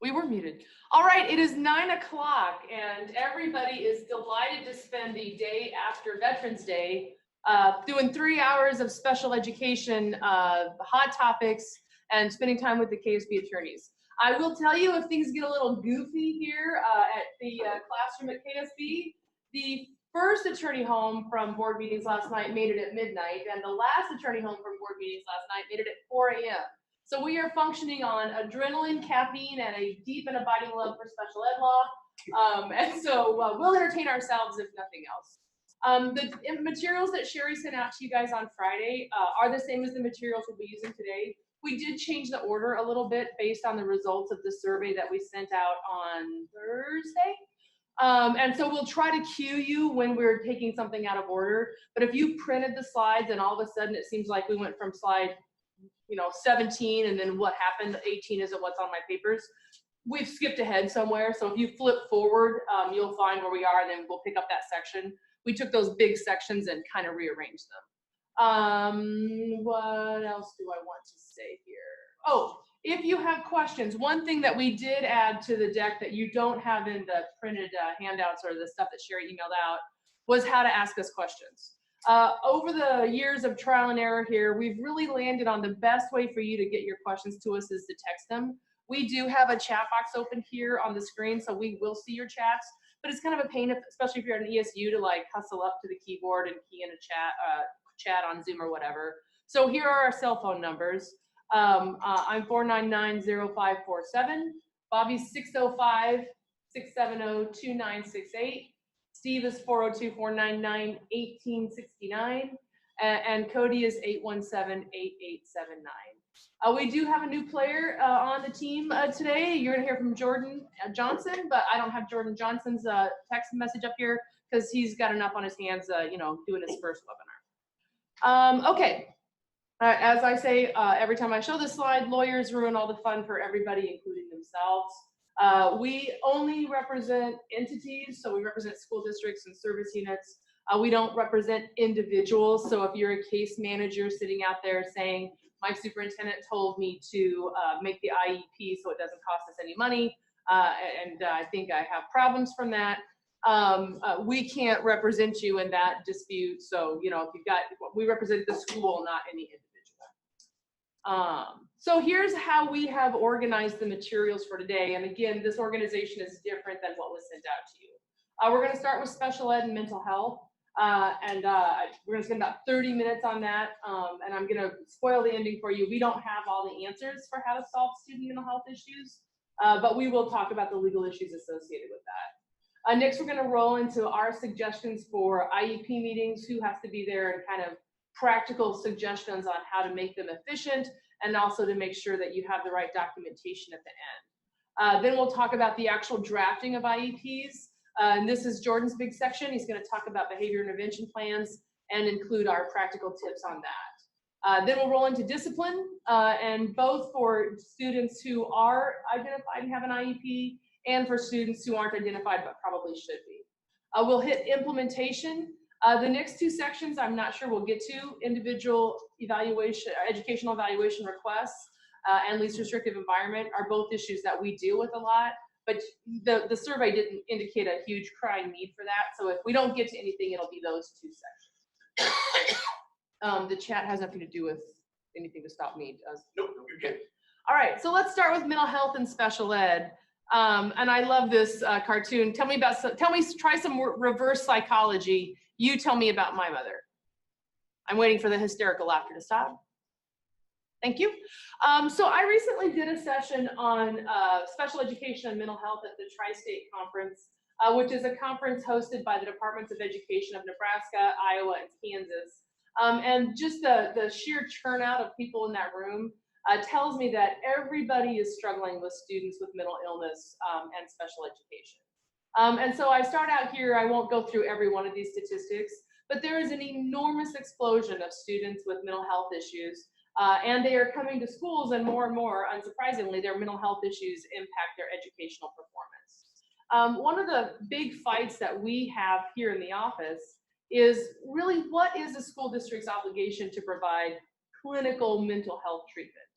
We were muted. All right, it is 9 o'clock, and everybody is delighted to spend the day after Veterans Day doing 3 hours of special education, hot topics, and spending time with the KSB attorneys. I will tell you, if things get a little goofy here at the classroom at KSB, the first attorney home from board meetings last night made it at midnight, and the last attorney home from board meetings last night made it at 4 a.m. So we are functioning on adrenaline, caffeine, and a deep and abiding love for special ed law. And so we'll entertain ourselves if nothing else. The materials that Sherry sent out to you guys on Friday are the same as the materials we'll be using today. We did change the order a little bit based on the results of the survey that we sent out on Thursday. And so we'll try to cue you when we're taking something out of order. But if you printed the slides and all of a sudden it seems like we went from slide 17, and then what happened, 18 isn't what's on my papers, we've skipped ahead somewhere. So if you flip forward, you'll find where we are, and then we'll pick up that section. We took those big sections and kind of rearranged them. What else do I want to say here? Oh, if you have questions, one thing that we did add to the deck that you don't have in the printed handouts or the stuff that Sherry emailed out was how to ask us questions. Over the years of trial and error here, we've really landed on the best way for you to get your questions to us is to text them. We do have a chat box open here on the screen, so we will see your chats, but it's kind of a pain, especially if you're at an ESU, to like hustle up to the keyboard and key in a chat on Zoom or whatever. So here are our cell phone numbers. I'm 499-0547. Bobby's 605-670-2968. Steve is 402-499-1869, and Cody is 817-8879. We do have a new player on the team today. You're gonna hear from Jordan Johnson, but I don't have Jordan Johnson's text message up here because he's got enough on his hands, doing his first webinar. Okay, as I say every time I show this slide, lawyers ruin all the fun for everybody, including themselves. We only represent entities, so we represent school districts and service units. We don't represent individuals, so if you're a case manager sitting out there saying, my superintendent told me to make the IEP so it doesn't cost us any money, and I think I have problems from that, we can't represent you in that dispute. So, if you've got, we represent the school, not any individual. So here's how we have organized the materials for today. And again, this organization is different than what was sent out to you. We're going to start with special ed and mental health. We're going to spend about 30 minutes on that. And I'm going to spoil the ending for you. We don't have all the answers for how to solve student mental health issues, but we will talk about the legal issues associated with that. Next, we're going to roll into our suggestions for IEP meetings, who has to be there, and kind of practical suggestions on how to make them efficient, and also to make sure that you have the right documentation at the end. Then we'll talk about the actual drafting of IEPs. And this is Jordan's big section. He's going to talk about behavior intervention plans and include our practical tips on that. Then we'll roll into discipline, and both for students who are identified and have an IEP, and for students who aren't identified but probably should be. We'll hit implementation. The next two sections I'm not sure we'll get to: individual evaluation, educational evaluation requests, and least restrictive environment are both issues that we deal with a lot, but the survey didn't indicate a huge crying need for that. So if we don't get to anything, it'll be those two sections. The chat has nothing to do with anything to stop me, does? Nope, you're good. All right, so let's start with mental health and special ed. And I love this cartoon. Try some reverse psychology. You tell me about my mother. I'm waiting for the hysterical laughter to stop. Thank you. So I recently did a session on special education and mental health at the Tri-State Conference, which is a conference hosted by the Departments of Education of Nebraska, Iowa, and Kansas. And just the sheer turnout of people in that room tells me that everybody is struggling with students with mental illness and special education. And so I start out here, I won't go through every one of these statistics, but there is an enormous explosion of students with mental health issues, and they are coming to schools, and more, unsurprisingly, their mental health issues impact their educational performance. One of the big fights that we have here in the office is really, what is a school district's obligation to provide clinical mental health treatment?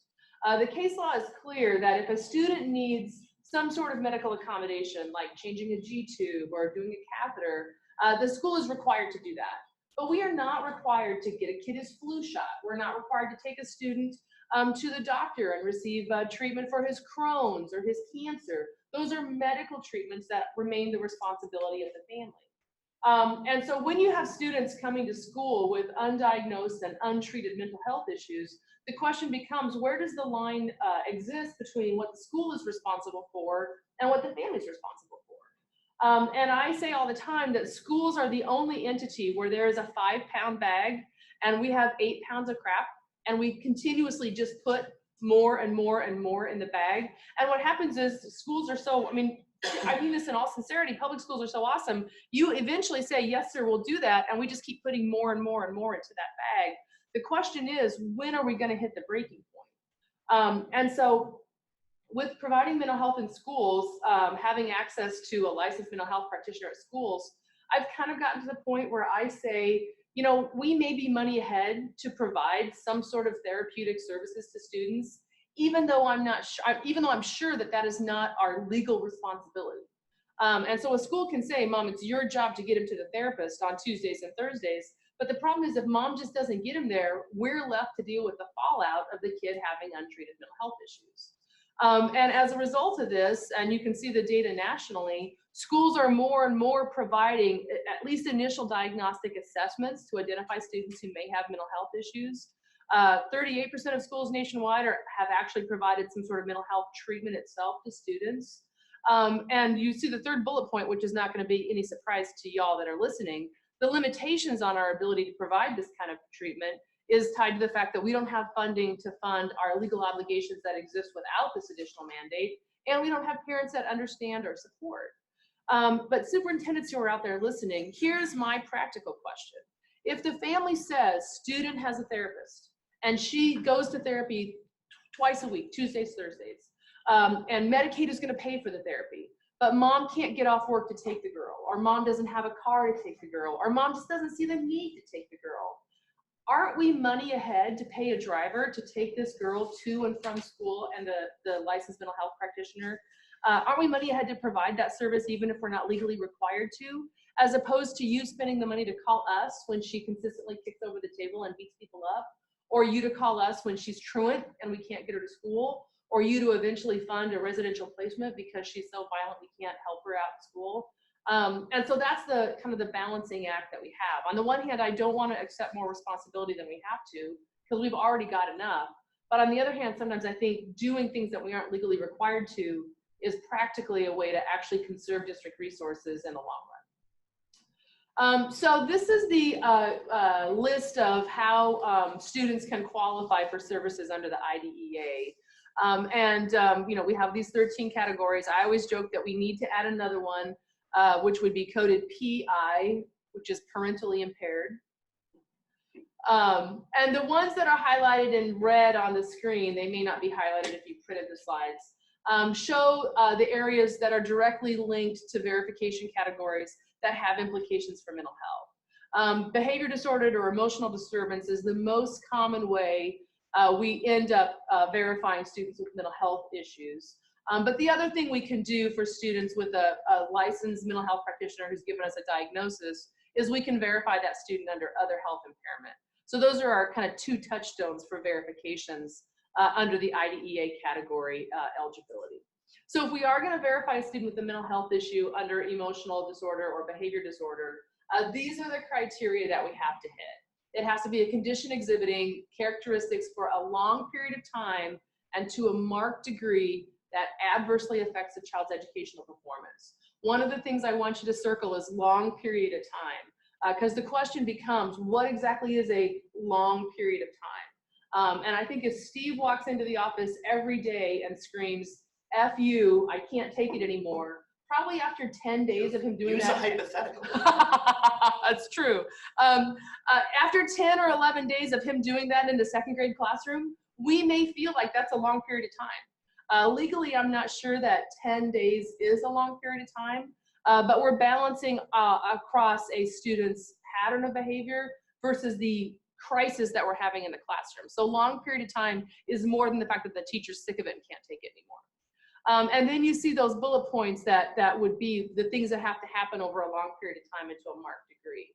The case law is clear that if a student needs some sort of medical accommodation, like changing a G-tube or doing a catheter, the school is required to do that. But we are not required to get a kid his flu shot. We're not required to take a student to the doctor and receive treatment for his Crohn's or his cancer. Those are medical treatments that remain the responsibility of the family. And so when you have students coming to school with undiagnosed and untreated mental health issues, the question becomes, where does the line exist between what the school is responsible for and what the family is responsible for? And I say all the time that schools are the only entity where there is a 5-pound bag and we have 8 pounds of crap, and we continuously just put more and more and more in the bag. And what happens is schools are so, I mean this in all sincerity, public schools are so awesome. You eventually say, yes, sir, we'll do that. And we just keep putting more and more and more into that bag. The question is, when are we going to hit the breaking point? And so with providing mental health in schools, having access to a licensed mental health practitioner at schools, I've kind of gotten to the point where I say, you know, we may be money ahead to provide some sort of therapeutic services to students, even though I'm sure that that is not our legal responsibility. And so a school can say, Mom, it's your job to get him to the therapist on Tuesdays and Thursdays. But the problem is, if mom just doesn't get him there, we're left to deal with the fallout of the kid having untreated mental health issues. And as a result of this, and you can see the data nationally, schools are more and more providing at least initial diagnostic assessments to identify students who may have mental health issues. 38% of schools nationwide have actually provided some sort of mental health treatment itself to students. And you see the third bullet point, which is not going to be any surprise to y'all that are listening. The limitations on our ability to provide this kind of treatment is tied to the fact that we don't have funding to fund our legal obligations that exist without this additional mandate, and we don't have parents that understand or support. But superintendents who are out there listening, here's my practical question. If the family says student has a therapist and she goes to therapy twice a week, Tuesdays, Thursdays, and Medicaid is going to pay for the therapy, but mom can't get off work to take the girl, or mom doesn't have a car to take the girl, or mom just doesn't see the need to take the girl, aren't we money ahead to pay a driver to take this girl to and from school and the licensed mental health practitioner? Aren't we money ahead to provide that service even if we're not legally required to, as opposed to you spending the money to call us when she consistently kicks over the table and beats people up, or you to call us when she's truant and we can't get her to school, or you to eventually fund a residential placement because she's so violent we can't help her out at school. And so that's the kind of the balancing act that we have. On the one hand, I don't want to accept more responsibility than we have to, because we've already got enough. But on the other hand, sometimes I think doing things that we aren't legally required to is practically a way to actually conserve district resources in the long run. So this is the list of how students can qualify for services under the IDEA. You know, we have these 13 categories. I always joke that we need to add another one, which would be coded PI, which is parentally impaired. And the ones that are highlighted in red on the screen, they may not be highlighted if you printed the slides, show the areas that are directly linked to verification categories that have implications for mental health. Behavior disordered or emotional disturbance is the most common way we end up verifying students with mental health issues. But the other thing we can do for students with a licensed mental health practitioner who's given us a diagnosis is we can verify that student under other health impairment. So those are our kind of two touchstones for verifications under the IDEA category eligibility. So if we are going to verify a student with a mental health issue under emotional disorder or behavior disorder, these are the criteria that we have to hit. It has to be a condition exhibiting characteristics for a long period of time and to a marked degree that adversely affects the child's educational performance. One of the things I want you to circle is long period of time, because the question becomes, what exactly is a long period of time? And I think if Steve walks into the office every day and screams, F you, I can't take it anymore, probably after 10 days of him doing that. Use a hypothetical. That's true. After 10 or 11 days of him doing that in the second grade classroom, we may feel like that's a long period of time. Legally, I'm not sure that 10 days is a long period of time, but we're balancing across a student's pattern of behavior versus the crisis that we're having in the classroom. So long period of time is more than the fact that the teacher's sick of it and can't take it anymore. And then you see those bullet points that would be the things that have to happen over a long period of time and to a marked degree.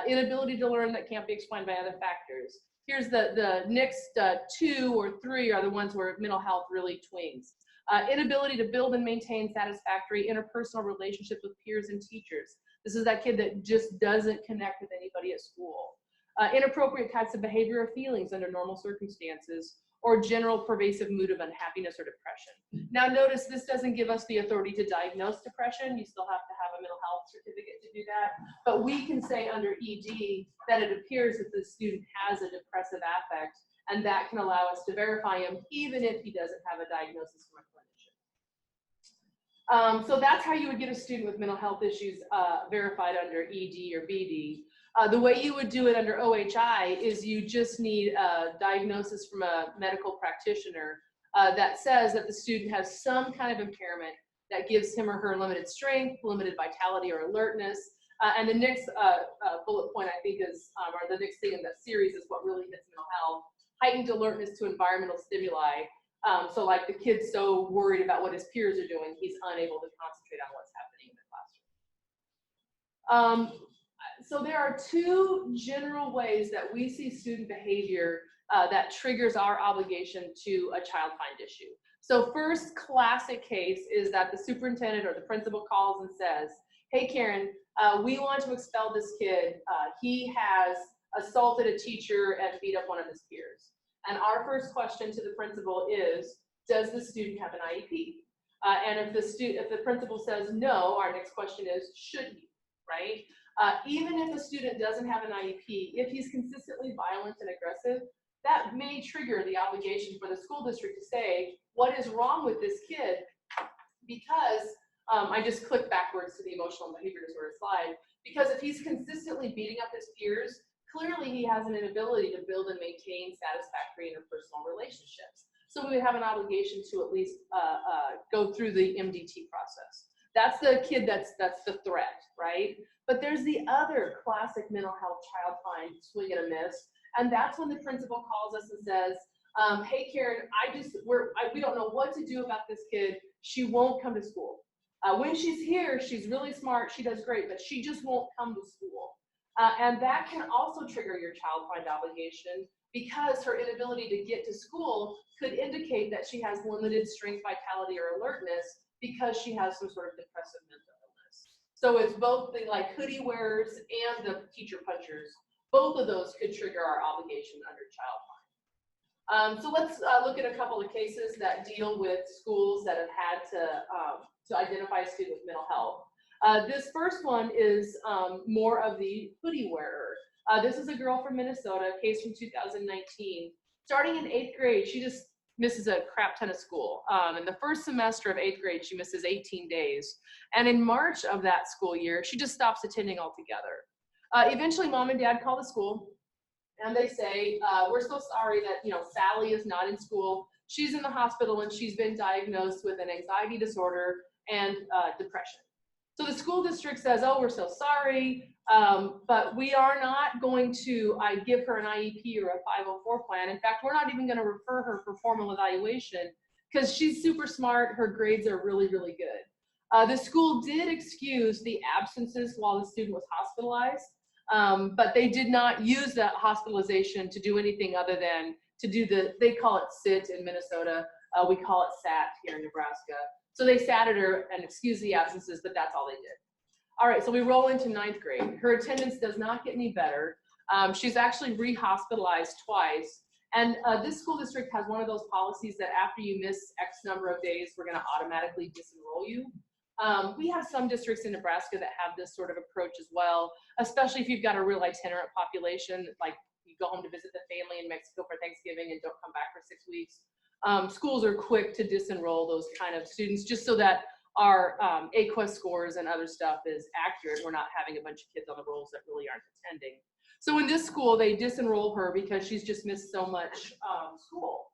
Inability to learn that can't be explained by other factors. Here's the next 2 or 3 are the ones where mental health really twings. Inability to build and maintain satisfactory interpersonal relationships with peers and teachers. This is that kid that just doesn't connect with anybody at school. Inappropriate types of behavior or feelings under normal circumstances, or general pervasive mood of unhappiness or depression. Now notice this doesn't give us the authority to diagnose depression. You still have to have a mental health certificate to do that. But we can say under ED that it appears that the student has a depressive affect, and that can allow us to verify him even if he doesn't have a diagnosis from a clinician. So that's how you would get a student with mental health issues verified under ED or BD. The way you would do it under OHI is you just need a diagnosis from a medical practitioner that says that the student has some kind of impairment that gives him or her limited strength, limited vitality or alertness. And the next bullet point I think is, or the next thing in that series is what really hits mental health, heightened alertness to environmental stimuli. So like the kid's so worried about what his peers are doing, he's unable to concentrate on what's happening in the classroom. So there are 2 general ways that we see student behavior that triggers our obligation to a child find issue. So first classic case is that the superintendent or the principal calls and says, hey Karen, we want to expel this kid. He has assaulted a teacher and beat up one of his peers. And our first question to the principal is, does the student have an IEP? And if the principal says no, our next question is, should he, right? Even if a student doesn't have an IEP, if he's consistently violent and aggressive, that may trigger the obligation for the school district to say, what is wrong with this kid? Because, I just clicked backwards to the emotional and behavior disorder slide, because if he's consistently beating up his peers, clearly he has an inability to build and maintain satisfactory interpersonal relationships. So we would have an obligation to at least go through the MDT process. That's the kid that's the threat, right? But there's the other classic mental health child find swing and a miss, and that's when the principal calls us and says, hey Karen, we don't know what to do about this kid. She won't come to school. When she's here, she's really smart, she does great, but she just won't come to school. And that can also trigger your child find obligation, because her inability to get to school could indicate that she has limited strength, vitality, or alertness because she has some sort of depressive mental illness. So it's both the like hoodie wearers and the teacher punchers. Both of those could trigger our obligation under child find. So let's look at a couple of cases that deal with schools that have had to identify a student with mental health. This first one is more of the hoodie wearer. This is a girl from Minnesota, case from 2019. Starting in 8th grade, she just misses a crap ton of school. In the first semester of 8th grade, she misses 18 days. And in March of that school year, she just stops attending altogether. Eventually, mom and dad call the school, and they say, we're so sorry that Sally is not in school. She's in the hospital, and she's been diagnosed with an anxiety disorder and depression. So the school district says, oh, we're so sorry, but we are not going to give her an IEP or a 504 plan. In fact, we're not even going to refer her for formal evaluation because she's super smart. Her grades are really, really good. The school did excuse the absences while the student was hospitalized, but they did not use that hospitalization to do anything other than to do they call it SIT in Minnesota. We call it SAT here in Nebraska. So they sat at her and excused the absences, but that's all they did. All right, so we roll into 9th grade. Her attendance does not get any better. She's actually re-hospitalized twice. And this school district has one of those policies that after you miss X number of days, we're gonna automatically disenroll you. We have some districts in Nebraska that have this sort of approach as well, especially if you've got a real itinerant population, like you go home to visit the family in Mexico for Thanksgiving and don't come back for 6 weeks. Schools are quick to disenroll those kind of students just so that our AQUEST scores and other stuff is accurate. We're not having a bunch of kids on the rolls that really aren't attending. So in this school, they disenroll her because she's just missed so much school.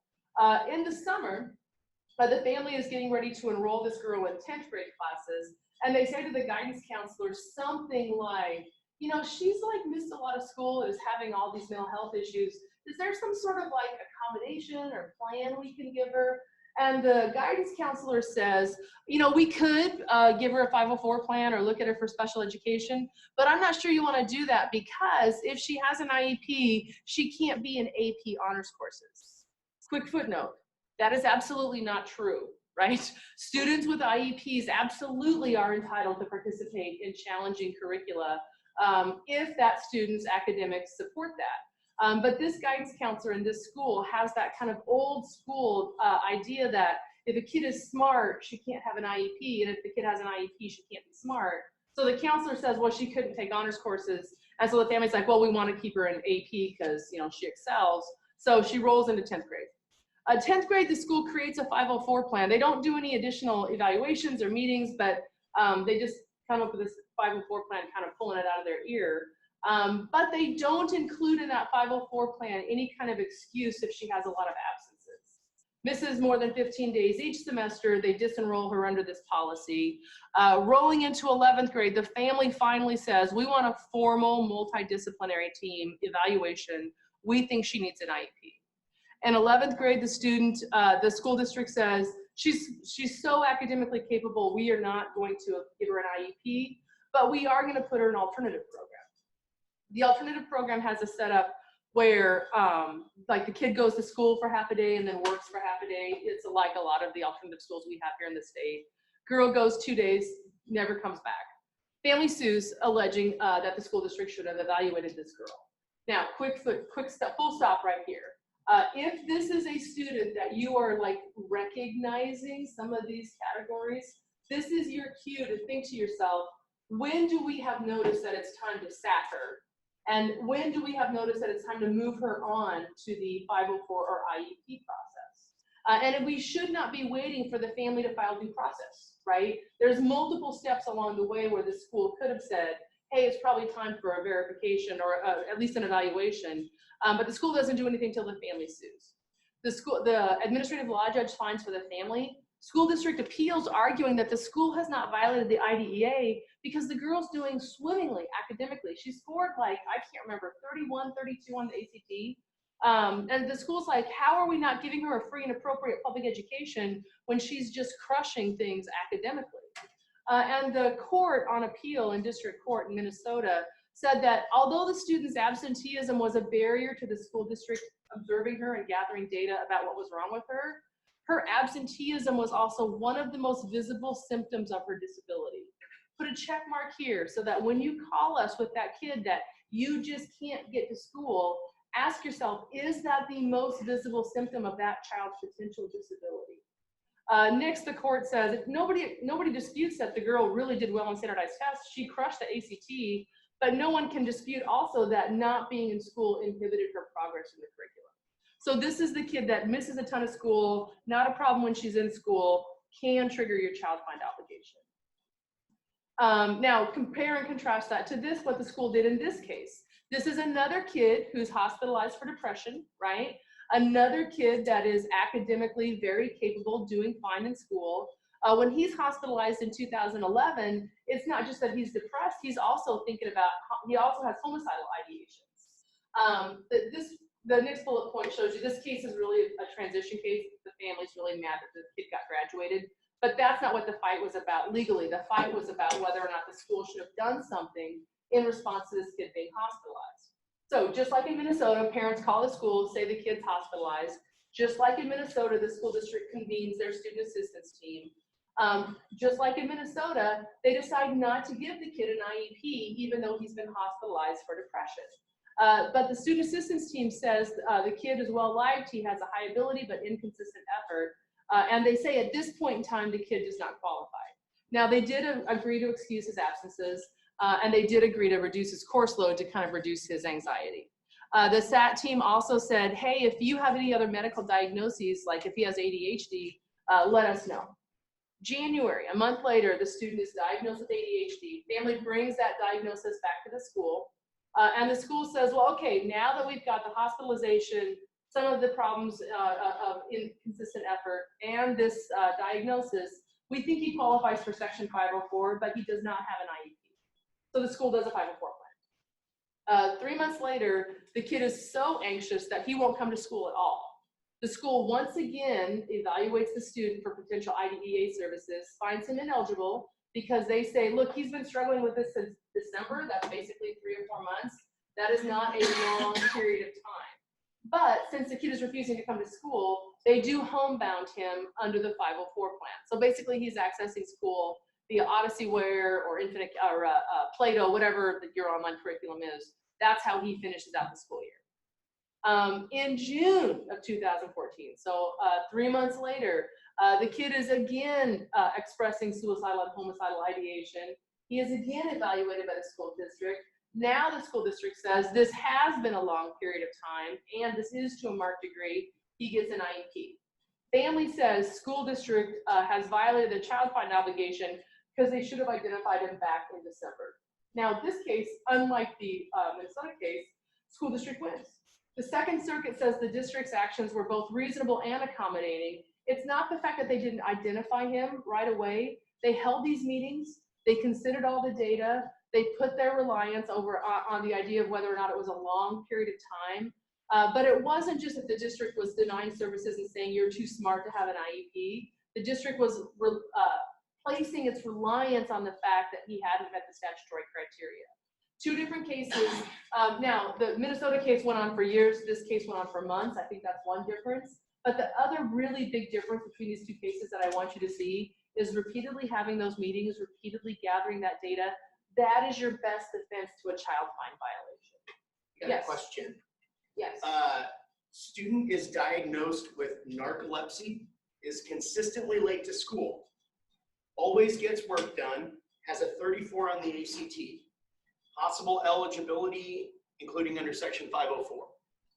In the summer, the family is getting ready to enroll this girl in 10th grade classes, and they say to the guidance counselor something like, she's like missed a lot of school and is having all these mental health issues. Is there some sort of like accommodation or plan we can give her? And the guidance counselor says, you know, we could give her a 504 plan or look at her for special education, but I'm not sure you want to do that because if she has an IEP, she can't be in AP honors courses. Quick footnote, that is absolutely not true, right? Students with IEPs absolutely are entitled to participate in challenging curricula if that student's academics support that. But this guidance counselor in this school has that kind of old school idea that if a kid is smart, she can't have an IEP, and if the kid has an IEP, she can't be smart. So the counselor says, well, she couldn't take honors courses, and so the family's like, well, we want to keep her in AP because, you know, she excels. So she rolls into 10th grade. 10th grade, the school creates a 504 plan. They don't do any additional evaluations or meetings, but they just come up with this 504 plan, kind of pulling it out of their ear. But they don't include in that 504 plan any kind of excuse if she has a lot of absences. Misses more than 15 days each semester, they disenroll her under this policy. Rolling into 11th grade, the family finally says, we want a formal multidisciplinary team evaluation. We think she needs an IEP. In 11th grade, the school district says, she's so academically capable, we are not going to give her an IEP, but we are going to put her in an alternative program. The alternative program has a setup where like the kid goes to school for half a day and then works for half a day. It's like a lot of the alternative schools we have here in the state. Girl goes 2 days, never comes back. Family sues, alleging that the school district should have evaluated this girl. Now, full stop right here. If this is a student that you are like recognizing some of these categories, this is your cue to think to yourself, when do we have noticed that it's time to sack her? And when do we have noticed that it's time to move her on to the 504 or IEP process? And we should not be waiting for the family to file due process, right? There's multiple steps along the way where the school could have said, hey, it's probably time for a verification or at least an evaluation. But the school doesn't do anything till the family sues. The administrative law judge finds for the family. School district appeals, arguing that the school has not violated the IDEA because the girl's doing swimmingly academically. She scored like, I can't remember, 31, 32 on the ACT. And the school's like, how are we not giving her a free and appropriate public education when she's just crushing things academically? And the court on appeal in district court in Minnesota said that although the student's absenteeism was a barrier to the school district observing her and gathering data about what was wrong with her, her absenteeism was also one of the most visible symptoms of her disability. Put a check mark here so that when you call us with that kid that you just can't get to school, ask yourself, is that the most visible symptom of that child's potential disability? Next, the court says, if nobody disputes that the girl really did well on standardized tests, she crushed the ACT, but no one can dispute also that not being in school inhibited her progress in the curriculum. So this is the kid that misses a ton of school, not a problem when she's in school, can trigger your child find obligation. Now, compare and contrast that to this, what the school did in this case. This is another kid who's hospitalized for depression, right? Another kid that is academically very capable, doing fine in school. When he's hospitalized in 2011, it's not just that he's depressed, he's also thinking about, he also has homicidal ideations. The next bullet point shows you this case is really a transition case. The family's really mad that the kid got graduated, but that's not what the fight was about legally. The fight was about whether or not the school should have done something in response to this kid being hospitalized. So just like in Minnesota, parents call the school, say the kid's hospitalized. Just like in Minnesota, the school district convenes their student assistance team. Just like in Minnesota, they decide not to give the kid an IEP, even though he's been hospitalized for depression. But the student assistance team says the kid is well liked, he has a high ability but inconsistent effort, and they say at this point in time the kid does not qualify. Now they did agree to excuse his absences, and they did agree to reduce his course load to kind of reduce his anxiety. The SAT team also said, hey, if you have any other medical diagnoses, like if he has ADHD, let us know. January, a month later, the student is diagnosed with ADHD. Family brings that diagnosis back to the school. And the school says, well, okay, now that we've got the hospitalization, some of the problems of inconsistent effort, and this diagnosis, we think he qualifies for Section 504, but he does not have an IEP. So the school does a 504 plan. 3 months later, the kid is so anxious that he won't come to school at all. The school once again evaluates the student for potential IDEA services, finds him ineligible because they say, look, he's been struggling with this since December. That's basically 3 or 4 months. That is not a long period of time. But since the kid is refusing to come to school, they do homebound him under the 504 plan. So basically he's accessing school via OdysseyWare or Infinite or Plato, whatever your online curriculum is. That's how he finishes out the school year. In June of 2014, so 3 months later, the kid is again expressing suicidal and homicidal ideation. He is again evaluated by the school district. Now the school district says this has been a long period of time and this is to a marked degree. He gets an IEP. Family says school district has violated the child find obligation because they should have identified him back in December. Now this case, unlike the Minnesota case, school district wins. The Second Circuit says the district's actions were both reasonable and accommodating. It's not the fact that they didn't identify him right away. They held these meetings, they considered all the data, they put their reliance over on the idea of whether or not it was a long period of time. But it wasn't just that the district was denying services and saying you're too smart to have an IEP. The district was placing its reliance on the fact that he hadn't met the statutory criteria. 2 different cases. Now, the Minnesota case went on for years. This case went on for months. I think that's one difference. But the other really big difference between these 2 cases that I want you to see is repeatedly having those meetings, repeatedly gathering that data. That is your best defense to a child find violation. Got Yes. a question. Yes. Student is diagnosed with narcolepsy, is consistently late to school, always gets work done, has a 34 on the ACT. Possible eligibility, including under section 504.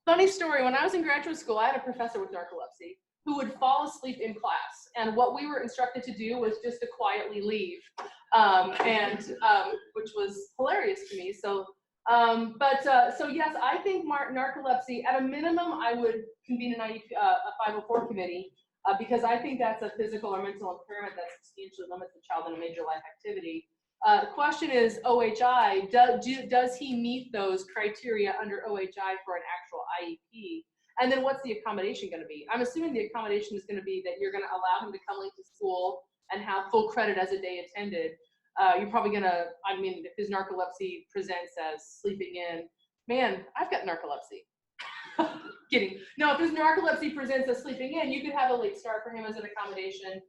Funny story, when I was in graduate school, I had a professor with narcolepsy who would fall asleep in class. And what we were instructed to do was just to quietly leave, which was hilarious to me. So, so yes, I think narcolepsy, at a minimum, I would convene a 504 committee because I think that's a physical or mental impairment that substantially limits the child in a major life activity. The question is, OHI, does he meet those criteria under OHI for an actual IEP? And then what's the accommodation going to be? I'm assuming the accommodation is going to be that you're going to allow him to come late to school and have full credit as a day attended. You're probably going to, I mean, if his narcolepsy presents as sleeping in, man, I've got narcolepsy. Kidding. No, if his narcolepsy presents as sleeping in, you could have a late start for him as an accommodation.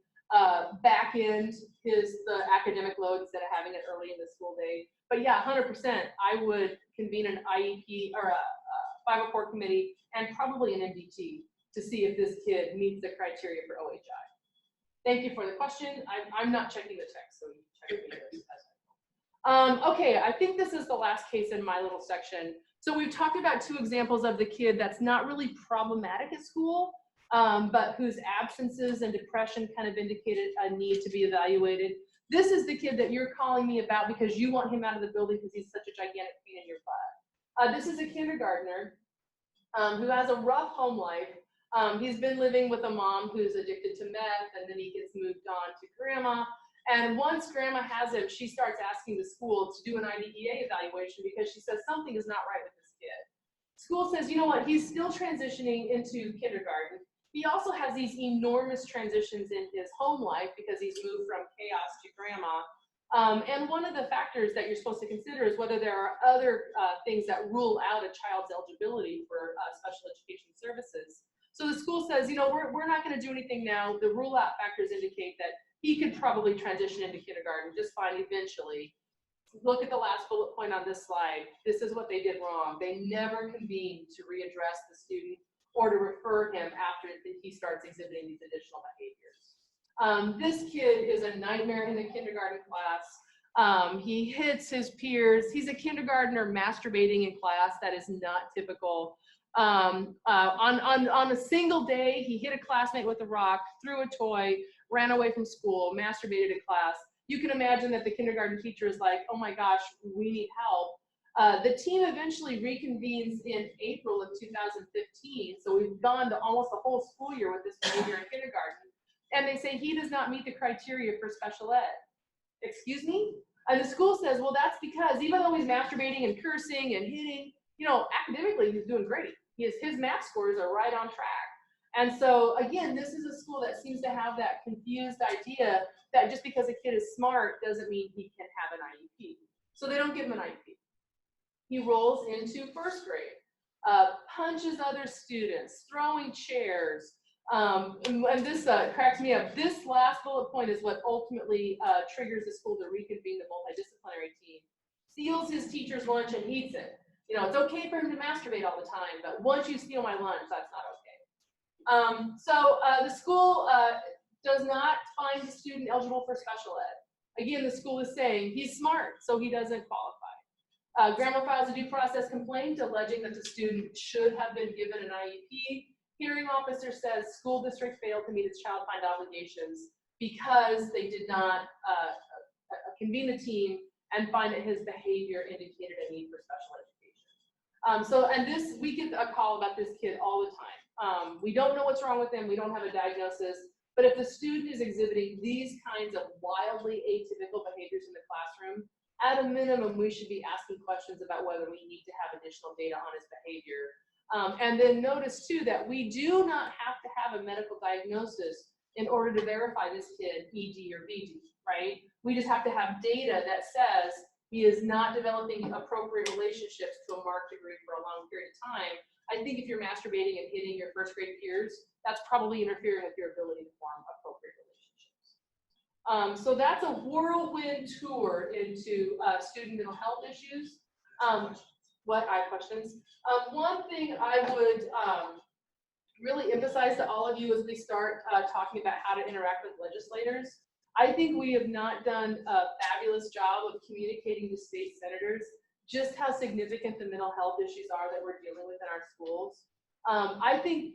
Back end the academic load instead of having it early in the school day. But yeah, 100%, I would convene an IEP or a 504 committee and probably an MDT to see if this kid meets the criteria for OHI. Thank you for the question. I'm not checking the text, so you check yours. Okay, I think this is the last case in my little section. So we've talked about 2 examples of the kid that's not really problematic at school, but whose absences and depression kind of indicated a need to be evaluated. This is the kid that you're calling me about because you want him out of the building because he's such a gigantic pain in your butt. This is a kindergartner who has a rough home life. He's been living with a mom who's addicted to meth, and then he gets moved on to grandma. And once grandma has him, she starts asking the school to do an IDEA evaluation because she says something is not right with this kid. School says, you know what, he's still transitioning into kindergarten. He also has these enormous transitions in his home life because he's moved from chaos to grandma. And one of the factors that you're supposed to consider is whether there are other things that rule out a child's eligibility for special education services. So the school says, you know, we're not going to do anything now. The rule out factors indicate that he could probably transition into kindergarten just fine eventually. Look at the last bullet point on this slide. This is what they did wrong. They never convened to readdress the student or to refer him after he starts exhibiting these additional behaviors. This kid is a nightmare in the kindergarten class. He hits his peers. He's a kindergartner masturbating in class. That is not typical. On a single day, he hit a classmate with a rock, threw a toy, ran away from school, masturbated in class. You can imagine that the kindergarten teacher is like, oh my gosh, we need help. The team eventually reconvenes in April of 2015. So we've gone to almost the whole school year with this behavior in kindergarten. And they say he does not meet the criteria for special ed. Excuse me? And the school says, well, that's because even though he's masturbating and cursing and hitting, you know, academically he's doing great. His math scores are right on track. And so again, this is a school that seems to have that confused idea that just because a kid is smart doesn't mean he can have an IEP. So they don't give him an IEP. He rolls into first grade, punches other students, throwing chairs. And this cracks me up. This last bullet point is what ultimately triggers the school to reconvene the multidisciplinary team. Steals his teacher's lunch and eats it. You know, it's okay for him to masturbate all the time, but once you steal my lunch, that's not okay. So the school does not find the student eligible for special ed. Again, the school is saying he's smart, so he doesn't qualify. Grandma files a due process complaint alleging that the student should have been given an IEP. Hearing officer says school district failed to meet its child find obligations because they did not convene the team and find that his behavior indicated a need for special education. And we get a call about this kid all the time. We don't know what's wrong with him. We don't have a diagnosis. But if the student is exhibiting these kinds of wildly atypical behaviors in the classroom, at a minimum, we should be asking questions about whether we need to have additional data on his behavior. And then notice too that we do not have to have a medical diagnosis in order to verify this kid ED or BD, right? We just have to have data that says he is not developing appropriate relationships to a marked degree for a long period of time. I think if you're masturbating and hitting your first grade peers, that's probably interfering with your ability to form appropriate relationships. So that's a whirlwind tour into student mental health issues. I have questions. One thing I would really emphasize to all of you as we start talking about how to interact with legislators, I think we have not done a fabulous job of communicating to state senators just how significant the mental health issues are that we're dealing with in our schools. I think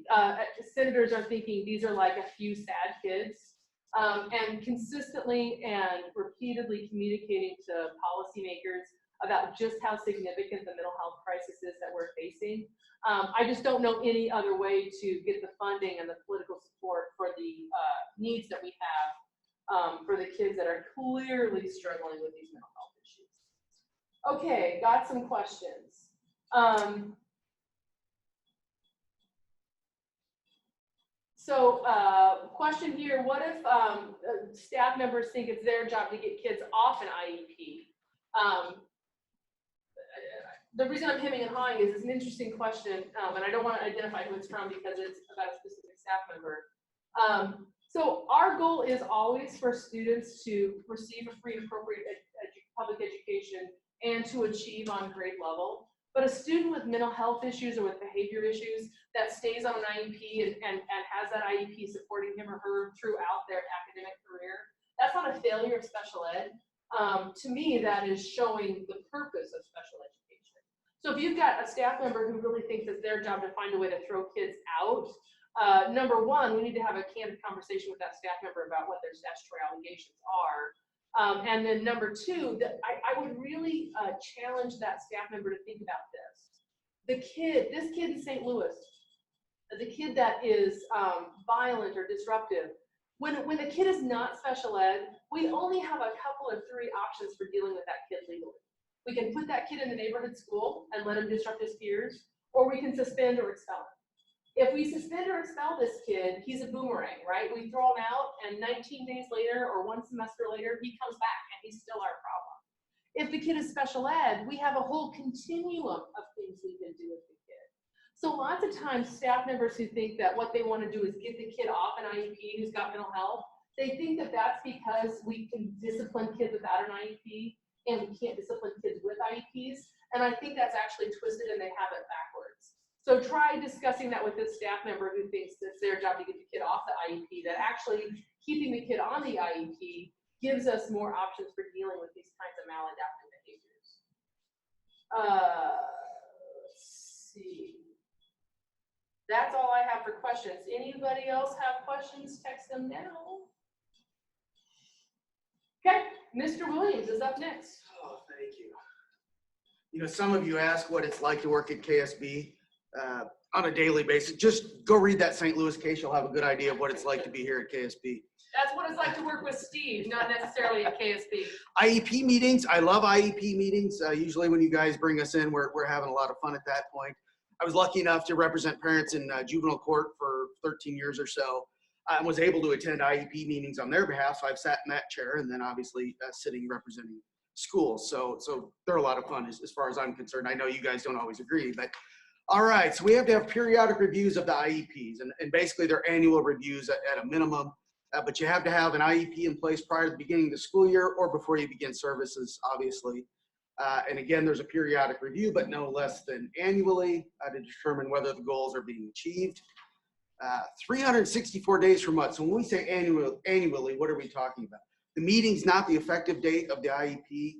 senators are thinking these are like a few sad kids, and consistently and repeatedly communicating to policymakers about just how significant the mental health crisis is that we're facing. I just don't know any other way to get the funding and the political support for the needs that we have for the kids that are clearly struggling with these mental health issues. Okay, got some questions. Question here, what if staff members think it's their job to get kids off an IEP? The reason I'm hemming and hawing is it's an interesting question, and I don't want to identify who it's from because it's about a specific staff member. So our goal is always for students to receive a free and appropriate public education and to achieve on grade level. But a student with mental health issues or with behavior issues that stays on an IEP and has that IEP supporting him or her throughout their academic career, that's not a failure of special ed. To me, that is showing the purpose of special education. So if you've got a staff member who really thinks it's their job to find a way to throw kids out, number one, we need to have a candid conversation with that staff member about what their statutory obligations are. And then number two, I would really challenge that staff member to think about this. This kid in St. Louis, the kid that is violent or disruptive, when the kid is not special ed, we only have a couple or three options for dealing with that kid legally. We can put that kid in the neighborhood school and let him disrupt his peers, or we can suspend or expel him. If we suspend or expel this kid, he's a boomerang, right? We throw him out and 19 days later or one semester later, he comes back and he's still our problem. If the kid is special ed, we have a whole continuum of things we can do with the kid. So lots of times staff members who think that what they want to do is get the kid off an IEP who's got mental health, they think that that's because we can discipline kids without an IEP and we can't discipline kids with IEPs. And I think that's actually twisted and they have it backwards. So try discussing that with this staff member who thinks it's their job to get the kid off the IEP, that actually keeping the kid on the IEP gives us more options for dealing with these kinds of maladaptive behaviors. Let's see. That's all I have for questions. Anybody else have questions? Text them now. Okay, Mr. Williams is up next. Oh, thank you. You know, some of you ask what it's like to work at KSB on a daily basis. Just go read that St. Louis case. You'll have a good idea of what it's like to be here at KSB. That's what it's like to work with Steve, not necessarily at KSB. IEP meetings. I love IEP meetings. Usually when you guys bring us in, we're having a lot of fun at that point. I was lucky enough to represent parents in juvenile court for 13 years or so. I was able to attend IEP meetings on their behalf, so I've sat in that chair, and then obviously sitting representing schools. So they're a lot of fun as far as I'm concerned. I know you guys don't always agree, but all right. So we have to have periodic reviews of the IEPs, and basically they're annual reviews at a minimum. But you have to have an IEP in place prior to the beginning of the school year or before you begin services, obviously. And again, there's a periodic review, but no less than annually to determine whether the goals are being achieved. 364 days per month. So when we say annually, what are we talking about? The meeting's not the effective date of the IEP.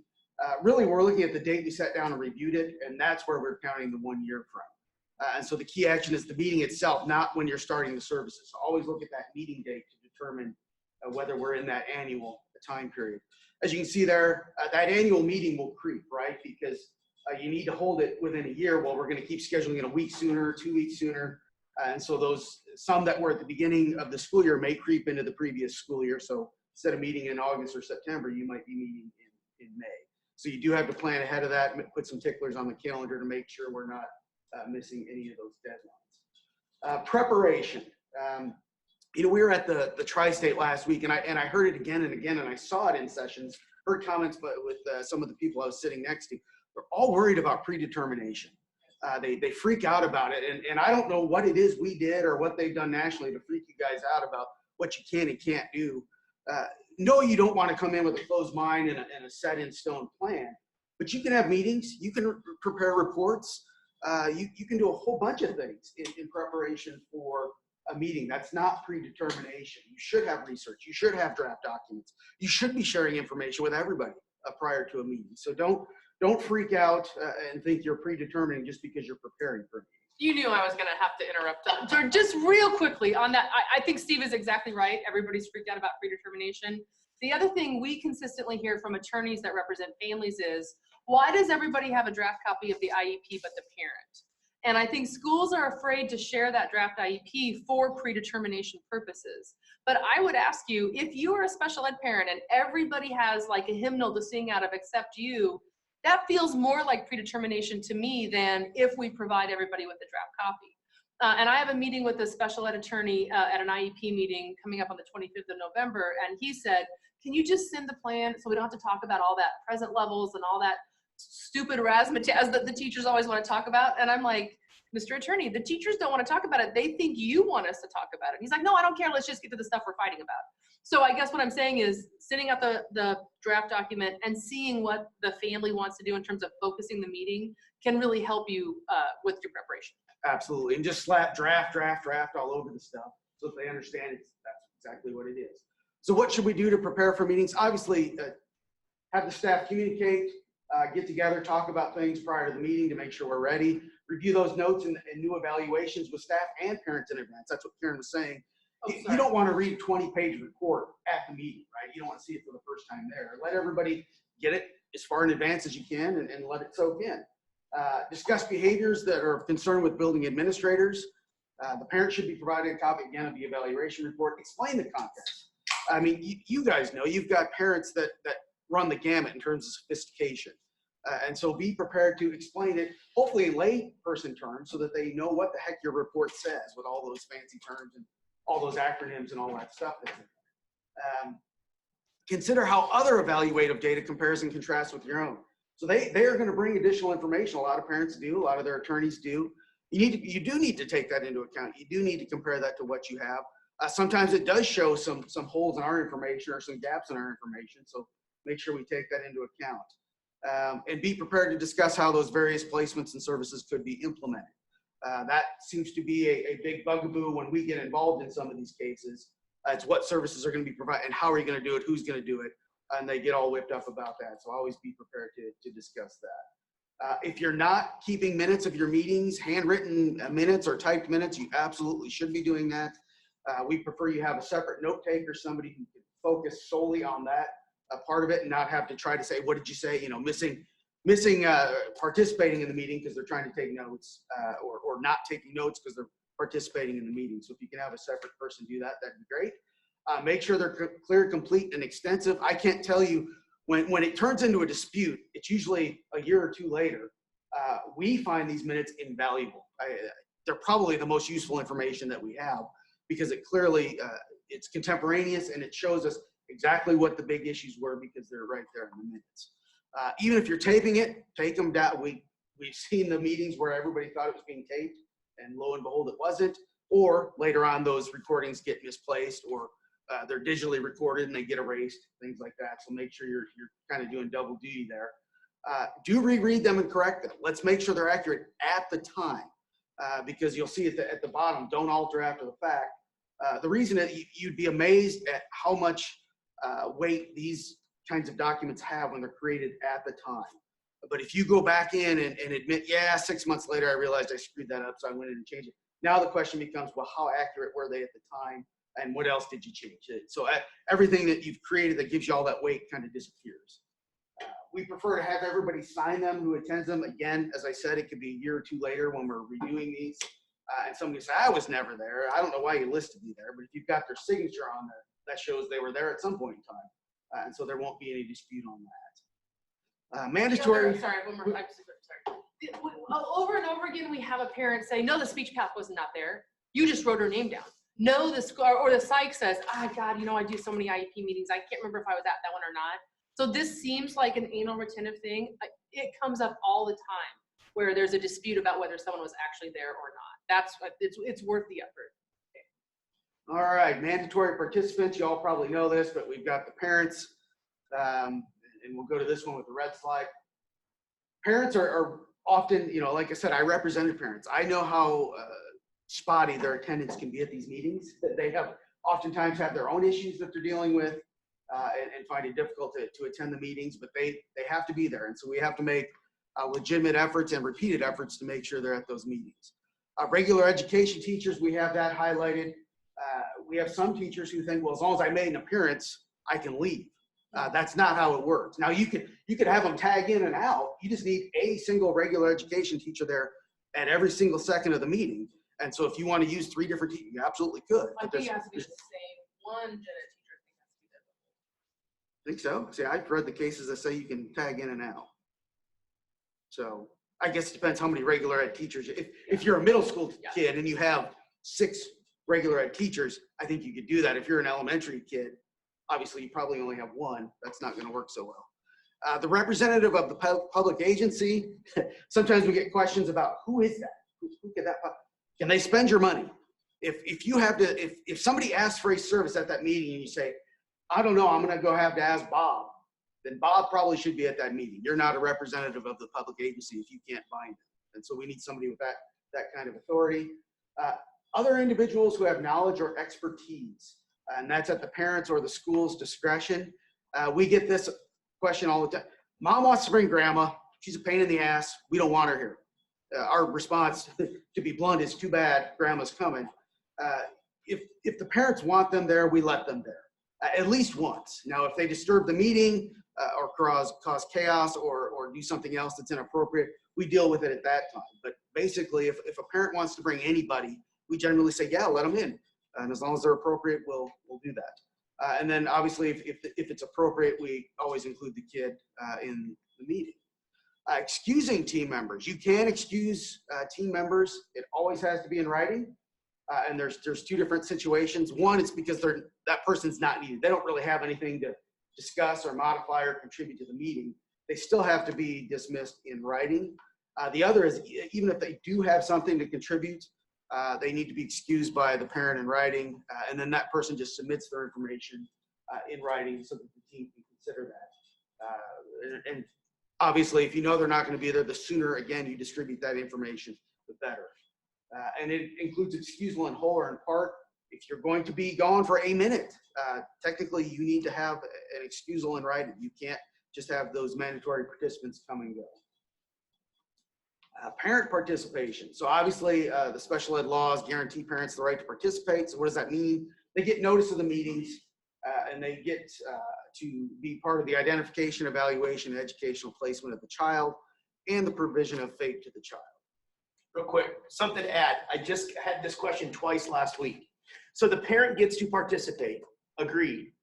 Really, we're looking at the date we sat down and reviewed it, and that's where we're counting the 1 year from. And so the key action is the meeting itself, not when you're starting the services. So always look at that meeting date to determine whether we're in that annual time period. As you can see there, that annual meeting will creep, right? Because you need to hold it within a year. Well, we're going to keep scheduling it a week sooner, 2 weeks sooner. And so some that were at the beginning of the school year may creep into the previous school year. So instead of meeting in August or September, you might be meeting in May. So you do have to plan ahead of that, put some ticklers on the calendar to make sure we're not missing any of those deadlines. Preparation. We were at the Tri-State last week, and I heard it again and again, and I saw it in sessions, heard comments but with some of the people I was sitting next to. They're all worried about predetermination. They freak out about it, and I don't know what it is we did or what they've done nationally to freak you guys out about what you can and can't do. No, you don't want to come in with a closed mind and a set in stone plan, but you can have meetings, you can prepare reports, you can do a whole bunch of things in preparation for a meeting. That's not predetermination. You should have research, you should have draft documents, you should be sharing information with everybody prior to a meeting. So don't freak out and think you're predetermining just because you're preparing for a meeting. You knew I was going to have to interrupt. George, just real quickly on that, I think Steve is exactly right. Everybody's freaked out about predetermination. The other thing we consistently hear from attorneys that represent families is, why does everybody have a draft copy of the IEP but the parent? And I think schools are afraid to share that draft IEP for predetermination purposes. But I would ask you, if you are a special ed parent and everybody has like a hymnal to sing out of except you, that feels more like predetermination to me than if we provide everybody with a draft copy. And I have a meeting with a special ed attorney at an IEP meeting coming up on the 25th of November. And he said, can you just send the plan so we don't have to talk about all that present levels and all that stupid razzmatazz that the teachers always want to talk about? And I'm like, Mr. Attorney, the teachers don't want to talk about it. They think you want us to talk about it. He's like, no, I don't care. Let's just get to the stuff we're fighting about. So I guess what I'm saying is sitting at the draft document and seeing what the family wants to do in terms of focusing the meeting can really help you with your preparation. Absolutely. And just slap draft all over the stuff so that they understand that's exactly what it is. So what should we do to prepare for meetings? Obviously, have the staff communicate, get together, talk about things prior to the meeting to make sure we're ready, review those notes and new evaluations with staff and parents in advance. That's what Karen was saying. You don't want to read a 20-page report at the meeting, right? You don't want to see it for the first time there. Let everybody get it as far in advance as you can and let it soak in. Discuss behaviors that are of concern with building administrators. The parent should be provided a copy again of the evaluation report. Explain the context. I mean, you guys know you've got parents that run the gamut in terms of sophistication. And so be prepared to explain it, hopefully in lay person terms, so that they know what the heck your report says with all those fancy terms and all those acronyms and all that stuff that's in there. Consider how other evaluative data compares and contrasts with your own. So they are going to bring additional information. A lot of parents do, a lot of their attorneys do. You do need to take that into account. You do need to compare that to what you have. Sometimes it does show some holes in our information or some gaps in our information. So make sure we take that into account. And be prepared to discuss how those various placements and services could be implemented. That seems to be a big bugaboo when we get involved in some of these cases. It's what services are going to be provided and how are you going to do it, who's going to do it, and they get all whipped up about that. So always be prepared to discuss that. If you're not keeping minutes of your meetings, handwritten minutes or typed minutes, you absolutely should be doing that. We prefer you have a separate note taker, somebody who can focus solely on that part of it and not have to try to say, what did you say? Missing participating in the meeting because they're trying to take notes or not taking notes because they're participating in the meeting. So if you can have a separate person do that, that'd be great. Make sure they're clear, complete, and extensive. I can't tell you when it turns into a dispute, it's usually a year or two later. We find these minutes invaluable. they're probably the most useful information that we have because it clearly, it's contemporaneous and it shows us exactly what the big issues were because they're right there in the minutes. Even if you're taping it, take them down. We've seen the meetings where everybody thought it was being taped and lo and behold, it wasn't. Or later on, those recordings get misplaced or they're digitally recorded and they get erased, things like that. So make sure you're kind of doing double duty there. Do reread them and correct them. Let's make sure they're accurate at the time because you'll see at the bottom, don't alter after the fact. The reason that you'd be amazed at how much weight these kinds of documents have when they're created at the time. But if you go back in and admit, yeah, 6 months later, I realized I screwed that up, so I went in and changed it. Now the question becomes, well, how accurate were they at the time? And what else did you change? So everything that you've created that gives you all that weight kind of disappears. We prefer to have everybody sign them who attends them. Again, as I said, it could be a year or two later when we're redoing these. And somebody say, I was never there. I don't know why you listed me there, but if you've got their signature on there, that shows they were there at some point in time. And so there won't be any dispute on that. Mandatory. Sorry, one more. I'm sorry. Over and over again, we have a parent say, no, the speech path was not there. You just wrote her name down. No, or the psych says, God, I do so many IEP meetings. I can't remember if I was at that one or not. So this seems like an anal retentive thing. It comes up all the time where there's a dispute about whether someone was actually there or not. That's what it's worth the effort. All right, mandatory participants. You all probably know this, but we've got the parents, and we'll go to this one with the red slide. Parents are often, like I said, I represented parents. I know how spotty their attendance can be at these meetings. They oftentimes have their own issues that they're dealing with and find it difficult to attend the meetings, but they have to be there. And so we have to make legitimate efforts and repeated efforts to make sure they're at those meetings. Regular education teachers, we have that highlighted. We have some teachers who think, well, as long as I made an appearance, I can leave. That's not how it works. Now you could have them tag in and out. You just need a single regular education teacher there at every single second of the meeting. And so if you want to use 3 different teachers, you absolutely could. I think it has to be the same one gen ed teacher. Think so? See, I've read the cases that say you can tag in and out. So I guess it depends how many regular ed teachers. If you're a middle school kid and you have 6 regular ed teachers, I think you could do that. If you're an elementary kid, obviously you probably only have 1. That's not going to work so well. The representative of the public agency, sometimes we get questions about who is that? Who could that? Can they spend your money? If somebody asks for a service at that meeting and you say, I don't know, I'm going to go have to ask Bob, then Bob probably should be at that meeting. You're not a representative of the public agency if you can't find it. And so we need somebody with that kind of authority. Other individuals who have knowledge or expertise, and that's at the parents' or the school's discretion. We get this question all the time. Mom wants to bring grandma. She's a pain in the ass. We don't want her here. Our response, to be blunt, is too bad, grandma's coming. If the parents want them there, we let them there, at least once. Now, if they disturb the meeting or cause chaos or do something else that's inappropriate, we deal with it at that time. But basically, if a parent wants to bring anybody, we generally say, yeah, let them in. And as long as they're appropriate, we'll do that. And then obviously, if it's appropriate, we always include the kid in the meeting. Excusing team members. You can excuse team members. It always has to be in writing. And there's 2 different situations. One, it's because that person's not needed. They don't really have anything to discuss or modify or contribute to the meeting. They still have to be dismissed in writing. The other is even if they do have something to contribute, they need to be excused by the parent in writing. And then that person just submits their information in writing so that the team can consider that. And obviously, if you know they're not going to be there, the sooner, again, you distribute that information, the better. And it includes excusal in whole or in part. If you're going to be gone for a minute, technically you need to have an excusal in writing. You can't just have those mandatory participants come and go. Parent participation. So obviously the special ed laws guarantee parents the right to participate. So what does that mean? They get notice of the meetings and they get to be part of the identification, evaluation, and educational placement of the child and the provision of FAPE to the child. Real quick, something to add. I just had this question twice last week. So the parent gets to participate, agreed.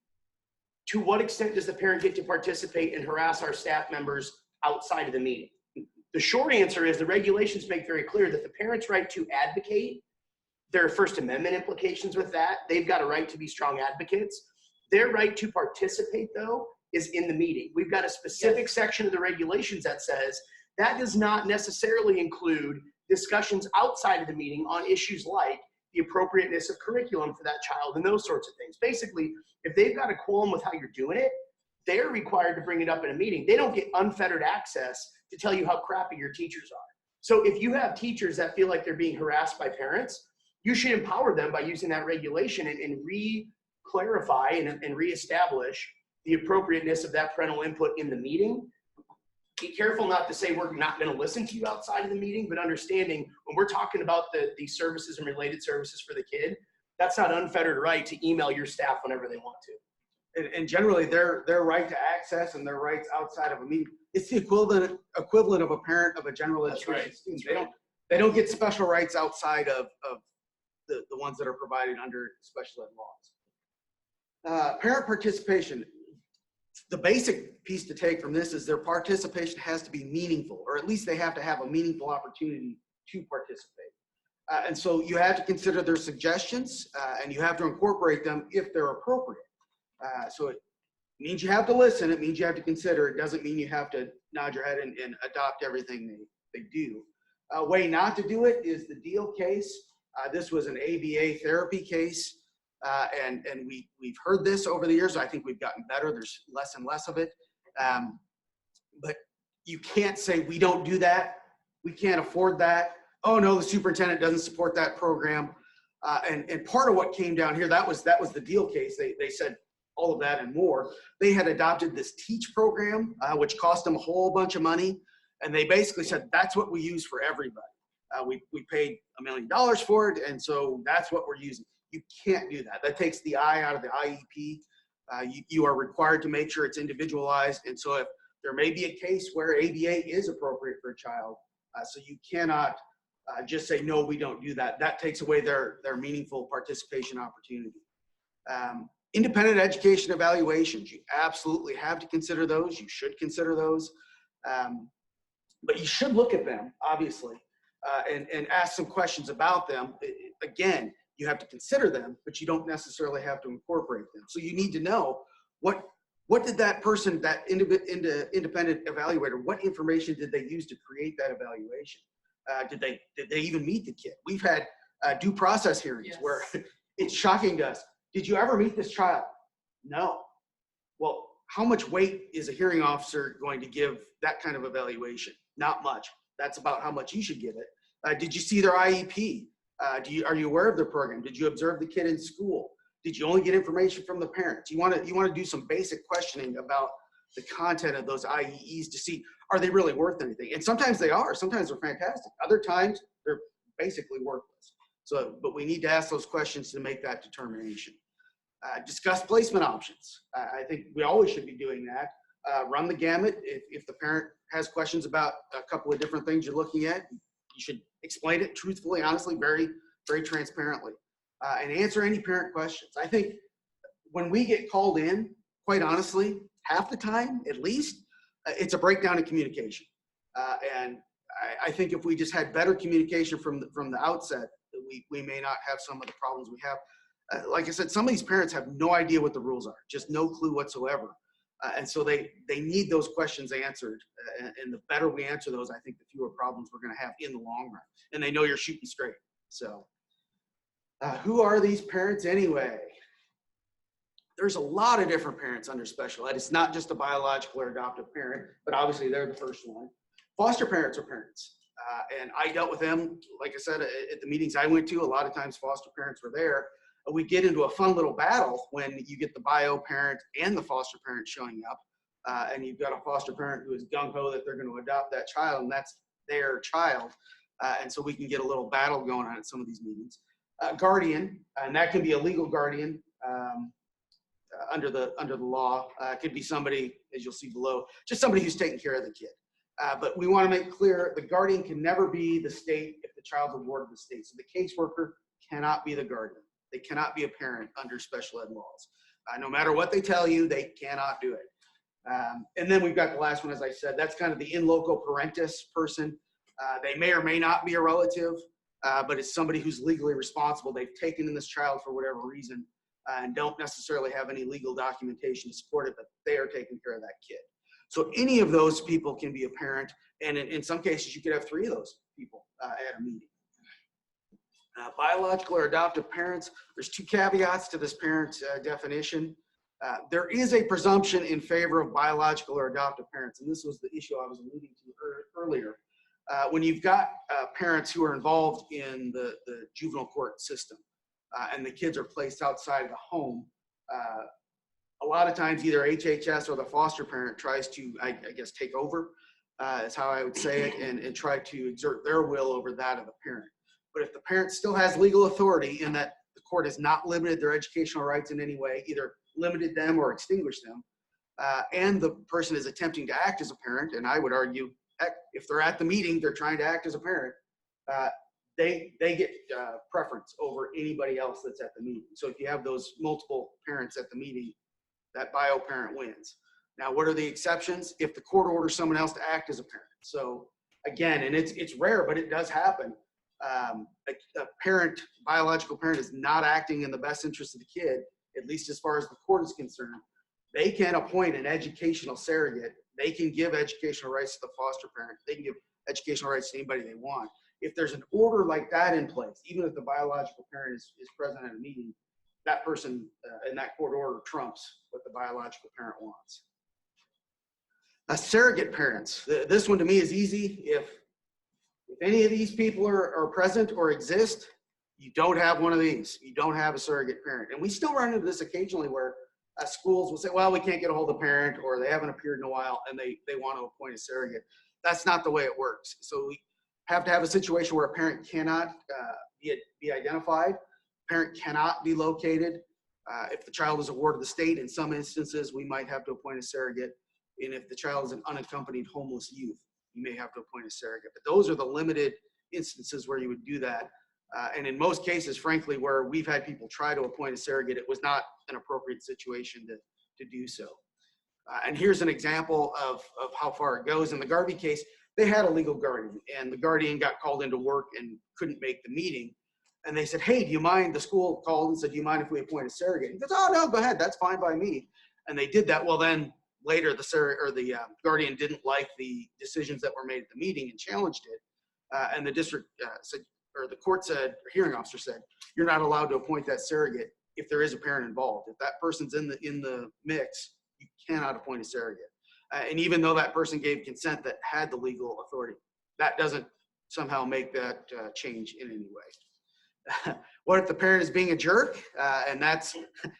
To what extent does the parent get to participate and harass our staff members outside of the meeting? The short answer is the regulations make very clear that the parent's right to advocate, there are First Amendment implications with that. They've got a right to be strong advocates. Their right to participate, though, is in the meeting. We've got a specific section of the regulations that says that does not necessarily include discussions outside of the meeting on issues like the appropriateness of curriculum for that child and those sorts of things. Basically, if they've got a qualm with how you're doing it, they're required to bring it up in a meeting. They don't get unfettered access to tell you how crappy your teachers are. So if you have teachers that feel like they're being harassed by parents, you should empower them by using that regulation and re-clarify and reestablish the appropriateness of that parental input in the meeting. Be careful not to say we're not going to listen to you outside of the meeting, but understanding when we're talking about the services and related services for the kid, that's not unfettered right to email your staff whenever they want to. And generally, their right to access and their rights outside of a meeting, it's the equivalent of a parent of a general education student. They don't get special rights outside of the ones that are provided under special ed laws. Parent participation. The basic piece to take from this is their participation has to be meaningful, or at least they have to have a meaningful opportunity to participate. And so you have to consider their suggestions and you have to incorporate them if they're appropriate. So it means you have to listen. It means you have to consider. It doesn't mean you have to nod your head and adopt everything they do. A way not to do it is the Deal case. This was an ABA therapy case. And we've heard this over the years. I think we've gotten better. There's less and less of it. But you can't say we don't do that. We can't afford that. Oh no, the superintendent doesn't support that program. And part of what came down here, that was the Deal case. They said all of that and more. They had adopted this TEACH program, which cost them a whole bunch of money. And they basically said, that's what we use for everybody. We paid $1 million for it. And so that's what we're using. You can't do that. That takes the I out of the IEP. You are required to make sure it's individualized. And so if there may be a case where ABA is appropriate for a child, so you cannot just say, no, we don't do that. That takes away their meaningful participation opportunity. Independent education evaluations, you absolutely have to consider those. You should consider those. But you should look at them, obviously, and ask some questions about them. Again, you have to consider them, but you don't necessarily have to incorporate them. So you need to know what did that person, that independent evaluator, what information did they use to create that evaluation? Did they even meet the kid? We've had due process hearings where it's shocking to us. Did you ever meet this child? No. Well, how much weight is a hearing officer going to give that kind of evaluation? Not much. That's about how much you should give it. Did you see their IEP? Are you aware of their program? Did you observe the kid in school? Did you only get information from the parents? You want to do some basic questioning about the content of those IEEs to see, are they really worth anything? And sometimes they are. Sometimes they're fantastic. Other times they're basically worthless. So, but we need to ask those questions to make that determination. Discuss placement options. I think we always should be doing that. Run the gamut. If the parent has questions about a couple of different things you're looking at, you should explain it truthfully, honestly, very, very transparently, and answer any parent questions. I think when we get called in, quite honestly, half the time, at least, it's a breakdown in communication. And I think if we just had better communication from the outset, we may not have some of the problems we have. Like I said, some of these parents have no idea what the rules are, just no clue whatsoever. And so they need those questions answered. And the better we answer those, I think the fewer problems we're going to have in the long run. And they know you're shooting straight. So who are these parents anyway? There's a lot of different parents under special ed. It's not just a biological or adoptive parent, but obviously they're the first one. Foster parents are parents. And I dealt with them, like I said, at the meetings I went to. A lot of times foster parents were there. We get into a fun little battle when you get the bio parent and the foster parent showing up, and you've got a foster parent who is gung-ho that they're going to adopt that child, and that's their child. And so we can get a little battle going on at some of these meetings. Guardian, and that can be a legal guardian under the law. It could be somebody, as you'll see below, just somebody who's taking care of the kid. But we want to make clear the guardian can never be the state if the child's a ward of the state. So the caseworker cannot be the guardian. They cannot be a parent under special ed laws. No matter what they tell you, they cannot do it. And then we've got the last one, as I said, that's kind of the in loco parentis person. They may or may not be a relative, but it's somebody who's legally responsible. They've taken in this child for whatever reason and don't necessarily have any legal documentation to support it, but they are taking care of that kid. So any of those people can be a parent, and in some cases, you could have 3 of those people at a meeting. Biological or adoptive parents, there's 2 caveats to this parent definition. There is a presumption in favor of biological or adoptive parents, and this was the issue I was alluding to earlier. When you've got parents who are involved in the juvenile court system and the kids are placed outside of the home, a lot of times either HHS or the foster parent tries to, I guess, take over, is how I would say it, and try to exert their will over that of the parent. But if the parent still has legal authority in that the court has not limited their educational rights in any way, either limited them or extinguished them, and the person is attempting to act as a parent, and I would argue, heck, if they're at the meeting, they're trying to act as a parent, they get preference over anybody else that's at the meeting. So if you have those multiple parents at the meeting, that bio parent wins. Now, what are the exceptions? If the court orders someone else to act as a parent. So again, and it's rare, but it does happen. A parent, biological parent, is not acting in the best interest of the kid, at least as far as the court is concerned. They can appoint an educational surrogate. They can give educational rights to the foster parent. They can give educational rights to anybody they want. If there's an order like that in place, even if the biological parent is present at a meeting, that person in that court order trumps what the biological parent wants. Surrogate parents. This one to me is easy. If any of these people are present or exist, you don't have one of these. You don't have a surrogate parent. And we still run into this occasionally where schools will say, well, we can't get a hold of the parent, or they haven't appeared in a while and they want to appoint a surrogate. That's not the way it works. So we have to have a situation where a parent cannot be identified, parent cannot be located. If the child is a ward of the state, in some instances, we might have to appoint a surrogate. And if the child is an unaccompanied homeless youth, you may have to appoint a surrogate. But those are the limited instances where you would do that. And in most cases, frankly, where we've had people try to appoint a surrogate, it was not an appropriate situation to do so. And here's an example of how far it goes. In the Garvey case, they had a legal guardian, and the guardian got called into work and couldn't make the meeting. And they said, hey, do you mind? The school called and said, do you mind if we appoint a surrogate? He goes, oh, no, go ahead. That's fine by me. And they did that. Well, then later the guardian didn't like the decisions that were made at the meeting and challenged it. And the district said, or the court said, or hearing officer said, you're not allowed to appoint that surrogate if there is a parent involved. If that person's in the mix, you cannot appoint a surrogate. And even though that person gave consent that had the legal authority, that doesn't somehow make that change in any way. What if the parent is being a jerk? And that's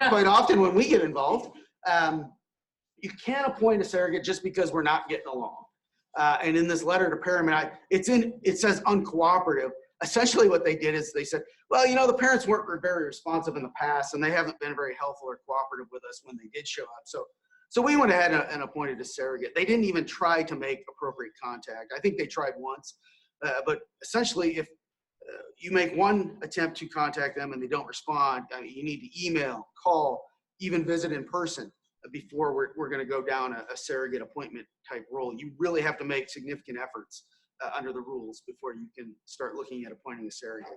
quite often when we get involved. You can't appoint a surrogate just because we're not getting along. And in this letter to Paramount, it says uncooperative. Essentially what they did is they said, well, you know, the parents weren't very responsive in the past, and they haven't been very helpful or cooperative with us when they did show up. So we went ahead and appointed a surrogate. They didn't even try to make appropriate contact. I think they tried once, but essentially if you make one attempt to contact them and they don't respond, you need to email, call, even visit in person before we're going to go down a surrogate appointment type role. You really have to make significant efforts under the rules before you can start looking at appointing a surrogate.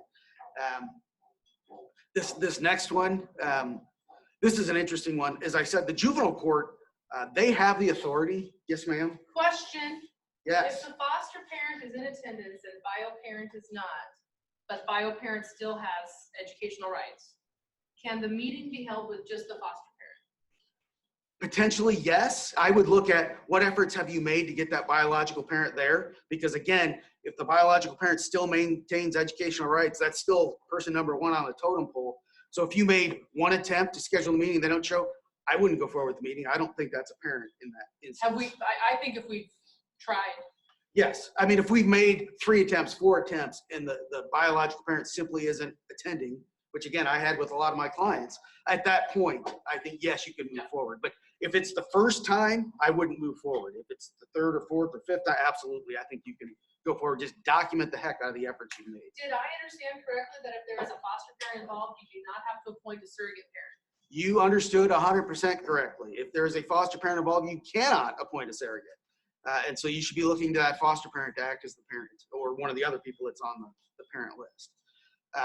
This next one, this is an interesting one. As I said, the juvenile court, they have the authority. Yes, ma'am. Question. Yes. If the foster parent is in attendance and bio parent is not, but bio parent still has educational rights, can the meeting be held with just the foster parent? Potentially, yes. I would look at what efforts have you made to get that biological parent there? Because again, if the biological parent still maintains educational rights, that's still person number one on the totem pole. So if you made one attempt to schedule a meeting, they don't show, I wouldn't go forward with the meeting. I don't think that's apparent in that instance. Have we, I think if we've tried. Yes. I mean, if we've made 3 attempts, 4 attempts, and the biological parent simply isn't attending, which again, I had with a lot of my clients, at that point, I think, yes, you can move forward. But if it's the first time, I wouldn't move forward. If it's the 3rd or 4th or 5th time, absolutely, I think you can go forward. Just document the heck out of the efforts you've made. Did I understand correctly that if there is a foster parent involved, you do not have to appoint a surrogate parent? You understood 100% correctly. If there is a foster parent involved, you cannot appoint a surrogate. And so you should be looking to that foster parent to act as the parent or one of the other people that's on the parent list.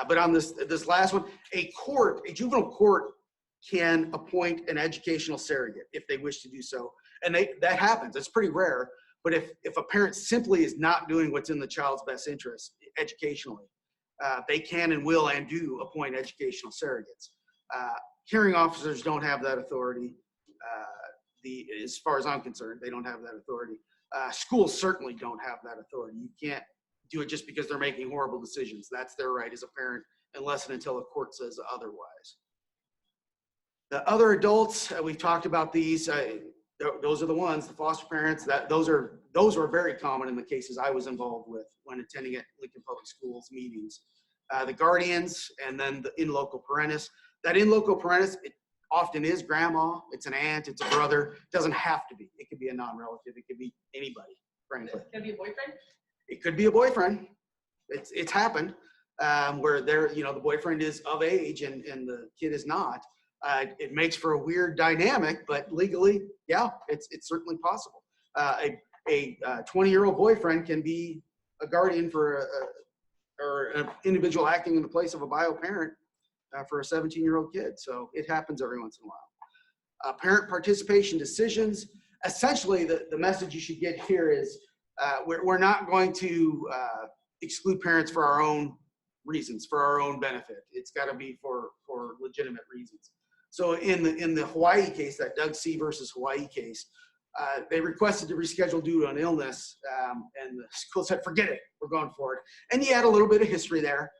But on this last one, a juvenile court can appoint an educational surrogate if they wish to do so. And that happens. It's pretty rare. But if a parent simply is not doing what's in the child's best interest educationally, they can and will and do appoint educational surrogates. Hearing officers don't have that authority. As far as I'm concerned, they don't have that authority. Schools certainly don't have that authority. You can't do it just because they're making horrible decisions. That's their right as a parent, unless and until a court says otherwise. The other adults, we've talked about these. Those are the ones, the foster parents. Those are very common in the cases I was involved with when attending at Lincoln Public Schools meetings. The guardians, and then the in loco parentis. That in loco parentis, it often is grandma, it's an aunt, it's a brother. It doesn't have to be. It could be a non-relative. It could be anybody, frankly. Can it be a boyfriend? It could be a boyfriend. It's happened where the boyfriend is of age and the kid is not. It makes for a weird dynamic, but legally, yeah, it's certainly possible. A 20-year-old boyfriend can be a guardian for or an individual acting in the place of a bio parent for a 17-year-old kid. So it happens every once in a while. Parent participation decisions. Essentially, the message you should get here is we're not going to exclude parents for our own reasons, for our own benefit. It's got to be for legitimate reasons. So in the Hawaii case, that Doug C. versus Hawaii case, they requested to reschedule due to an illness, and the school said, forget it, we're going for it. And you had a little bit of history there.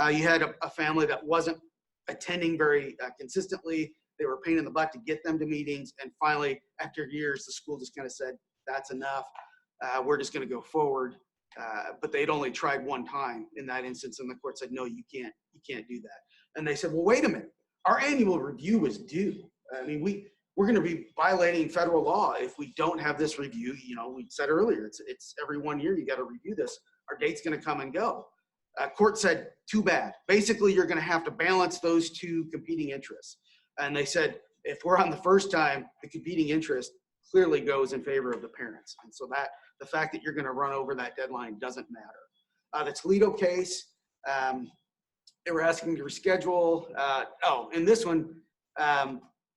You had a family that wasn't attending very consistently. They were a pain in the butt to get them to meetings. And finally, after years, the school just kind of said, that's enough. We're just going to go forward. But they'd only tried one time in that instance. And the court said, no, you can't do that. And they said, well, wait a minute. Our annual review is due. I mean, we're going to be violating federal law if we don't have this review. We said earlier, it's every 1 year you got to review this. Our date's going to come and go. Court said, too bad. Basically, you're going to have to balance those two competing interests. And they said, if we're on the first time, the competing interest clearly goes in favor of the parents. And so that the fact that you're going to run over that deadline doesn't matter. The Toledo case, they were asking to reschedule. In this one,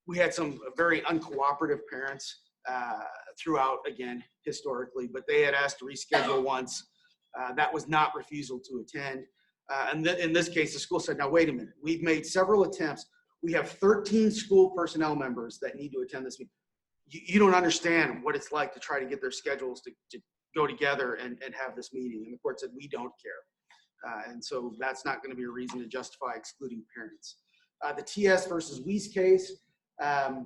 we had some very uncooperative parents throughout, again, historically, but they had asked to reschedule once. That was not refusal to attend. And in this case, the school said, now, wait a minute. We've made several attempts. We have 13 school personnel members that need to attend this meeting. You don't understand what it's like to try to get their schedules to go together and have this meeting. And the court said, we don't care. And so that's not going to be a reason to justify excluding parents. The TS versus Weiss case, the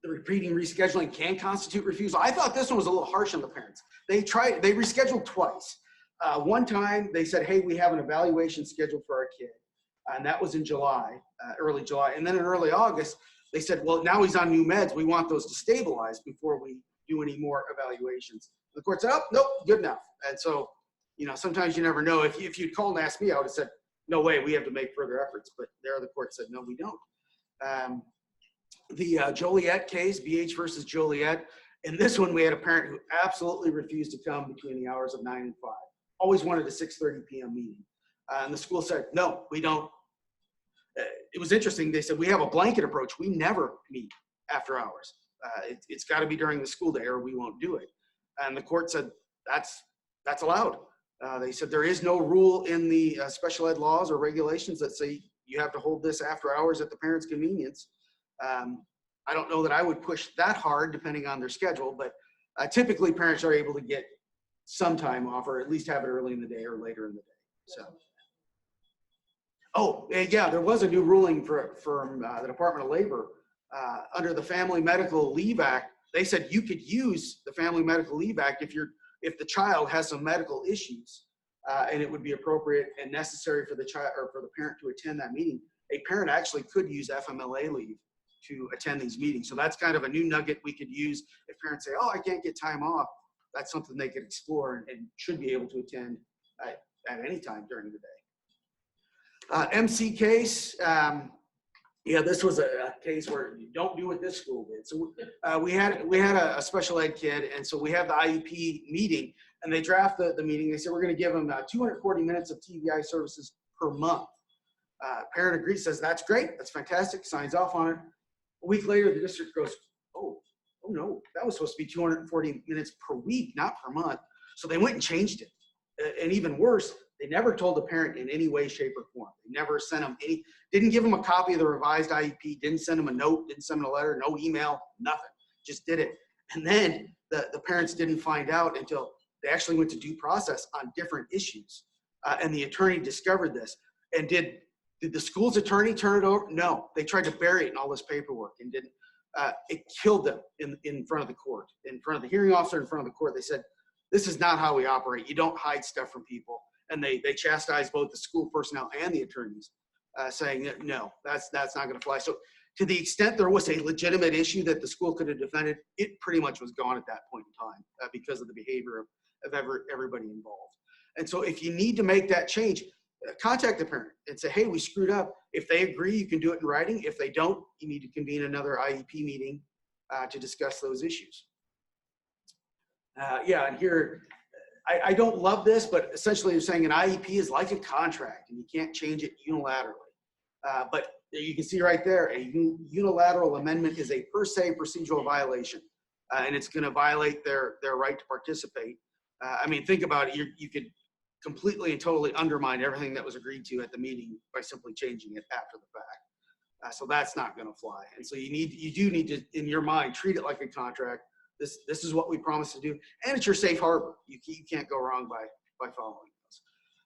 repeating rescheduling can constitute refusal. I thought this one was a little harsh on the parents. They rescheduled twice. One time they said, hey, we have an evaluation scheduled for our kid. And that was in July, early July. And then in early August, they said, well, now he's on new meds. We want those to stabilize before we do any more evaluations. The court said, oh, nope, good enough. And so, sometimes you never know. If you'd called and asked me, I would have said, no way, we have to make further efforts. But there the court said, no, we don't. The Joliet case, BH versus Joliet. In this one, we had a parent who absolutely refused to come between the hours of 9 and 5. Always wanted a 6:30 p.m. meeting. And the school said, no, we don't. It was interesting. They said, we have a blanket approach. We never meet after hours. It's got to be during the school day or we won't do it. And the court said, that's allowed. They said there is no rule in the special ed laws or regulations that say you have to hold this after hours at the parent's convenience. I don't know that I would push that hard depending on their schedule, but typically parents are able to get some time off or at least have it early in the day or later in the day. So. Oh, yeah, there was a new ruling from the Department of Labor under the Family Medical Leave Act. They said you could use the Family Medical Leave Act if the child has some medical issues, and it would be appropriate and necessary for the child or for the parent to attend that meeting. A parent actually could use FMLA leave to attend these meetings. So that's kind of a new nugget we could use if parents say, oh, I can't get time off. That's something they could explore and should be able to attend at any time during the day. MC case, Yeah, this was a case where you don't do what this school did. So we had a special ed kid, and so we have the IEP meeting, and they draft the meeting. They said we're going to give them 240 minutes of TVI services per month. Parent agrees, says that's great, that's fantastic, signs off on it. A week later, the district goes, oh no, that was supposed to be 240 minutes per week, not per month. So they went and changed it. And even worse, they never told the parent in any way, shape, or form. They never sent them didn't give them a copy of the revised IEP, didn't send them a note, didn't send them a letter, no email, nothing. Just did it. And then the parents didn't find out until they actually went to due process on different issues. And the attorney discovered this. And did the school's attorney turn it over? No. They tried to bury it in all this paperwork and didn't. It killed them in front of the court, in front of the hearing officer, in front of the court. They said, this is not how we operate. You don't hide stuff from people. And they chastised both the school personnel and the attorneys, saying that, no, that's not going to fly. So to the extent there was a legitimate issue that the school could have defended, it pretty much was gone at that point in time because of the behavior of everybody involved. And so if you need to make that change, contact the parent and say, hey, we screwed up. If they agree, you can do it in writing. If they don't, you need to convene another IEP meeting to discuss those issues. And here, I don't love this, but essentially you're saying an IEP is like a contract and you can't change it unilaterally. But you can see right there, a unilateral amendment is a per se procedural violation, and it's going to violate their right to participate. I mean, think about it. You could completely and totally undermine everything that was agreed to at the meeting by simply changing it after the fact. So that's not going to fly. And so you do need to, in your mind, treat it like a contract. This is what we promised to do, and it's your safe harbor. You can't go wrong by following this.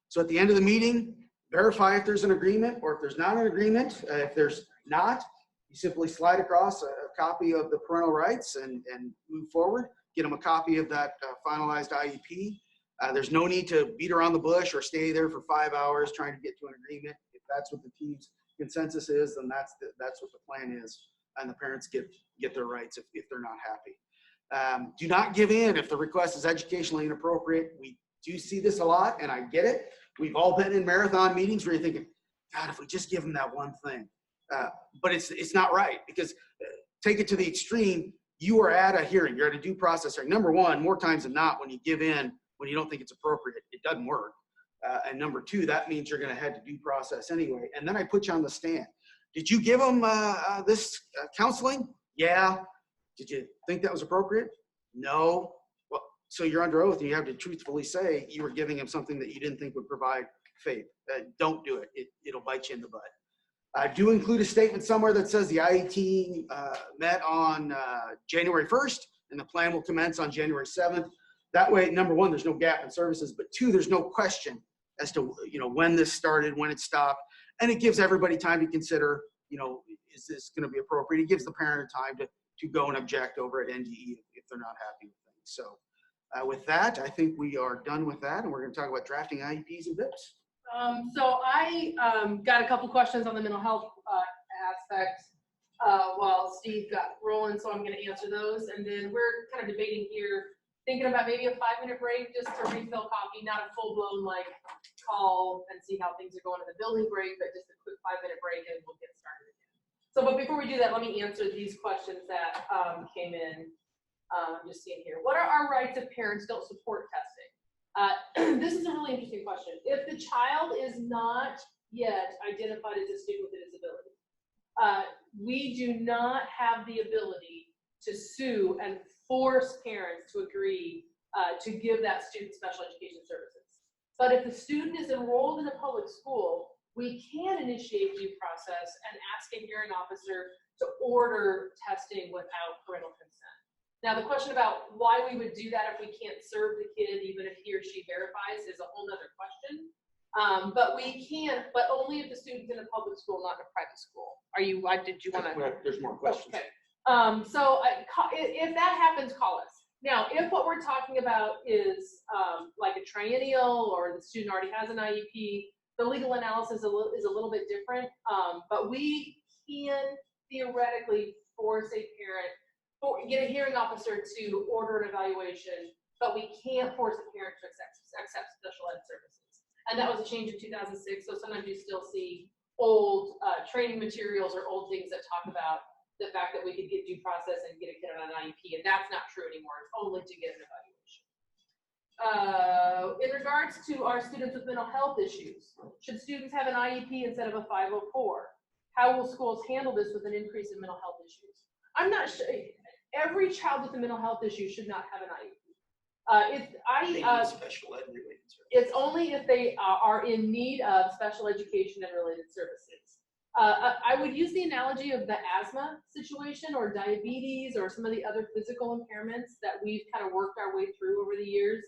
So at the end of the meeting, verify if there's an agreement, or if there's not an agreement. If there's not, you simply slide across a copy of the parental rights and move forward. Get them a copy of that finalized IEP. There's no need to beat around the bush or stay there for 5 hours trying to get to an agreement. If that's what the team's consensus is, then that's what the plan is, and the parents get their rights if they're not happy. Do not give in if the request is educationally inappropriate. We do see this a lot, and I get it. We've all been in marathon meetings where you're thinking, God, if we just give them that one thing. But it's not right, because take it to the extreme. You are at a hearing. You're at a due process hearing. Number one, more times than not, when you give in, when you don't think it's appropriate, it doesn't work. And number two, that means you're going to head to due process anyway. And then I put you on the stand. Did you give them this counseling? Yeah. Did you think that was appropriate? No. Well, so you're under oath and you have to truthfully say you were giving him something that you didn't think would provide faith. Don't do it. It'll bite you in the butt. Do include a statement somewhere that says the IET met on January 1st and the plan will commence on January 7th. That way, number one, there's no gap in services, but two, there's no question as to when this started, when it stopped, and it gives everybody time to consider, is this going to be appropriate? It gives the parent time to go and object over at NDE if they're not happy with things. So with that, I think we are done with that, and we're going to talk about drafting IEPs and VIPs. So I got a couple questions on the mental health aspect while Steve got rolling, so I'm going to answer those. And then we're kind of debating here, thinking about maybe a 5-minute break just to refill coffee, not a full-blown call and see how things are going in the building break, but just a quick 5-minute break and we'll get started again. So, but before we do that, let me answer these questions that came in. I'm just seeing here. What are our rights if parents don't support testing? This is a really interesting question. If the child is not yet identified as a student with a disability, we do not have the ability to sue and force parents to agree to give that student special education services. But if the student is enrolled in a public school, we can initiate due process and ask a hearing officer to order testing without parental consent. Now, the question about why we would do that if we can't serve the kid, even if he or she verifies, is a whole nother question. But we can, but only if the student's in a public school, not in a private school. Did you want to? There's more questions. Okay. So if that happens, call us. Now, if what we're talking about is like a triennial or the student already has an IEP, the legal analysis is a little bit different. But we can theoretically force a parent, get a hearing officer to order an evaluation, but we can't force a parent to accept special ed services. And that was a change in 2006. So sometimes you still see old training materials or old things that talk about the fact that we could get due process and get a kid on an IEP, and that's not true anymore. It's only to get an evaluation. In regards to our students with mental health issues, should students have an IEP instead of a 504? How will schools handle this with an increase in mental health issues? I'm not sure. Every child with a mental health issue should not have an IEP. They need special ed related services. It's only if they are in need of special education and related services. I would use the analogy of the asthma situation or diabetes or some of the other physical impairments that we've kind of worked our way through over the years.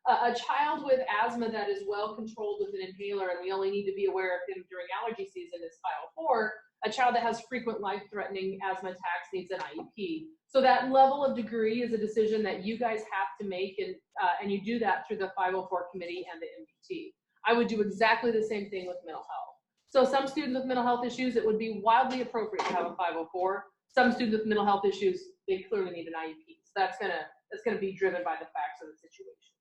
A child with asthma that is well controlled with an inhaler, and we only need to be aware of him during allergy season, is 504. A child that has frequent life-threatening asthma attacks needs an IEP. So that level of degree is a decision that you guys have to make, and you do that through the 504 committee and the MDT. I would do exactly the same thing with mental health. So some students with mental health issues, it would be wildly appropriate to have a 504. Some students with mental health issues, they clearly need an IEP. So that's gonna be driven by the facts of the situation.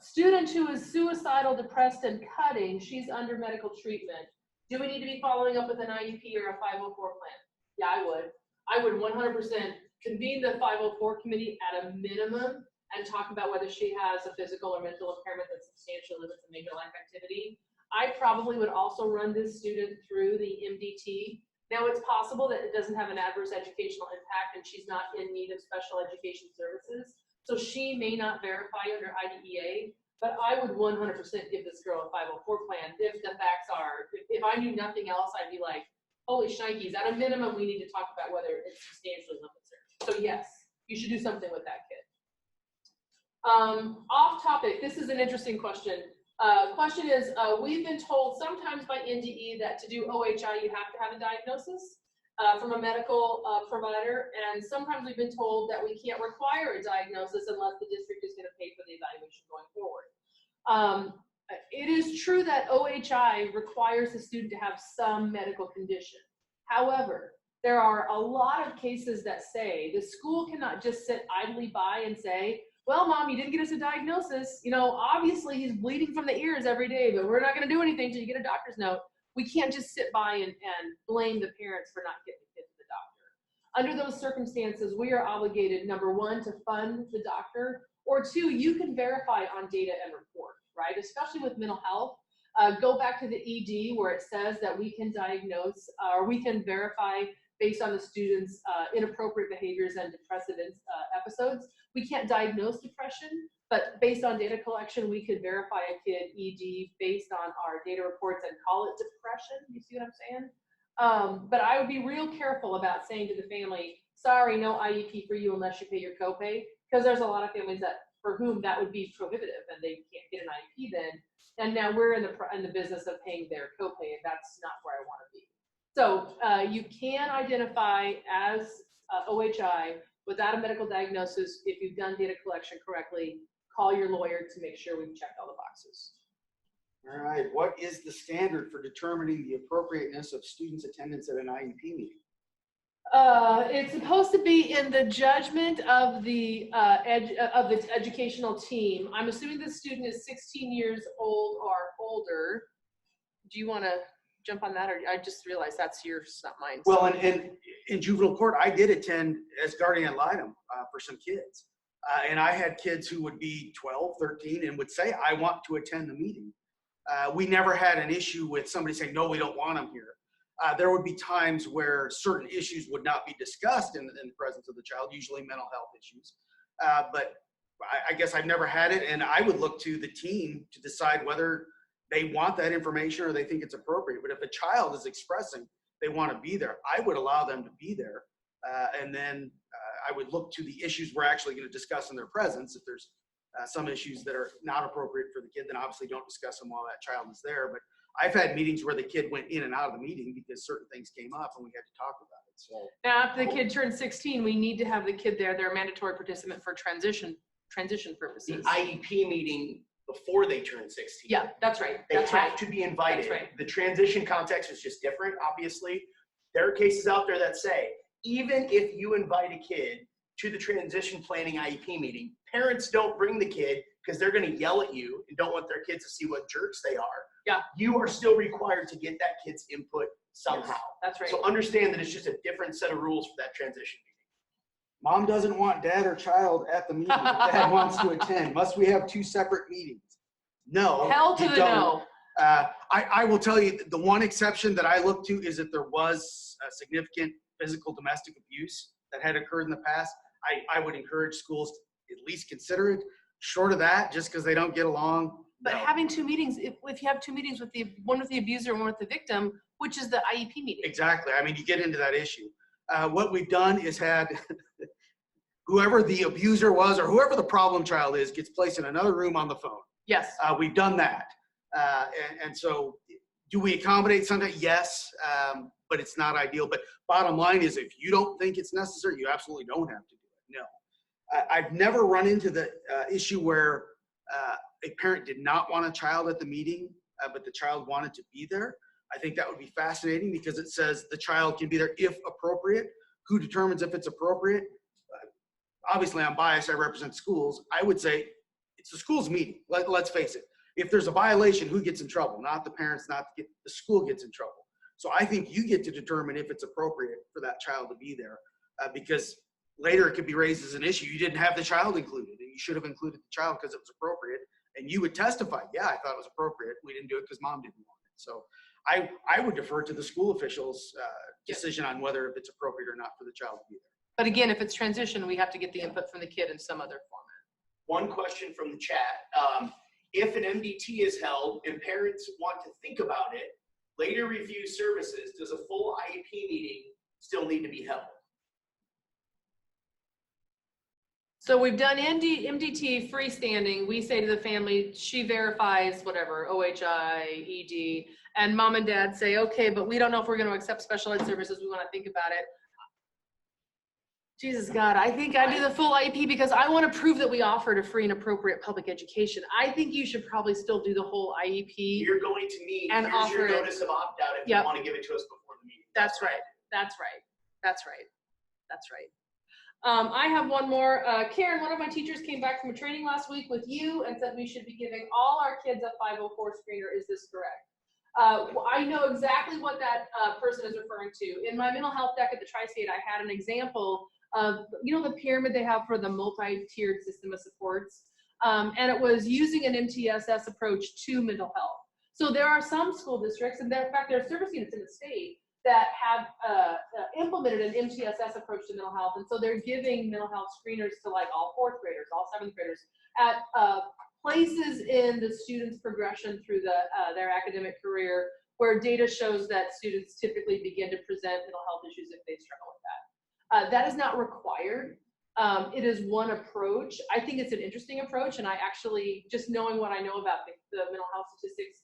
Student who is suicidal, depressed, and cutting, she's under medical treatment. Do we need to be following up with an IEP or a 504 plan? Yeah, I would. I would 100% convene the 504 committee at a minimum and talk about whether she has a physical or mental impairment that substantially limits a major life activity. I probably would also run this student through the MDT. Now, it's possible that it doesn't have an adverse educational impact and she's not in need of special education services. So she may not verify under IDEA, but I would 100% give this girl a 504 plan if the facts are, if I knew nothing else, I'd be like, holy shnikes, at a minimum, we need to talk about whether it substantially limits her. So yes, you should do something with that kid. Off topic, this is an interesting question. Question is, we've been told sometimes by NDE that to do OHI, you have to have a diagnosis from a medical provider, and sometimes we've been told that we can't require a diagnosis unless the district is going to pay for the evaluation going forward. It is true that OHI requires the student to have some medical condition. However, there are a lot of cases that say the school cannot just sit idly by and say, well, mom, you didn't get us a diagnosis. You know, obviously he's bleeding from the ears every day, but we're not going to do anything until you get a doctor's note. We can't just sit by and blame the parents for not getting the kid to the doctor. Under those circumstances, we are obligated, number one, to fund the doctor, or two, you can verify on data and report, right? Especially with mental health. Go back to the ED where it says that we can diagnose or we can verify based on the student's inappropriate behaviors and depressive episodes. We can't diagnose depression, but based on data collection, we could verify a kid ED based on our data reports and call it depression. You see what I'm saying? But I would be real careful about saying to the family, sorry, no IEP for you unless you pay your copay, because there's a lot of families that for whom that would be prohibitive and they can't get an IEP then. And now we're in the business of paying their copay, and that's not where I want to be. So you can identify as OHI without a medical diagnosis if you've done data collection correctly. Call your lawyer to make sure we've checked all the boxes. All right, what is the standard for determining the appropriateness of students' attendance at an IEP meeting? It's supposed to be in the judgment of the educational team. I'm assuming the student is 16 years old or older. Do you want to jump on that, or I just realized that's yours, not mine? Well, and in juvenile court, I did attend as guardian ad litem for some kids. And I had kids who would be 12, 13, and would say, I want to attend the meeting. We never had an issue with somebody saying, no, we don't want them here. There would be times where certain issues would not be discussed in the presence of the child, usually mental health issues. But I guess I've never had it, and I would look to the team to decide whether they want that information or they think it's appropriate. But if a child is expressing they want to be there, I would allow them to be there. And then I would look to the issues we're actually going to discuss in their presence. If there's some issues that are not appropriate for the kid, then obviously don't discuss them while that child is there. But I've had meetings where the kid went in and out of the meeting because certain things came up and we had to talk about it. So now, after the kid turns 16, we need to have the kid there. They're a mandatory participant for transition purposes. The IEP meeting before they turn 16. Yeah, that's right. They That's have right. to be invited. That's right. The transition context is just different, obviously. There are cases out there that say, even if you invite a kid to the transition planning IEP meeting, parents don't bring the kid because they're going to yell at you and don't want their kids to see what jerks they are Yeah. You are still required to get that kid's input somehow. That's right. So understand that it's just a different set of rules for that transition. Mom doesn't want dad or child at the meeting, but dad wants to attend. Must we have 2 separate meetings? No. Hell to you the don't. no. I will tell you, the one exception that I look to is that there was a significant physical domestic abuse that had occurred in the past. I would encourage schools to at least consider it. Short of that, just because they don't get along. But no. having 2 meetings, if you have 2 meetings with one with the abuser and one with the victim, which is the IEP meeting. Exactly. I mean, you get into that issue. What we've done is had whoever the abuser was or whoever the problem child is gets placed in another room on the phone. Yes. We've done that. And so do we accommodate something? Yes, but it's not ideal. But bottom line is, if you don't think it's necessary, you absolutely don't have to do it. No. I've never run into the issue where a parent did not want a child at the meeting, but the child wanted to be there. I think that would be fascinating because it says the child can be there if appropriate. Who determines if it's appropriate? Obviously, I'm biased. I represent schools. I would say it's the school's meeting. Let's face it. If there's a violation, who gets in trouble? Not the parents, the school gets in trouble. So I think you get to determine if it's appropriate for that child to be there because later it could be raised as an issue. You didn't have the child included and you should have included the child because it was appropriate. And you would testify, yeah, I thought it was appropriate. We didn't do it because mom didn't want it. So I would defer to the school officials' decision on whether if it's appropriate or not for the child to be there. But again, if it's transition, we have to get the input from the kid in some other format. One question from the chat. If an MDT is held and parents want to think about it, later review services, does a full IEP meeting still need to be held? So we've done MDT freestanding. We say to the family, she verifies whatever, OHI, ED, and mom and dad say, okay, but we don't know if we're going to accept special ed services. We want to think about it. Jesus God, I think I do the full IEP because I want to prove that we offered a free and appropriate public education. I think you should probably still do the whole IEP. You're going to need, And here's your offer it. notice of opt-out if Yep. you want to give it to us before the meeting. That's right. That's right. That's right. That's right. I have one more. Karen, one of my teachers came back from a training last week with you and said we should be giving all our kids a 504 screener. Is this correct? I know exactly what that person is referring to. In my mental health deck at the Tri-State, I had an example of, you know, the pyramid they have for the multi-tiered system of supports. And it was using an MTSS approach to mental health. So there are some school districts, and in fact, there are service units in the state that have implemented an MTSS approach to mental health. And so they're giving mental health screeners to like all 4th graders, all 7th graders at places in the student's progression through their academic career where data shows that students typically begin to present mental health issues if they struggle with that. That is not required. It is one approach. I think it's an interesting approach, and I actually, just knowing what I know about the mental health statistics,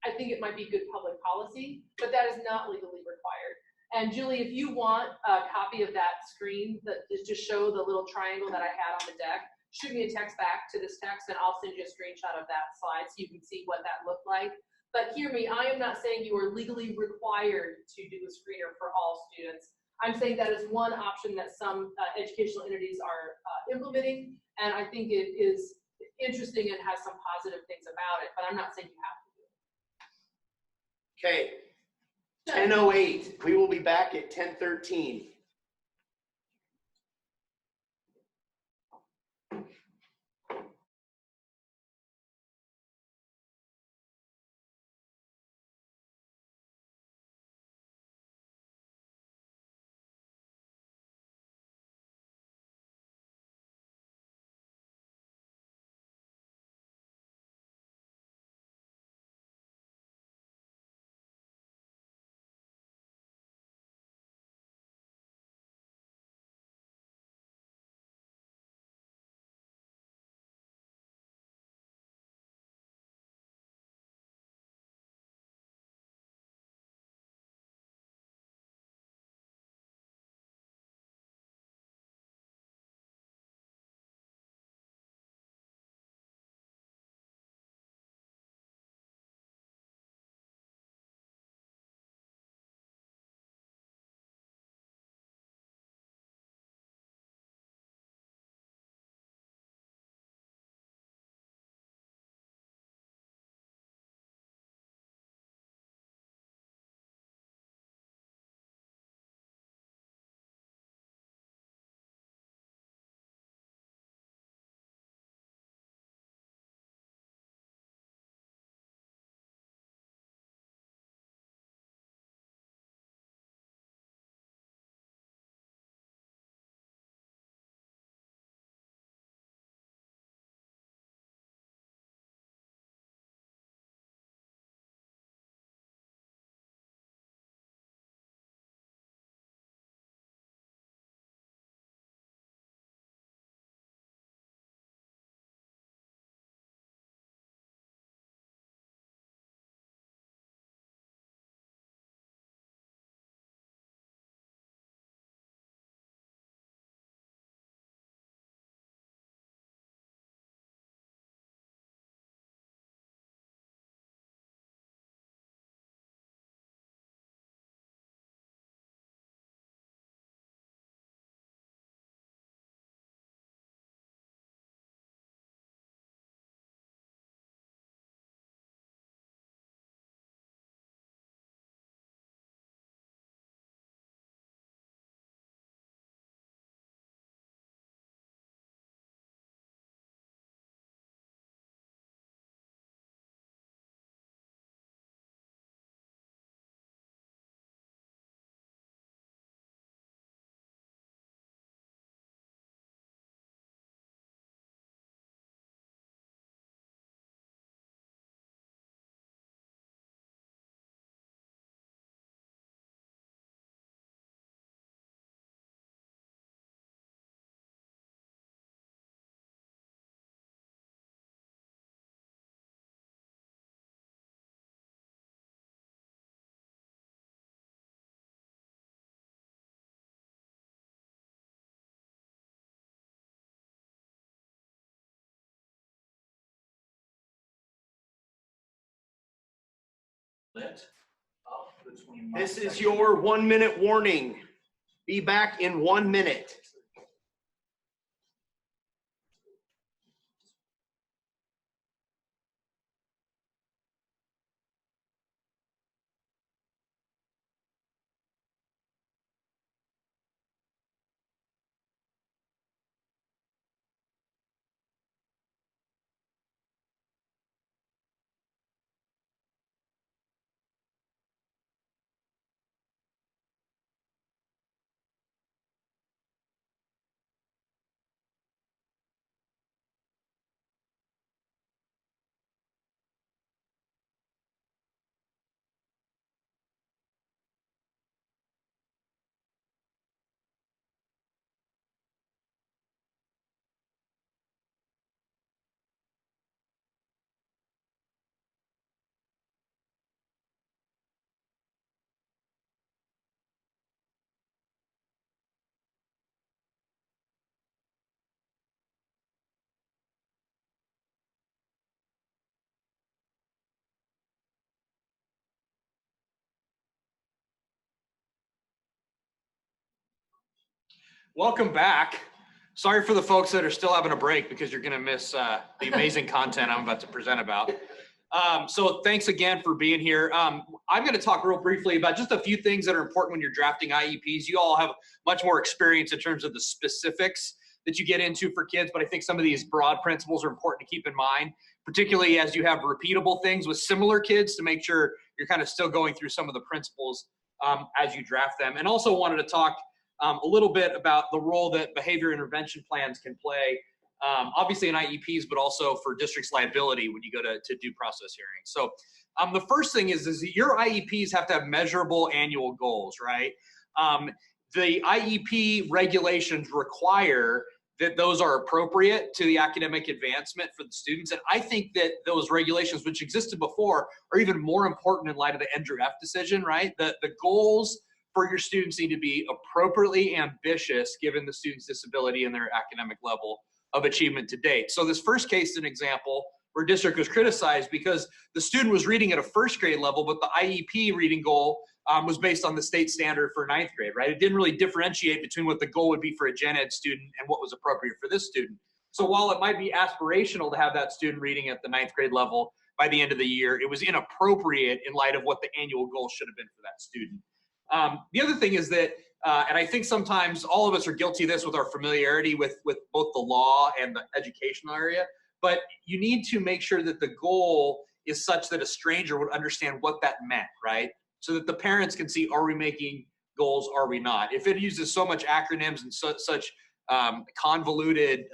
I think it might be good public policy, but that is not legally required. And Julie, if you want a copy of that screen that just show the little triangle that I had on the deck, shoot me a text back to this text and I'll send you a screenshot of that slide so you can see what that looked like. But hear me, I am not saying you are legally required to do a screener for all students. I'm saying that is one option that some educational entities are implementing, and I think it is interesting and has some positive things about it, but I'm not saying you have to. Okay, 10:08. We will be back at 10:13. lit up between my This is section. your 1-minute warning. Be back in 1 minute. Welcome back. Sorry for the folks that are still having a break because you're going to miss the amazing content I'm about to present about. So thanks again for being here. I'm going to talk real briefly about just a few things that are important when you're drafting IEPs. You all have much more experience in terms of the specifics that you get into for kids, but I think some of these broad principles are important to keep in mind, particularly as you have repeatable things with similar kids to make sure you're kind of still going through some of the principles as you draft them. And also wanted to talk a little bit about the role that behavior intervention plans can play, obviously in IEPs, but also for district's liability when you go to due process hearings. So the first thing is that your IEPs have to have measurable annual goals, right? The IEP regulations require that those are appropriate to the academic advancement for the students. And I think that those regulations, which existed before, are even more important in light of the Andrew F. decision, right? The goals for your students need to be appropriately ambitious given the student's disability and their academic level of achievement to date. So this first case is an example where district was criticized because the student was reading at a first grade level, but the IEP reading goal was based on the state standard for ninth grade, right? It didn't really differentiate between what the goal would be for a gen ed student and what was appropriate for this student. So while it might be aspirational to have that student reading at the ninth grade level by the end of the year, it was inappropriate in light of what the annual goal should have been for that student. The other thing is that, and I think sometimes all of us are guilty of this with our familiarity with both the law and the educational area, but you need to make sure that the goal is such that a stranger would understand what that meant, right? So that the parents can see, are we making goals, are we not? If it uses so much acronyms and such convoluted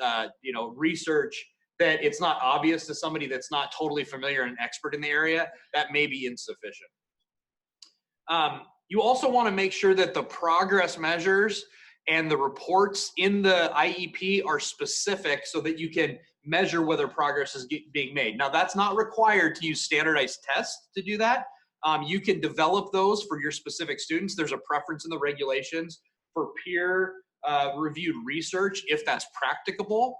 research that it's not obvious to somebody that's not totally familiar and expert in the area, that may be insufficient. You also want to make sure that the progress measures and the reports in the IEP are specific so that you can measure whether progress is being made. Now, that's not required to use standardized tests to do that. You can develop those for your specific students. There's a preference in the regulations for peer reviewed research if that's practicable,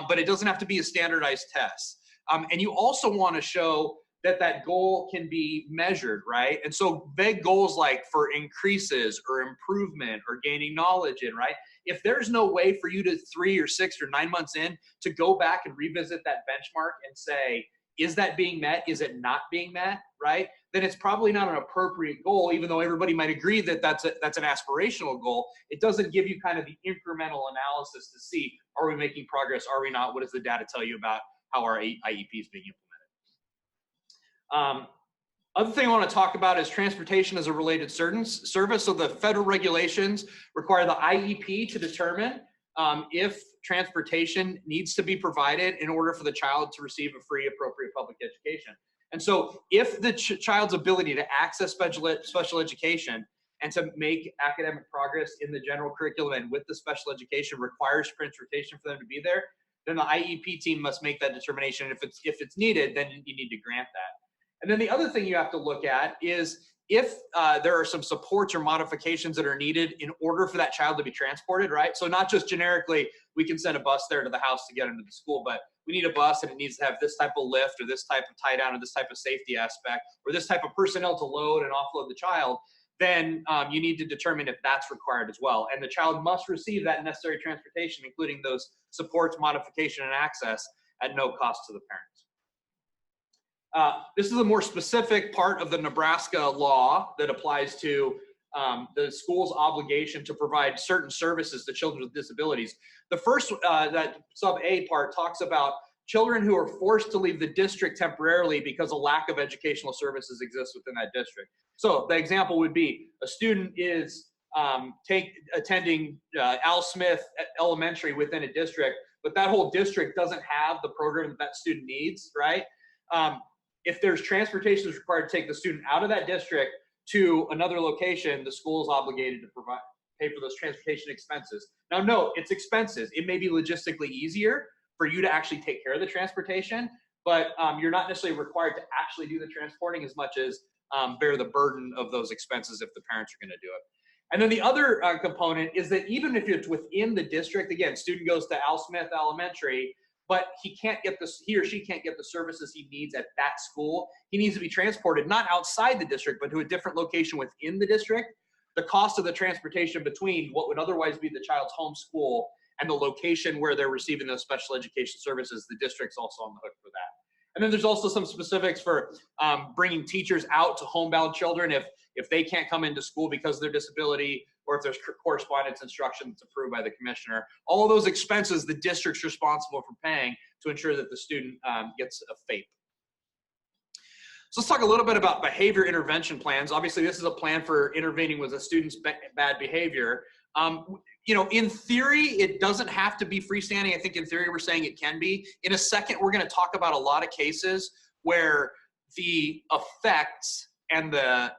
but it doesn't have to be a standardized test. And you also want to show that goal can be measured, right? And so vague goals like for increases or improvement or gaining knowledge in, right? If there's no way for you to 3 or 6 or 9 months in to go back and revisit that benchmark and say, is that being met? Is it not being met, right? Then it's probably not an appropriate goal, even though everybody might agree that that's an aspirational goal. It doesn't give you kind of the incremental analysis to see, are we making progress? Are we not? What does the data tell you about how our IEP is being implemented? Other thing I want to talk about is transportation as a related service. So the federal regulations require the IEP to determine if transportation needs to be provided in order for the child to receive a free, appropriate public education. And so if the child's ability to access special education and to make academic progress in the general curriculum and with the special education requires transportation for them to be there, then the IEP team must make that determination. If it's needed, then you need to grant that. And then the other thing you have to look at is if there are some supports or modifications that are needed in order for that child to be transported, right? So not just generically, we can send a bus there to the house to get into the school, but we need a bus and it needs to have this type of lift or this type of tie down or this type of safety aspect or this type of personnel to load and offload the child, then you need to determine if that's required as well. And the child must receive that necessary transportation, including those supports, modification, and access at no cost to the parents. This is a more specific part of the Nebraska law that applies to the school's obligation to provide certain services to children with disabilities. The first, that sub A part talks about children who are forced to leave the district temporarily because a lack of educational services exists within that district. So the example would be a student is attending Al Smith Elementary within a district, but that whole district doesn't have the program that that student needs, right? If there's transportation that's required to take the student out of that district to another location, the school is obligated to pay for those transportation expenses. Now, note, it's expenses. It may be logistically easier for you to actually take care of the transportation, but you're not necessarily required to actually do the transporting as much as bear the burden of those expenses if the parents are going to do it. And then the other component is that even if it's within the district, again, student goes to Al Smith Elementary, but he or she can't get the services he needs at that school. He needs to be transported, not outside the district, but to a different location within the district. The cost of the transportation between what would otherwise be the child's home school and the location where they're receiving those special education services, the district's also on the hook for that. And then there's also some specifics for bringing teachers out to homebound children if they can't come into school because of their disability, or if there's correspondence instruction that's approved by the commissioner. All of those expenses, the district's responsible for paying to ensure that the student gets a FAPE. So let's talk a little bit about behavior intervention plans. Obviously, this is a plan for intervening with a student's bad behavior. In theory, it doesn't have to be freestanding. I think in theory, we're saying it can be. In a second, we're going to talk about a lot of cases where the effects and the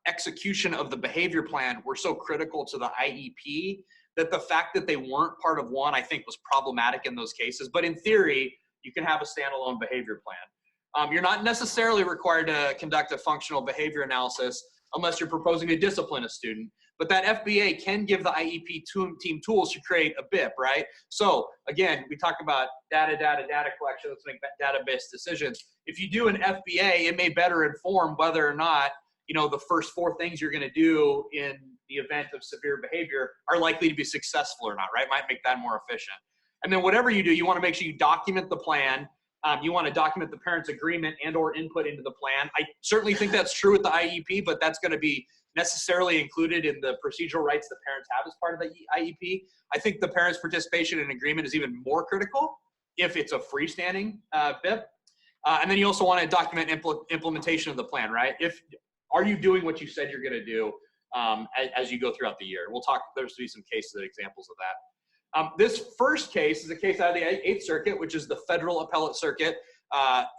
execution of the behavior plan were so critical to the IEP that the fact that they weren't part of one, I think, was problematic in those cases. But in theory, you can have a standalone behavior plan. You're not necessarily required to conduct a functional behavior analysis unless you're proposing to discipline a student. But that FBA can give the IEP team tools to create a BIP, right? So again, we talk about data collection. Let's make data-based decisions. If you do an FBA, it may better inform whether or not, the first 4 things you're going to do in the event of severe behavior are likely to be successful or not, right? Might make that more efficient. And then whatever you do, you want to make sure you document the plan. You want to document the parent's agreement and or input into the plan. I certainly think that's true with the IEP, but that's going to be necessarily included in the procedural rights that parents have as part of the IEP. I think the parent's participation in agreement is even more critical if it's a freestanding BIP. And then you also want to document implementation of the plan, right? Are you doing what you said you're going to do as you go throughout the year? There's going to be some cases and examples of that. This first case is a case out of the 8th Circuit, which is the Federal Appellate Circuit,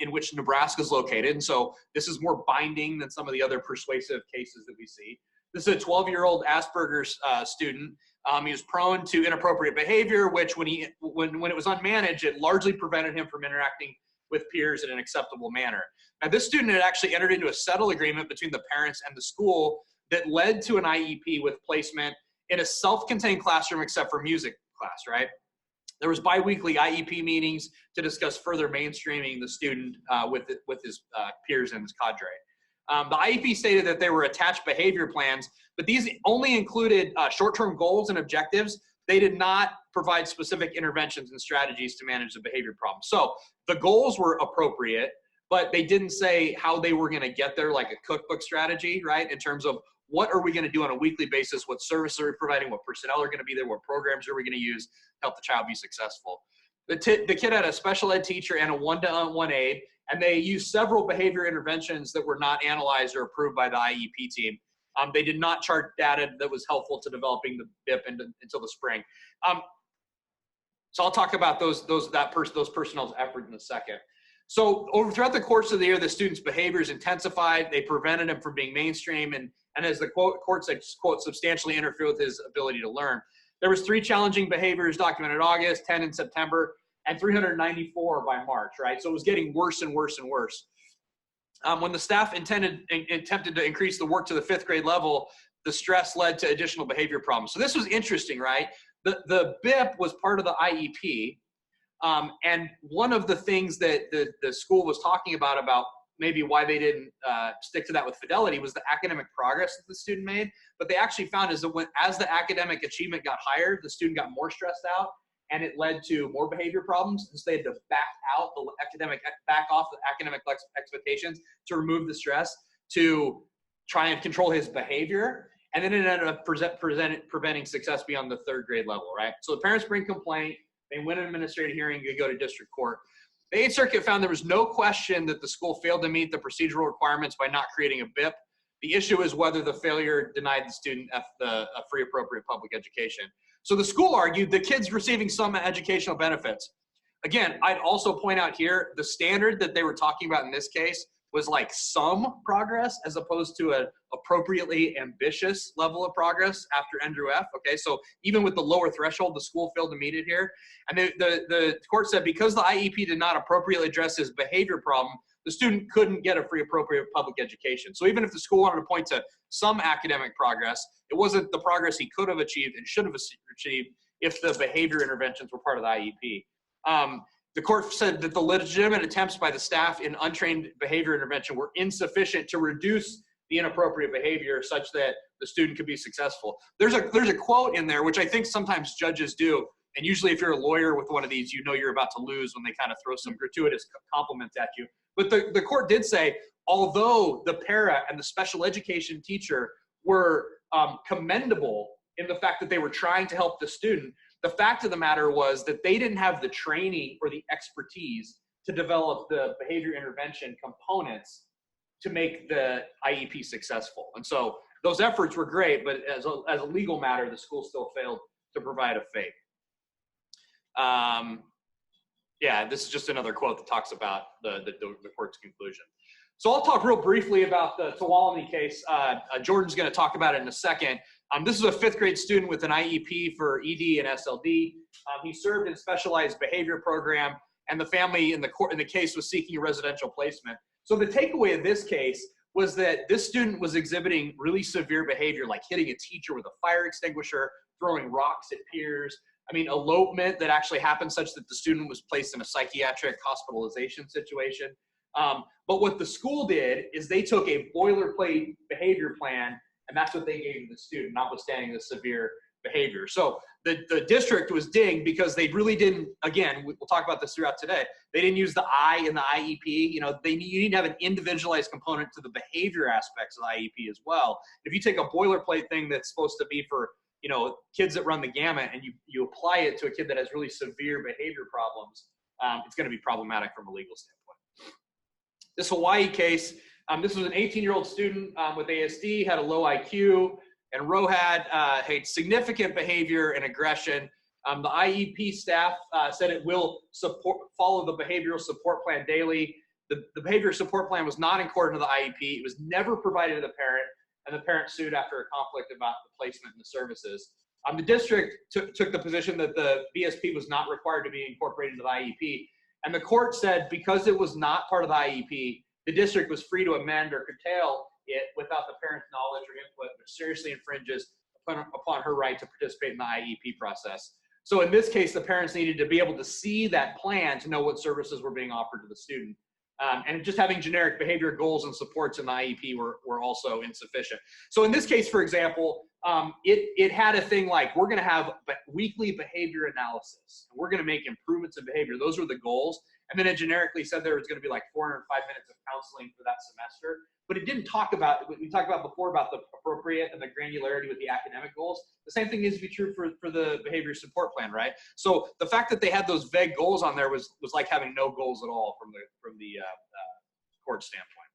in which Nebraska is located. And so this is more binding than some of the other persuasive cases that we see. This is a 12-year-old Asperger's student. He was prone to inappropriate behavior, which when it was unmanaged, it largely prevented him from interacting with peers in an acceptable manner. Now, this student had actually entered into a settle agreement between the parents and the school that led to an IEP with placement in a self-contained classroom except for music class, right? There was biweekly IEP meetings to discuss further mainstreaming the student with his peers and his cadre. The IEP stated that there were attached behavior plans, but these only included short-term goals and objectives. They did not provide specific interventions and strategies to manage the behavior problem. So the goals were appropriate, but they didn't say how they were going to get there, like a cookbook strategy, right? In terms of what are we going to do on a weekly basis? What services are we providing? What personnel are going to be there? What programs are we going to use to help the child be successful? The kid had a special ed teacher and a one-to-one aide, and they used several behavior interventions that were not analyzed or approved by the IEP team. They did not chart data that was helpful to developing the BIP until the spring. So I'll talk about those personnel's effort in a second. So throughout the course of the year, the student's behaviors intensified. They prevented him from being mainstream, and as the court said, quote, substantially interfere with his ability to learn. There was 3 challenging behaviors documented in August, 10 in September, and 394 by March, right? So it was getting worse and worse and worse. When the staff attempted to increase the work to the 5th grade level, the stress led to additional behavior problems. So this was interesting, right? The BIP was part of the IEP. And one of the things that the school was talking about maybe why they didn't stick to that with fidelity was the academic progress that the student made. But they actually found is that as the academic achievement got higher, the student got more stressed out, and it led to more behavior problems. And so they had to back off the academic expectations to remove the stress, to try and control his behavior. And then it ended up preventing success beyond the 3rd grade level, right? So the parents bring complaint, they win an administrative hearing, they go to district court. The 8th Circuit found there was no question that the school failed to meet the procedural requirements by not creating a BIP. The issue is whether the failure denied the student a free appropriate public education. So the school argued the kid's receiving some educational benefits. Again, I'd also point out here, the standard that they were talking about in this case was like some progress as opposed to an appropriately ambitious level of progress after Andrew F. Okay, so even with the lower threshold, the school failed to meet it here. And the court said because the IEP did not appropriately address his behavior problem, the student couldn't get a free appropriate public education. So even if the school wanted to point to some academic progress, it wasn't the progress he could have achieved and should have achieved if the behavior interventions were part of the IEP. The court said that the legitimate attempts by the staff in untrained behavior intervention were insufficient to reduce the inappropriate behavior such that the student could be successful. There's a quote in there, which I think sometimes judges do. And usually if you're a lawyer with one of these, you know you're about to lose when they kind of throw some gratuitous compliments at you. But the court did say, although the para and the special education teacher were commendable in the fact that they were trying to help the student, the fact of the matter was that they didn't have the training or the expertise to develop the behavior intervention components to make the IEP successful. And so those efforts were great, but as a legal matter, the school still failed to provide a FAPE. Yeah, this is just another quote that talks about the court's conclusion. So I'll talk real briefly about the Tuolumne case. Jordan's going to talk about it in a second. This is a 5th grade student with an IEP for ED and SLD. He served in specialized behavior program, and the family in the case was seeking a residential placement. So the takeaway of this case was that this student was exhibiting really severe behavior, like hitting a teacher with a fire extinguisher, throwing rocks at peers. I mean, elopement that actually happened such that the student was placed in a psychiatric hospitalization situation. But what the school did is they took a boilerplate behavior plan, and that's what they gave to the student, notwithstanding the severe behavior. So the district was dinged because they really didn't, again, we'll talk about this throughout today, they didn't use the I in the IEP. You know, you need to have an individualized component to the behavior aspects of the IEP as well. If you take a boilerplate thing that's supposed to be for, you know, kids that run the gamut and you apply it to a kid that has really severe behavior problems, it's going to be problematic from a legal standpoint. This Hawaii case, this was an 18-year-old student with ASD, had a low IQ, and ROHAD had significant behavior and aggression. The IEP staff said it will follow the behavioral support plan daily. The behavioral support plan was not in accordance with the IEP. It was never provided to the parent, and the parent sued after a conflict about the placement and the services. The district took the position that the BSP was not required to be incorporated into the IEP. And the court said because it was not part of the IEP, the district was free to amend or curtail it without the parent's knowledge or input, which seriously infringes upon her right to participate in the IEP process. So in this case, the parents needed to be able to see that plan to know what services were being offered to the student. And just having generic behavior goals and supports in the IEP were also insufficient. So in this case, for example, it had a thing like, we're gonna have weekly behavior analysis, and we're gonna make improvements in behavior. Those were the goals. And then it generically said there was gonna be like 405 minutes of counseling for that semester. But it didn't talk about, we talked about before about the appropriate and the granularity with the academic goals. The same thing needs to be true for the behavior support plan, right? So the fact that they had those vague goals on there was like having no goals at all from the court standpoint.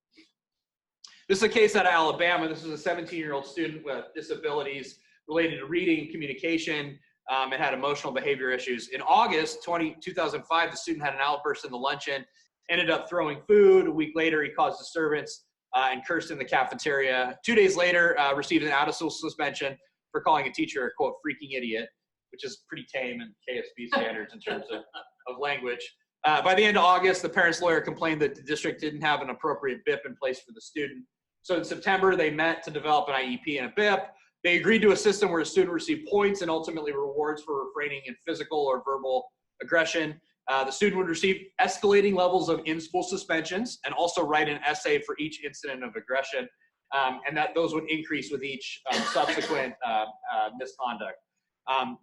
This is a case out of Alabama. This is a 17-year-old student with disabilities related to reading, communication, and had emotional behavior issues. In August 2005, the student had an outburst in the luncheon, ended up throwing food. A week later, he caused disturbance and cursed in the cafeteria. 2 days later, received an out-of-school suspension for calling a teacher a, quote, freaking idiot, which is pretty tame in KSB standards in terms of language. By the end of August, the parent's lawyer complained that the district didn't have an appropriate BIP in place for the student. So in September, they met to develop an IEP and a BIP. They agreed to a system where a student received points and ultimately rewards for refraining in physical or verbal aggression. The student would receive escalating levels of in-school suspensions and also write an essay for each incident of aggression, and that those would increase with each subsequent misconduct.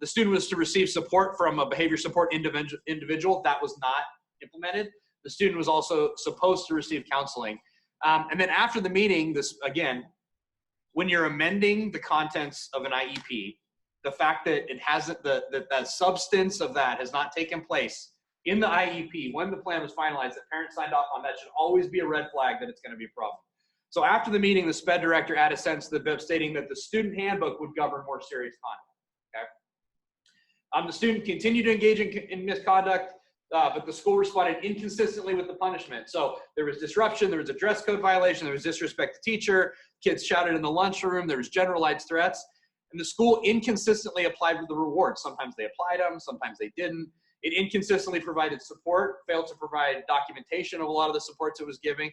The student was to receive support from a behavior support individual. That was not implemented. The student was also supposed to receive counseling. And then after the meeting, this again, when you're amending the contents of an IEP, the fact that it hasn't, that substance of that has not taken place in the IEP, when the plan was finalized, that parents signed off on, that should always be a red flag that it's going to be a problem. So after the meeting, the SPED director added a sentence to the BIP stating that the student handbook would govern more serious conduct. Okay. The student continued to engage in misconduct, but the school responded inconsistently with the punishment. So there was disruption, there was a dress code violation, there was disrespect to teacher, kids shouted in the lunchroom, there was generalized threats, and the school inconsistently applied with the rewards. Sometimes they applied them, sometimes they didn't. It inconsistently provided support, failed to provide documentation of a lot of the supports it was giving,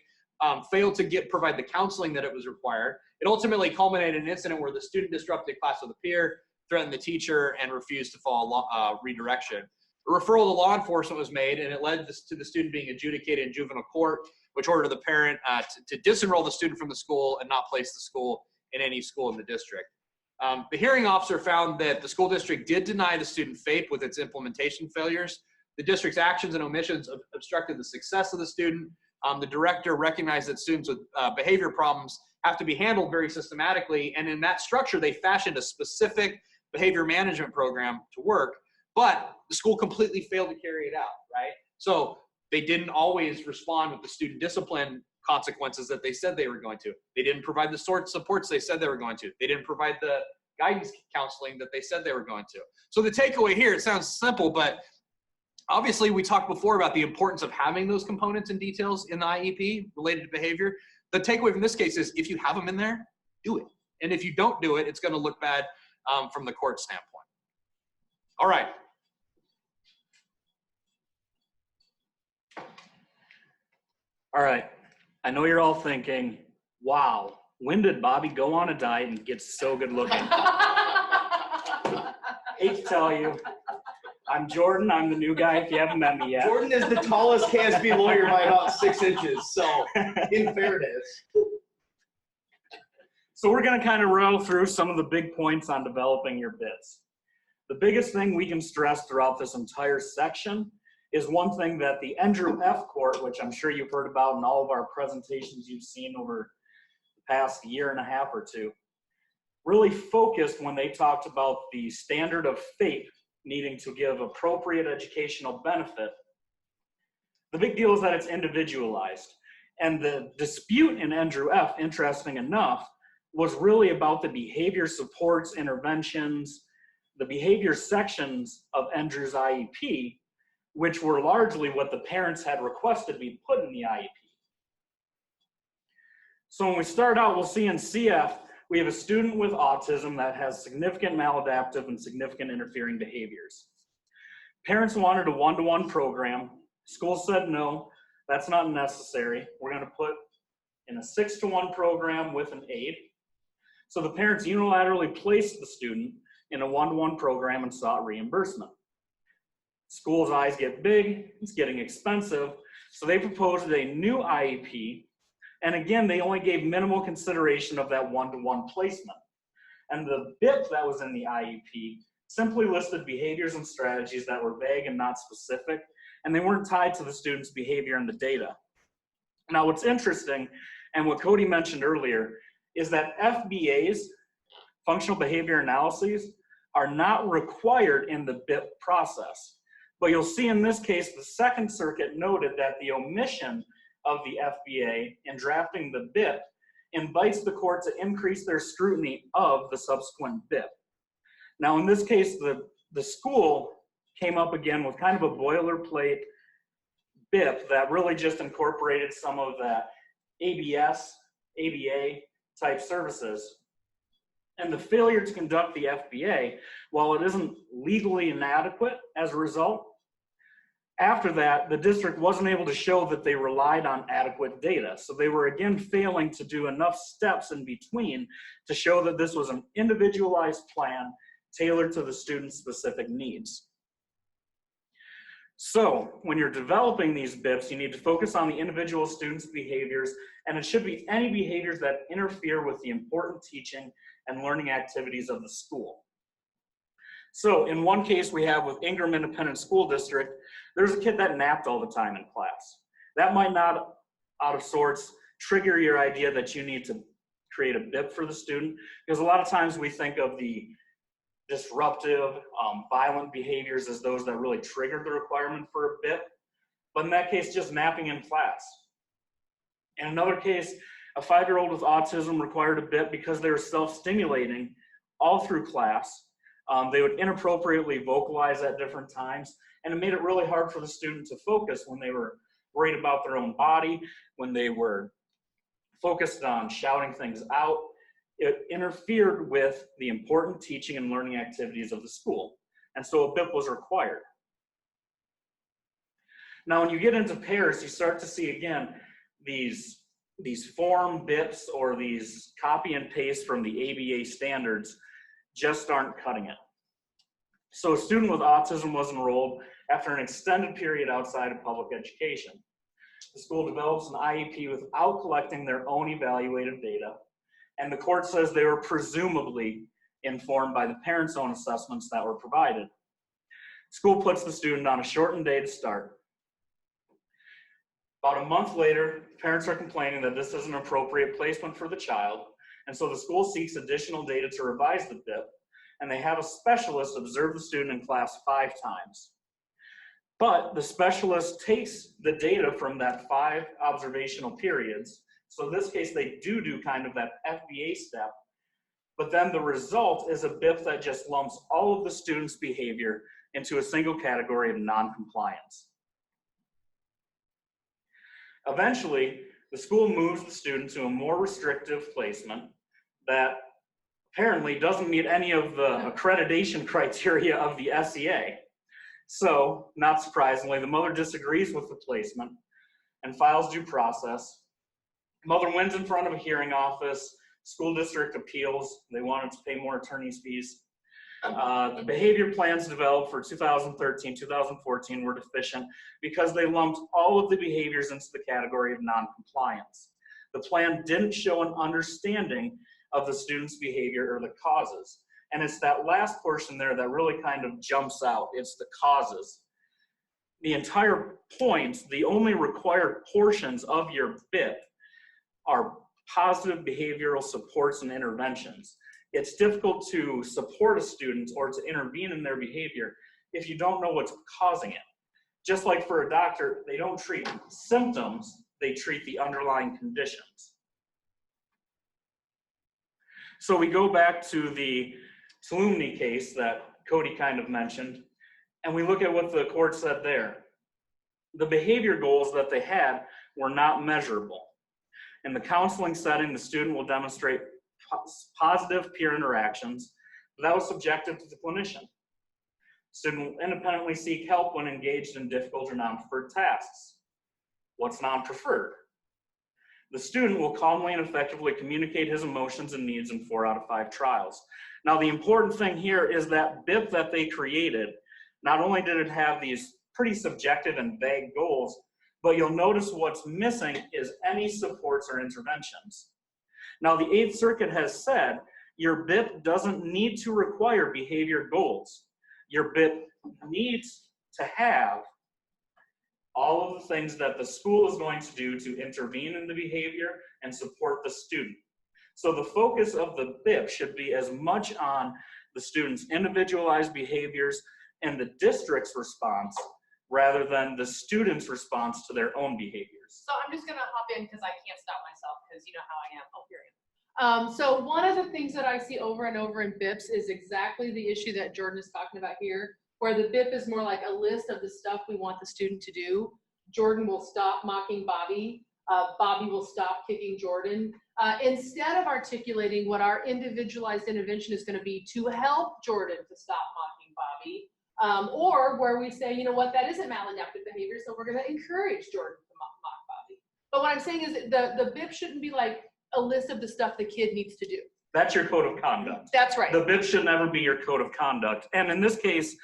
failed to provide the counseling that it was required. It ultimately culminated in an incident where the student disrupted class with a peer, threatened the teacher, and refused to follow redirection. A referral to law enforcement was made, and it led to the student being adjudicated in juvenile court, which ordered the parent to disenroll the student from the school and not place the school in any school in the district. The hearing officer found that the school district did deny the student FAPE with its implementation failures. The district's actions and omissions obstructed the success of the student. The director recognized that students with behavior problems have to be handled very systematically, and in that structure, they fashioned a specific behavior management program to work, but the school completely failed to carry it out, right? So they didn't always respond with the student discipline consequences that they said they were going to. They didn't provide the sort of supports they said they were going to. They didn't provide the guidance counseling that they said they were going to. So the takeaway here, it sounds simple, but obviously we talked before about the importance of having those components and details in the IEP related to behavior. The takeaway from this case is if you have them in there, do it. And if you don't do it, it's going to look bad from the court standpoint. All right. All right. I know you're all thinking, wow, when did Bobby go on a diet and get so good looking? Hate to tell you, I'm Jordan. I'm the new guy if you haven't met me yet. Jordan is the tallest KSB lawyer by about 6 inches, so in fairness. So we're going to kind of roll through some of the big points on developing your bits. The biggest thing we can stress throughout this entire section is one thing that the Andrew F. Court, which I'm sure you've heard about in all of our presentations you've seen over the past year and a half or two, really focused when they talked about the standard of FAPE needing to give appropriate educational benefit. The big deal is that it's individualized. And the dispute in Andrew F., interesting enough, was really about the behavior supports, interventions, the behavior sections of Andrew's IEP, which were largely what the parents had requested be put in the IEP. So when we start out, we'll see in CF, we have a student with autism that has significant maladaptive and significant interfering behaviors. Parents wanted a one-to-one program. School said, no, that's not necessary. We're going to put in a 6-to-1 program with an aide. So the parents unilaterally placed the student in a one-to-one program and sought reimbursement. School's eyes get big, it's getting expensive, so they proposed a new IEP, and again, they only gave minimal consideration of that one-to-one placement. And the BIP that was in the IEP simply listed behaviors and strategies that were vague and not specific, and they weren't tied to the student's behavior and the data. Now, what's interesting, and what Cody mentioned earlier, is that FBAs, functional behavior analyses, are not required in the BIP process. But you'll see in this case, the Second Circuit noted that the omission of the FBA in drafting the BIP invites the court to increase their scrutiny of the subsequent BIP. Now, in this case, the school came up again with kind of a boilerplate BIP that really just incorporated some of that ABS, ABA type services. And the failure to conduct the FBA, while it isn't legally inadequate as a result, after that, the district wasn't able to show that they relied on adequate data. So they were again failing to do enough steps in between to show that this was an individualized plan tailored to the student's specific needs. So when you're developing these BIPs, you need to focus on the individual student's behaviors, and it should be any behaviors that interfere with the important teaching and learning activities of the school. So in one case we have with Ingram Independent School District, there's a kid that napped all the time in class. That might not, out of sorts, trigger your idea that you need to create a BIP for the student, because a lot of times we think of the disruptive, violent behaviors as those that really trigger the requirement for a BIP. But in that case, just napping in class. In another case, a 5-year-old with autism required a BIP because they were self-stimulating all through class. They would inappropriately vocalize at different times, and it made it really hard for the student to focus when they were worried about their own body, when they were focused on shouting things out. It interfered with the important teaching and learning activities of the school, and so a BIP was required. Now, when you get into pairs, you start to see again these form BIPs or these copy and paste from the ABA standards just aren't cutting it. So a student with autism was enrolled after an extended period outside of public education. The school develops an IEP without collecting their own evaluative data, and the court says they were presumably informed by the parents' own assessments that were provided. School puts the student on a shortened day to start. About a month later, parents are complaining that this is an appropriate placement for the child, and so the school seeks additional data to revise the BIP, and they have a specialist observe the student in class 5 times. But the specialist takes the data from that 5 observational periods. So in this case, they do kind of that FBA step, but then the result is a BIP that just lumps all of the student's behavior into a single category of non-compliance. Eventually, the school moves the student to a more restrictive placement that apparently doesn't meet any of the accreditation criteria of the SEA. So, not surprisingly, the mother disagrees with the placement and files due process. Mother wins in front of a hearing office. School district appeals. They wanted to pay more attorney's fees. The behavior plans developed for 2013-2014 were deficient because they lumped all of the behaviors into the category of non-compliance. The plan didn't show an understanding of the student's behavior or the causes. And it's that last portion there that really kind of jumps out. It's the causes. The entire point, the only required portions of your BIP are positive behavioral supports and interventions. It's difficult to support a student or to intervene in their behavior if you don't know what's causing it. Just like for a doctor, they don't treat symptoms, they treat the underlying conditions. So we go back to the Tulumni case that Cody kind of mentioned, and we look at what the court said there. The behavior goals that they had were not measurable. In the counseling setting, the student will demonstrate positive peer interactions, but that was subjective to the clinician. Student will independently seek help when engaged in difficult or non-preferred tasks. What's non-preferred? The student will calmly and effectively communicate his emotions and needs in 4 out of 5 trials. Now, the important thing here is that BIP that they created, not only did it have these pretty subjective and vague goals, but you'll notice what's missing is any supports or interventions. Now, the 8th Circuit has said your BIP doesn't need to require behavior goals. Your BIP needs to have all of the things that the school is going to do to intervene in the behavior and support the student. So the focus of the BIP should be as much on the student's individualized behaviors and the district's response rather than the student's response to their own behaviors. So I'm just gonna hop in because I can't stop myself because you know how I am. Oh, here I am. So one of the things that I see over and over in BIPs is exactly the issue that Jordan is talking about here, where the BIP is more like a list of the stuff we want the student to do. Jordan will stop mocking Bobby. Bobby will stop kicking Jordan. Instead of articulating what our individualized intervention is going to be to help Jordan to stop mocking Bobby, or where we say, you know what, that isn't maladaptive behavior, so we're going to encourage Jordan to mock Bobby. But what I'm saying is that the BIP shouldn't be like a list of the stuff the kid needs to do. That's your code of conduct. That's right. The BIP should never be your code of conduct. And in this case,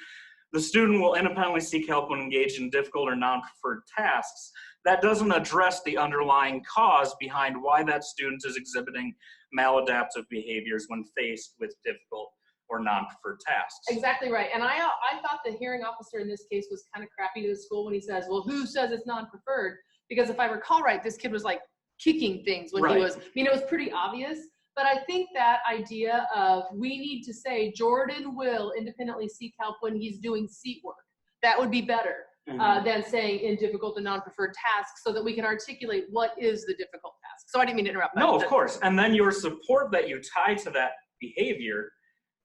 The student will independently seek help when engaged in difficult or non-preferred tasks. That doesn't address the underlying cause behind why that student is exhibiting maladaptive behaviors when faced with difficult or non-preferred tasks. Exactly right. And I thought the hearing officer in this case was kind of crappy to the school when he says, well, who says it's non-preferred? Because if I recall right, this kid was like kicking things when he was, I mean, it was pretty obvious. But I think that idea of we need to say Jordan will independently seek help when he's doing seat work. That would be better than saying in difficult and non-preferred tasks, so that we can articulate what is the difficult task. So I didn't mean to interrupt. No, of course. And then your support that you tie to that behavior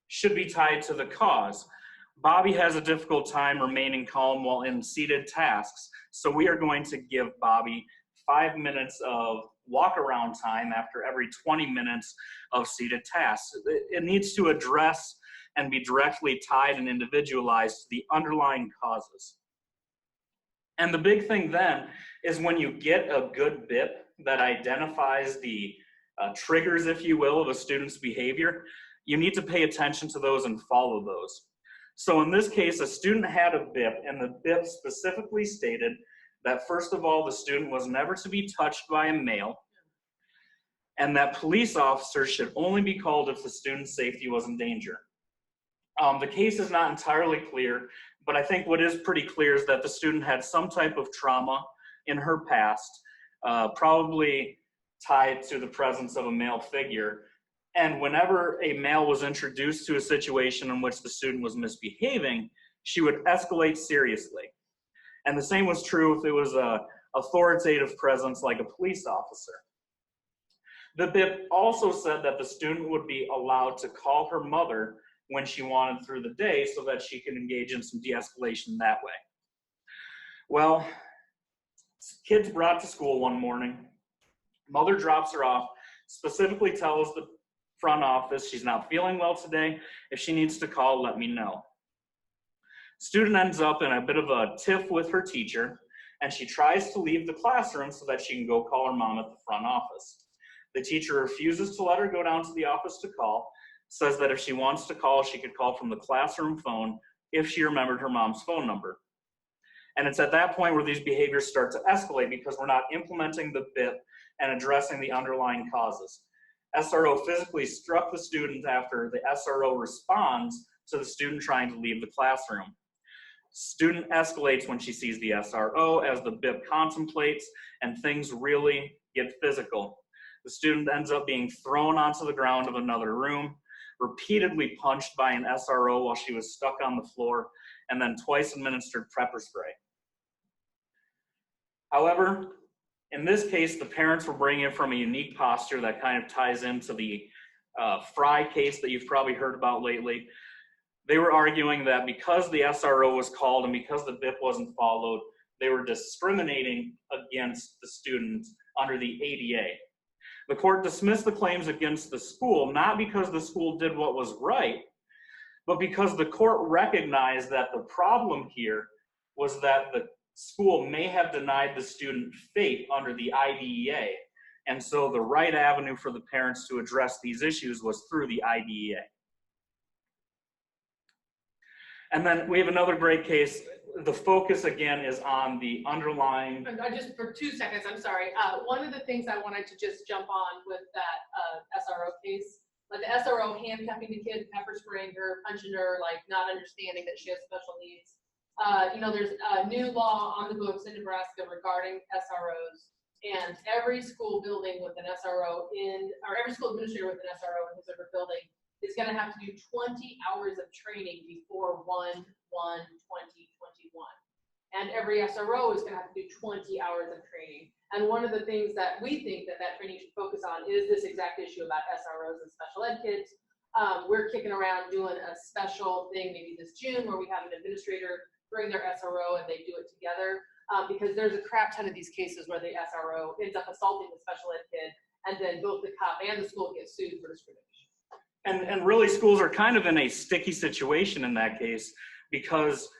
should be tied to the cause. Bobby has a difficult time remaining calm while in seated tasks. So we are going to give Bobby 5 minutes of walk around time after every 20 minutes of seated tasks. It needs to address and be directly tied and individualized to the underlying causes. And the big thing then is when you get a good BIP that identifies the triggers, if you will, of a student's behavior, you need to pay attention to those and follow those. So in this case, a student had a BIP, and the BIP specifically stated that, first of all, the student was never to be touched by a male, and that police officers should only be called if the student's safety was in danger. The case is not entirely clear, but I think what is pretty clear is that the student had some type of trauma in her past, probably tied to the presence of a male figure. And whenever a male was introduced to a situation in which the student was misbehaving, she would escalate seriously. And the same was true if it was an authoritative presence like a police officer. The BIP also said that the student would be allowed to call her mother when she wanted through the day so that she could engage in some de-escalation that way. Well, kid's brought to school one morning. Mother drops her off, specifically tells the front office she's not feeling well today. If she needs to call, let me know. Student ends up in a bit of a tiff with her teacher, and she tries to leave the classroom so that she can go call her mom at the front office. The teacher refuses to let her go down to the office to call, says that if she wants to call, she could call from the classroom phone if she remembered her mom's phone number. And it's at that point where these behaviors start to escalate because we're not implementing the BIP and addressing the underlying causes. SRO physically struck the student after the SRO responds to the student trying to leave the classroom. Student escalates when she sees the SRO as the BIP contemplates, and things really get physical. The student ends up being thrown onto the ground of another room, repeatedly punched by an SRO while she was stuck on the floor, and then twice administered pepper spray. However, in this case, the parents were bringing it from a unique posture that kind of ties into the Fry case that you've probably heard about lately. They were arguing that because the SRO was called and because the BIP wasn't followed, they were discriminating against the student under the ADA. The court dismissed the claims against the school, not because the school did what was right, but because the court recognized that the problem here was that the school may have denied the student FAPE under the IDEA. And so the right avenue for the parents to address these issues was through the IDEA. And then we have another great case. The focus again is on the underlying. Just for 2 seconds, I'm sorry. One of the things I wanted to just jump on with that SRO case, like the SRO handcuffing the kid, pepper spraying her, punching her, like not understanding that she has special needs. There's a new law on the books in Nebraska regarding SROs, and every school building with an SRO or every school administrator with an SRO in his or her building is going to have to do 20 hours of training before 1/1/2021. And every SRO is going to have to do 20 hours of training. And one of the things that we think that training should focus on is this exact issue about SROs and special ed kids. We're kicking around doing a special thing maybe this June where we have an administrator bring their SRO and they do it together, because there's a crap ton of these cases where the SRO ends up assaulting the special ed kid, and then both the cop and the school get sued for discrimination. And really schools are kind of in a sticky situation in that case, because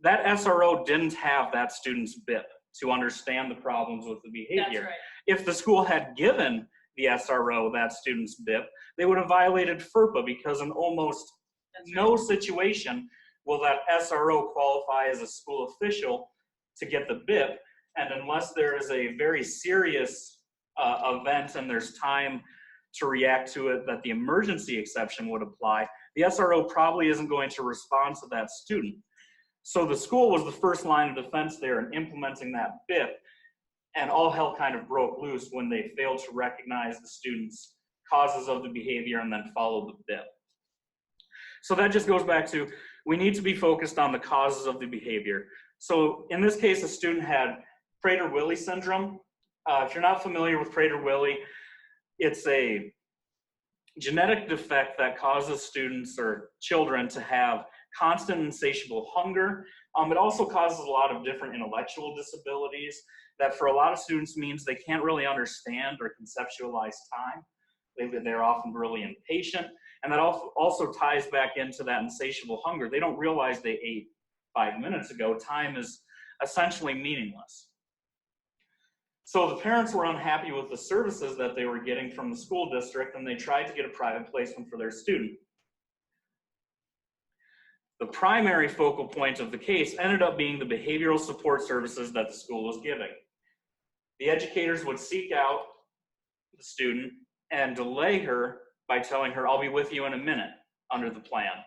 that SRO didn't have that student's BIP to understand the problems with the behavior. That's right. If the school had given the SRO that student's BIP, they would have violated FERPA, because in almost no situation will that SRO qualify as a school official to get the BIP? And unless there is a very serious event and there's time to react to it that the emergency exception would apply, the SRO probably isn't going to respond to that student. So the school was the first line of defense there in implementing that BIP, and all hell kind of broke loose when they failed to recognize the student's causes of the behavior and then follow the BIP. So that just goes back to, we need to be focused on the causes of the behavior. So in this case, a student had Prader-Willi syndrome. If you're not familiar with Prader-Willi, it's a genetic defect that causes students or children to have constant insatiable hunger. It also causes a lot of different intellectual disabilities that for a lot of students means they can't really understand or conceptualize time. They're often really impatient. And that also ties back into that insatiable hunger. They don't realize they ate 5 minutes ago. Time is essentially meaningless. So the parents were unhappy with the services that they were getting from the school district, and they tried to get a private placement for their student. The primary focal point of the case ended up being the behavioral support services that the school was giving. The educators would seek out the student and delay her by telling her, "I'll be with you in a minute," under the plan.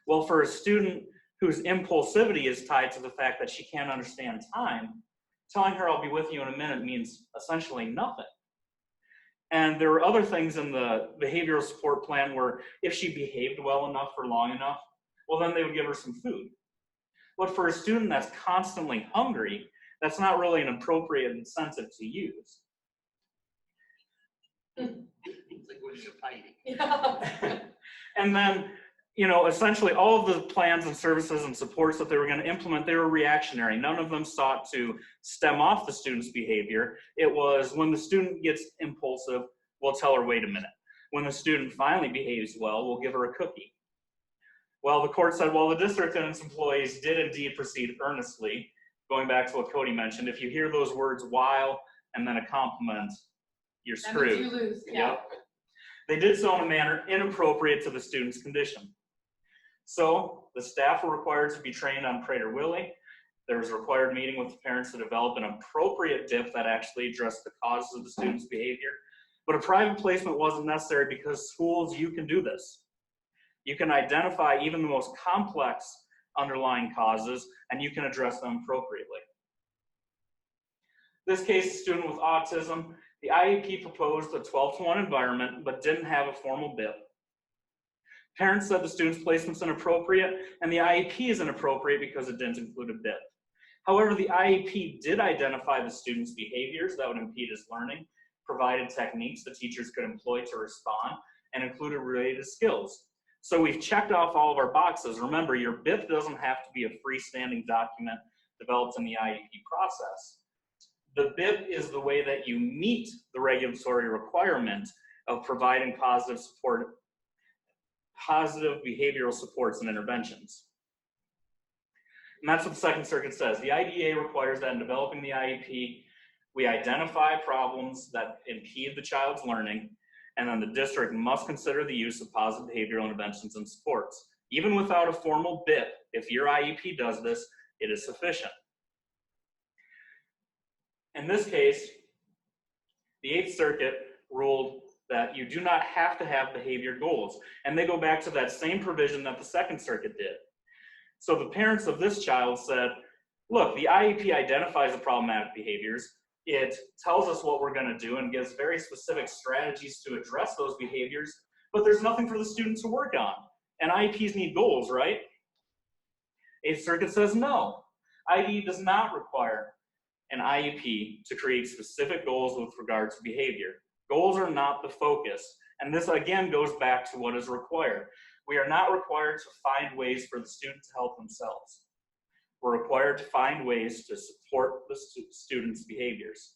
Well, for a student whose impulsivity is tied to the fact that she can't understand time, telling her, "I'll be with you in a minute," means essentially nothing. And there were other things in the behavioral support plan where if she behaved well enough for long enough, well, then they would give her some food. But for a student that's constantly hungry, that's not really an appropriate incentive to use. It's like when you're fighting. Yeah. And then, you know, essentially all of the plans and services and supports that they were going to implement, they were reactionary. None of them sought to stem off the student's behavior. It was when the student gets impulsive, we'll tell her, "Wait a minute." When the student finally behaves well, we'll give her a cookie. Well, the court said, well, the district and its employees did indeed proceed earnestly. Going back to what Cody mentioned, if you hear those words "while" and then a compliment, you're That means you screwed. lose, yeah. Yep. They did so in a manner inappropriate to the student's condition. So the staff were required to be trained on Prader-Willi. There was a required meeting with the parents to develop an appropriate DIP that actually addressed the causes of the student's behavior. But a private placement wasn't necessary because schools, you can do this. You can identify even the most complex underlying causes and you can address them appropriately. This case, a student with autism, the IEP proposed a 12-to-1 environment, but didn't have a formal BIP. Parents said the student's placement's inappropriate, and the IEP is inappropriate because it didn't include a BIP. However, the IEP did identify the student's behaviors that would impede his learning, provided techniques the teachers could employ to respond, and included related skills. So we've checked off all of our boxes. Remember, your BIP doesn't have to be a freestanding document developed in the IEP process. The BIP is the way that you meet the regulatory requirement of providing positive behavioral supports and interventions. And that's what the Second Circuit says. The IDEA requires that in developing the IEP, we identify problems that impede the child's learning, and then the district must consider the use of positive behavioral interventions and supports. Even without a formal BIP, if your IEP does this, it is sufficient. In this case, the Eighth Circuit ruled that you do not have to have behavior goals. And they go back to that same provision that the Second Circuit did. So the parents of this child said, look, the IEP identifies the problematic behaviors. It tells us what we're going to do and gives very specific strategies to address those behaviors, but there's nothing for the student to work on. And IEPs need goals, right? Eighth Circuit says no. IDE does not require an IEP to create specific goals with regard to behavior. Goals are not the focus. And this again goes back to what is required. We are not required to find ways for the student to help themselves. We're required to find ways to support the student's behaviors.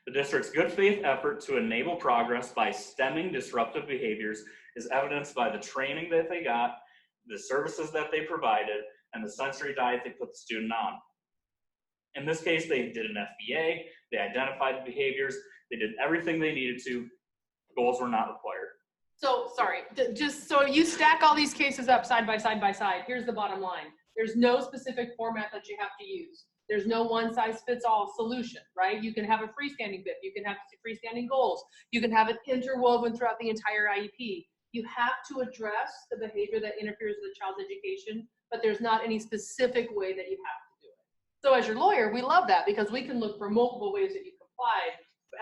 The district's good faith effort to enable progress by stemming disruptive behaviors is evidenced by the training that they got, the services that they provided, and the sensory diet they put the student on. In this case, they did an FBA, they identified the behaviors, they did everything they needed to. Goals were not required. So, sorry, just so you stack all these cases up side by side by side, here's the bottom line. There's no specific format that you have to use. There's no one size fits all solution, right? You can have a freestanding BIP, you can have freestanding goals, you can have it interwoven throughout the entire IEP. You have to address the behavior that interferes with the child's education, but there's not any specific way that you have to do it. So as your lawyer, we love that because we can look for multiple ways that you comply.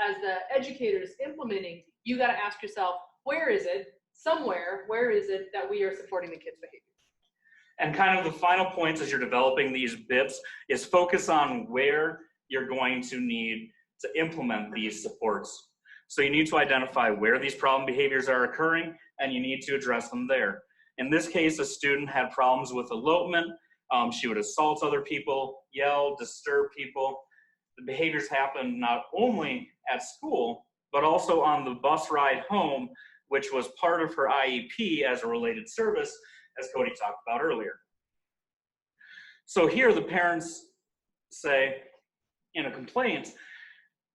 As the educators implementing, you got to ask yourself, where is it? Somewhere, where is it that we are supporting the kids' behavior? And kind of the final points as you're developing these BIPs is focus on where you're going to need to implement these supports. So you need to identify where these problem behaviors are occurring, and you need to address them there. In this case, a student had problems with elopement. She would assault other people, yell, disturb people. The behaviors happen not only at school, but also on the bus ride home, which was part of her IEP as a related service, as Cody talked about earlier. So here the parents say in a complaint,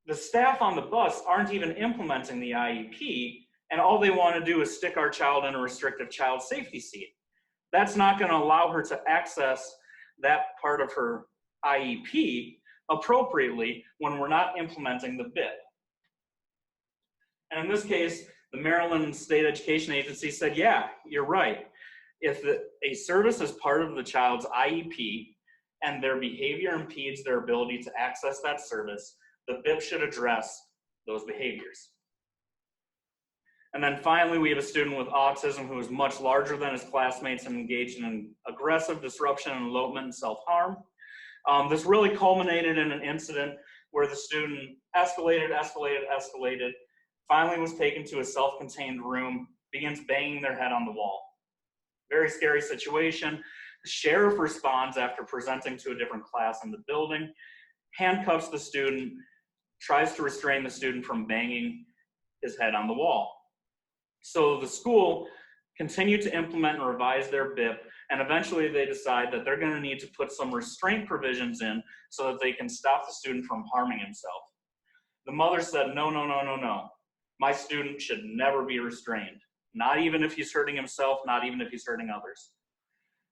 the staff on the bus aren't even implementing the IEP, and all they want to do is stick our child in a restrictive child safety seat. That's not going to allow her to access that part of her IEP appropriately when we're not implementing the BIP. And in this case, the Maryland State Education Agency said, yeah, you're right. If a service is part of the child's IEP and their behavior impedes their ability to access that service, the BIP should address those behaviors. And then finally, we have a student with autism who is much larger than his classmates and engaged in an aggressive disruption and elopement and self-harm. This really culminated in an incident where the student escalated, finally was taken to a self-contained room, begins banging their head on the wall. Very scary situation. The sheriff responds after presenting to a different class in the building, handcuffs the student, tries to restrain the student from banging his head on the wall. So the school continued to implement and revise their BIP, and eventually they decide that they're going to need to put some restraint provisions in so that they can stop the student from harming himself. The mother said, no. My student should never be restrained. Not even if he's hurting himself, not even if he's hurting others.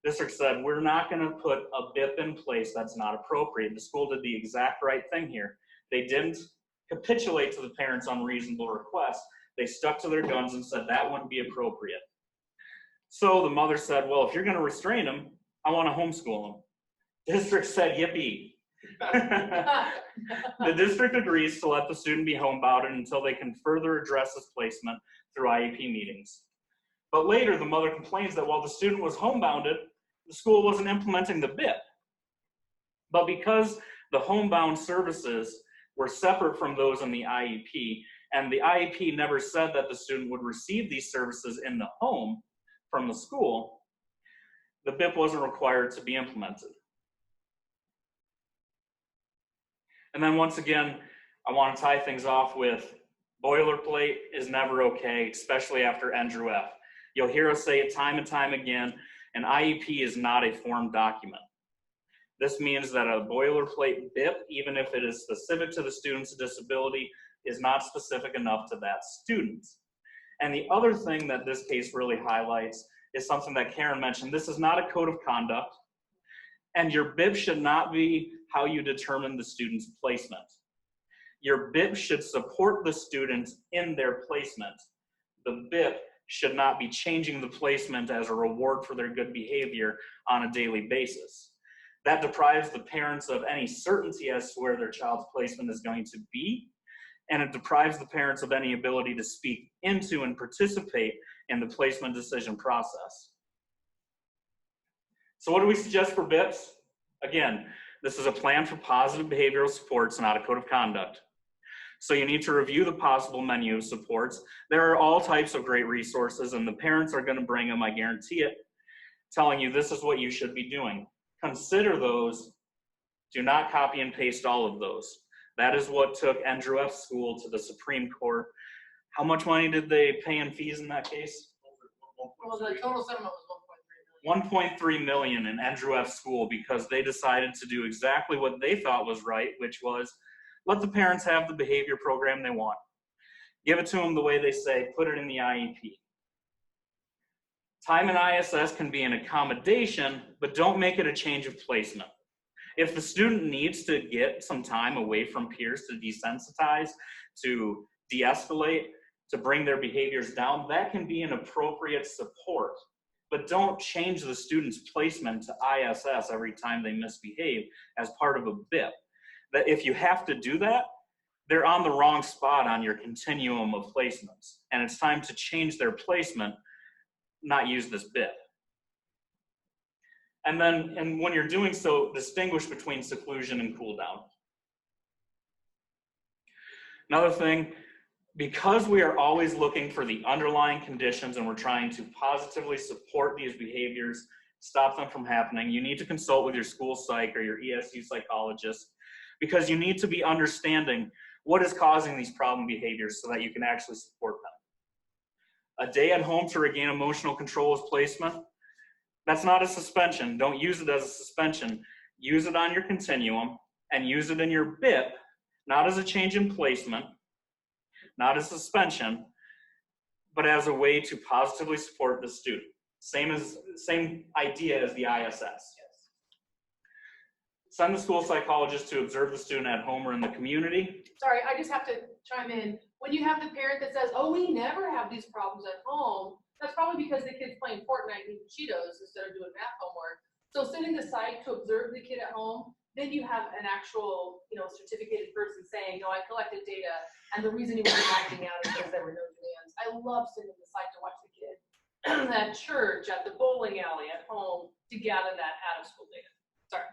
District said, we're not going to put a BIP in place that's not appropriate. The school did the exact right thing here. They didn't capitulate to the parents' unreasonable request. They stuck to their guns and said that wouldn't be appropriate. So the mother said, well, if you're going to restrain him, I want to homeschool him. District said, yippee. The district agrees to let the student be homebounded until they can further address his placement through IEP meetings. But later, the mother complains that while the student was homebounded, the school wasn't implementing the BIP. But because the homebound services were separate from those in the IEP, and the IEP never said that the student would receive these services in the home from the school, the BIP wasn't required to be implemented. And then once again, I want to tie things off with boilerplate is never okay, especially after NDREF. You'll hear us say it time and time again, an IEP is not a form document. This means that a boilerplate BIP, even if it is specific to the student's disability, is not specific enough to that student. And the other thing that this case really highlights is something that Karen mentioned. This is not a code of conduct, and your BIP should not be how you determine the student's placement. Your BIP should support the students in their placement. The BIP should not be changing the placement as a reward for their good behavior on a daily basis. That deprives the parents of any certainty as to where their child's placement is going to be, and it deprives the parents of any ability to speak into and participate in the placement decision process. So what do we suggest for BIPs? Again, this is a plan for positive behavioral supports, not a code of conduct. So you need to review the possible menu of supports. There are all types of great resources, and the parents are going to bring them, I guarantee it, telling you this is what you should be doing. Consider those. Do not copy and paste all of those. That is what took NDREF school to the Supreme Court. How much money did they pay in fees in that case? Well, the total settlement was 1.3 million in NDREF school because they decided to do exactly what they thought was right, which was let the parents have the behavior program they want. Give it to them the way they say, put it in the IEP. Time in ISS can be an accommodation, but don't make it a change of placement. If the student needs to get some time away from peers to desensitize, to de-escalate, to bring their behaviors down, that can be an appropriate support. But don't change the student's placement to ISS every time they misbehave as part of a BIP. That if you have to do that, they're on the wrong spot on your continuum of placements. And it's time to change their placement, not use this BIP. And when you're doing so, distinguish between seclusion and cool down. Another thing, because we are always looking for the underlying conditions and we're trying to positively support these behaviors, stop them from happening, you need to consult with your school psych or your ESU psychologist, because you need to be understanding what is causing these problem behaviors so that you can actually support them. A day at home to regain emotional control is placement. That's not a suspension. Don't use it as a suspension. Use it on your continuum and use it in your BIP, not as a change in placement, not as suspension, but as a way to positively support the student. Same idea as the ISS. Send the school psychologist to observe the student at home or in the community. Sorry, I just have to chime in. When you have the parent that says, oh, we never have these problems at home, that's probably because the kid's playing Fortnite and eating Cheetos instead of doing math homework. So sending the psych to observe the kid at home, then you have an actual, certificated person saying, no, I collected data, and the reason you were acting out is because there were no demands. I love sending the psych to watch the kid at church, at the bowling alley, at home, to gather that out-of-school data. Sorry.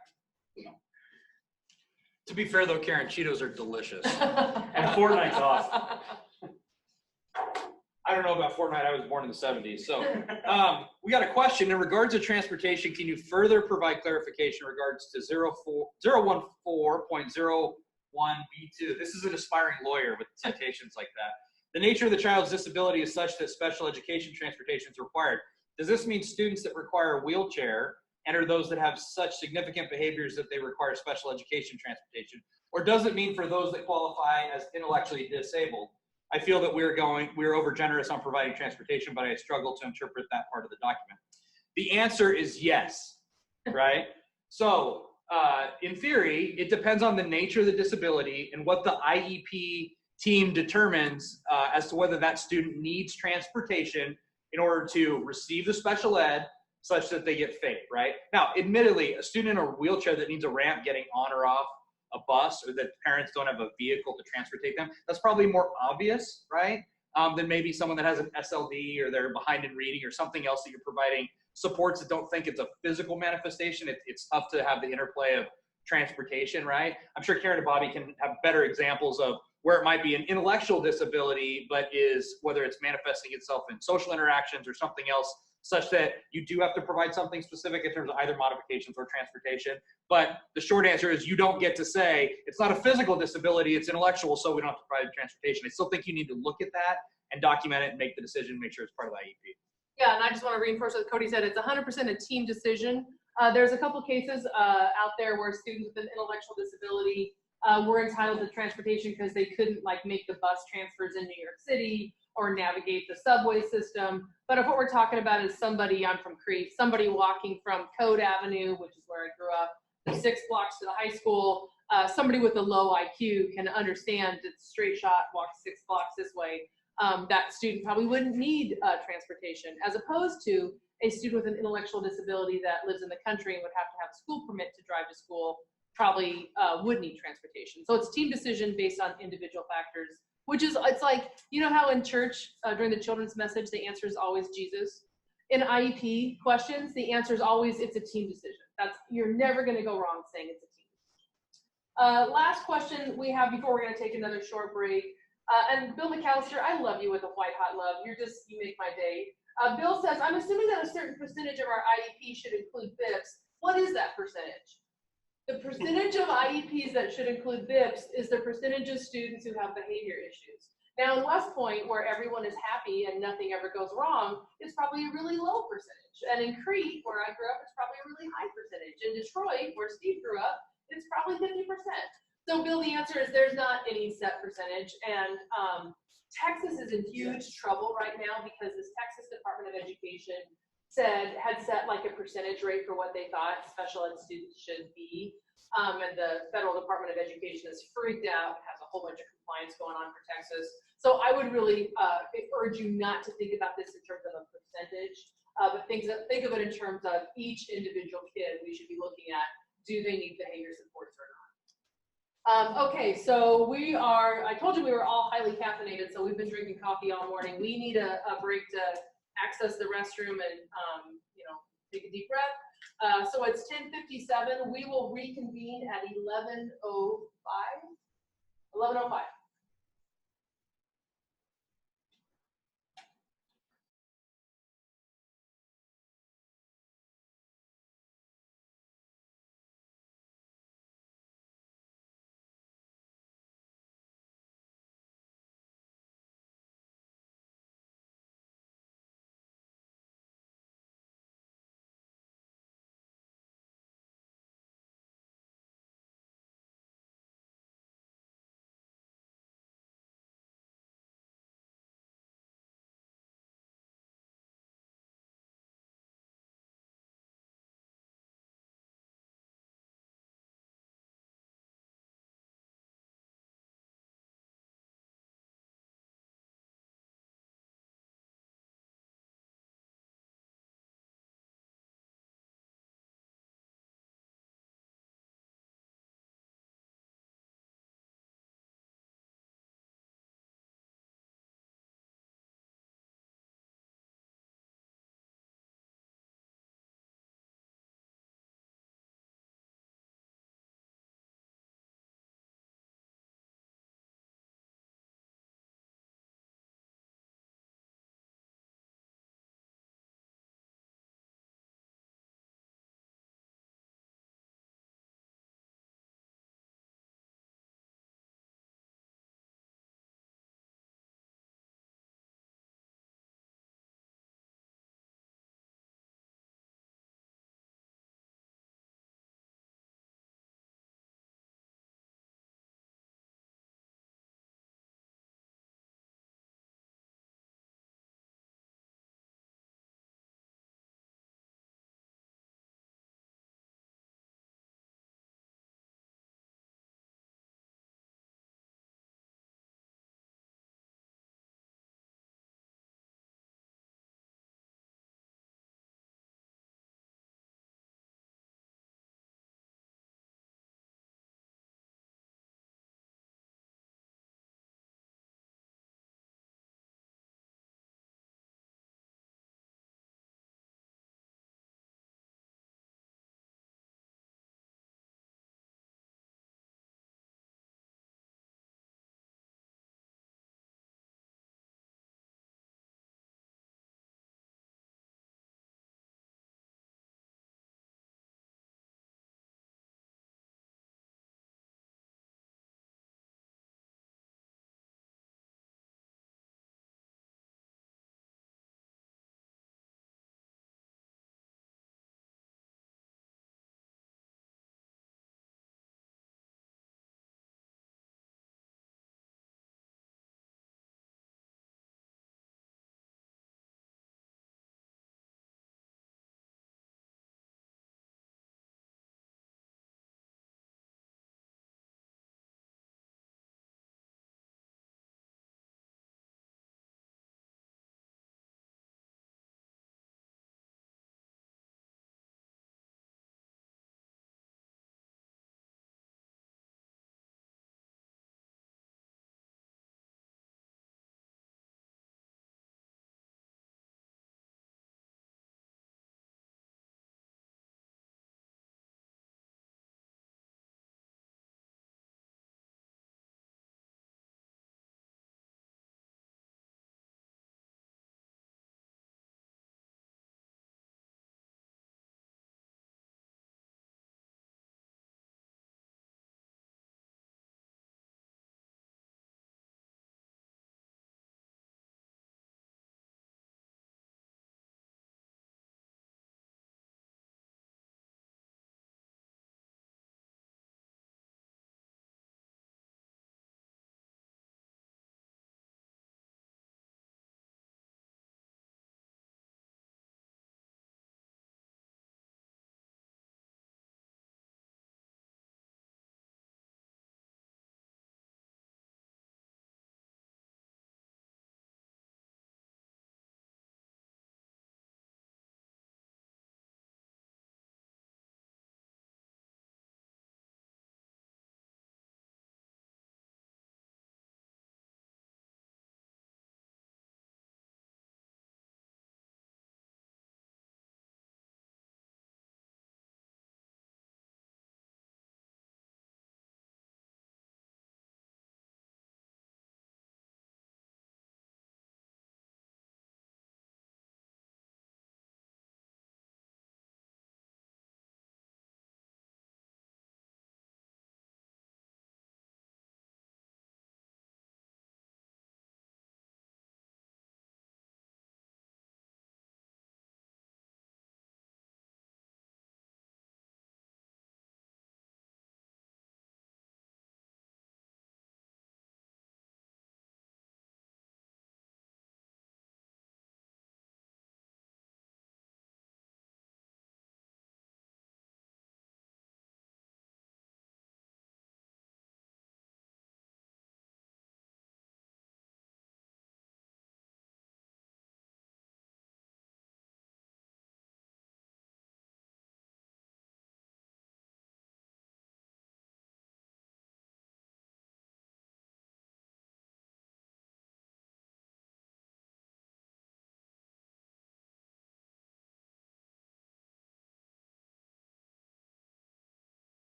To be fair though, Karen, Cheetos are delicious. And Fortnite's awesome. I don't know about Fortnite. I was born in the 70s. So we got a question in regards to transportation. Can you further provide clarification in regards to 014.01B2? This is an aspiring lawyer with citations like that. The nature of the child's disability is such that special education transportation is required. Does this mean students that require a wheelchair and are those that have such significant behaviors that they require special education transportation? Or does it mean for those that qualify as intellectually disabled? I feel that we're over generous on providing transportation, but I struggle to interpret that part of the document. The answer is yes, right? So in theory, it depends on the nature of the disability and what the IEP team determines as to whether that student needs transportation in order to receive the special ed such that they get FAPE, right? Now, admittedly, a student in a wheelchair that needs a ramp getting on or off a bus, or that parents don't have a vehicle to transportate them, that's probably more obvious, right? Than maybe someone that has an SLD or they're behind in reading or something else that you're providing supports that don't think it's a physical manifestation. It's tough to have the interplay of transportation, right? I'm sure Karen and Bobby can have better examples of where it might be an intellectual disability, but is whether it's manifesting itself in social interactions or something else, such that you do have to provide something specific in terms of either modifications or transportation. But the short answer is you don't get to say, it's not a physical disability, it's intellectual, so we don't have to provide transportation. I still think you need to look at that and document it and make the decision, make sure it's part of the IEP. Yeah, and I just want to reinforce what Cody said. It's 100% a team decision. There's a couple cases out there where students with an intellectual disability were entitled to transportation because they couldn't make the bus transfers in New York City or navigate the subway system. But if what we're talking about is somebody, I'm from Crete, somebody walking from Code Avenue, which is where I grew up, the 6 blocks to the high school, somebody with a low IQ can understand that straight shot, walk 6 blocks this way. That student probably wouldn't need transportation, as opposed to a student with an intellectual disability that lives in the country and would have to have a school permit to drive to school, probably would need transportation. So it's team decision based on individual factors, which is, it's like, how in church during the children's message, the answer is always Jesus. In IEP questions, the answer is always, it's a team decision. You're never gonna go wrong saying it's a team decision. Last question we have before we're gonna take another short break. And Bill McAllister, I love you with a white hot love. You make my day. Bill says, I'm assuming that a certain percentage of our IEP should include BIPs. What is that percentage? The percentage of IEPs that should include BIPs is the percentage of students who have behavior issues. Now in West Point, where everyone is happy and nothing ever goes wrong, it's probably a really low percentage. And in Crete, where I grew up, it's probably a really high percentage. In Detroit, where Steve grew up, it's probably 50%. So Bill, the answer is there's not any set percentage. And Texas is in huge trouble right now because this Texas Department of Education had set like a percentage rate for what they thought special ed students should be. And the Federal Department of Education is freaked out, has a whole bunch of compliance going on for Texas. So I would really urge you not to think about this in terms of a percentage, but think of it in terms of each individual kid we should be looking at. Do they need behavior supports or not? Okay, so I told you we were all highly caffeinated, so we've been drinking coffee all morning. We need a break to access the restroom and, take a deep breath. So it's 10:57. We will reconvene at 11:05.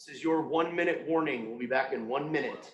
This is your 1-minute warning. We'll be back in 1 minute.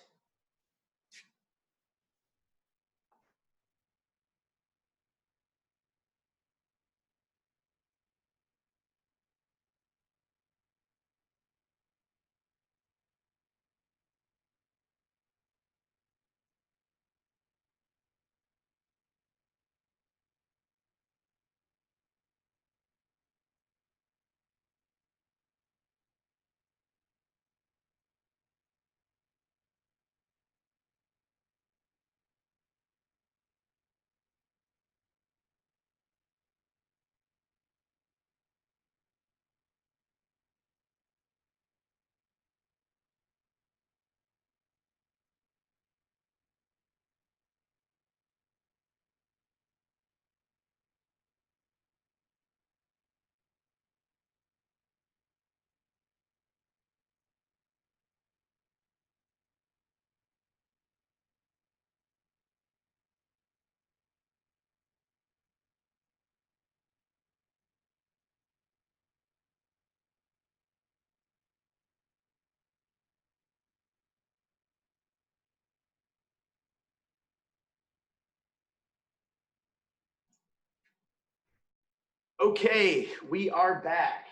Okay, we are back.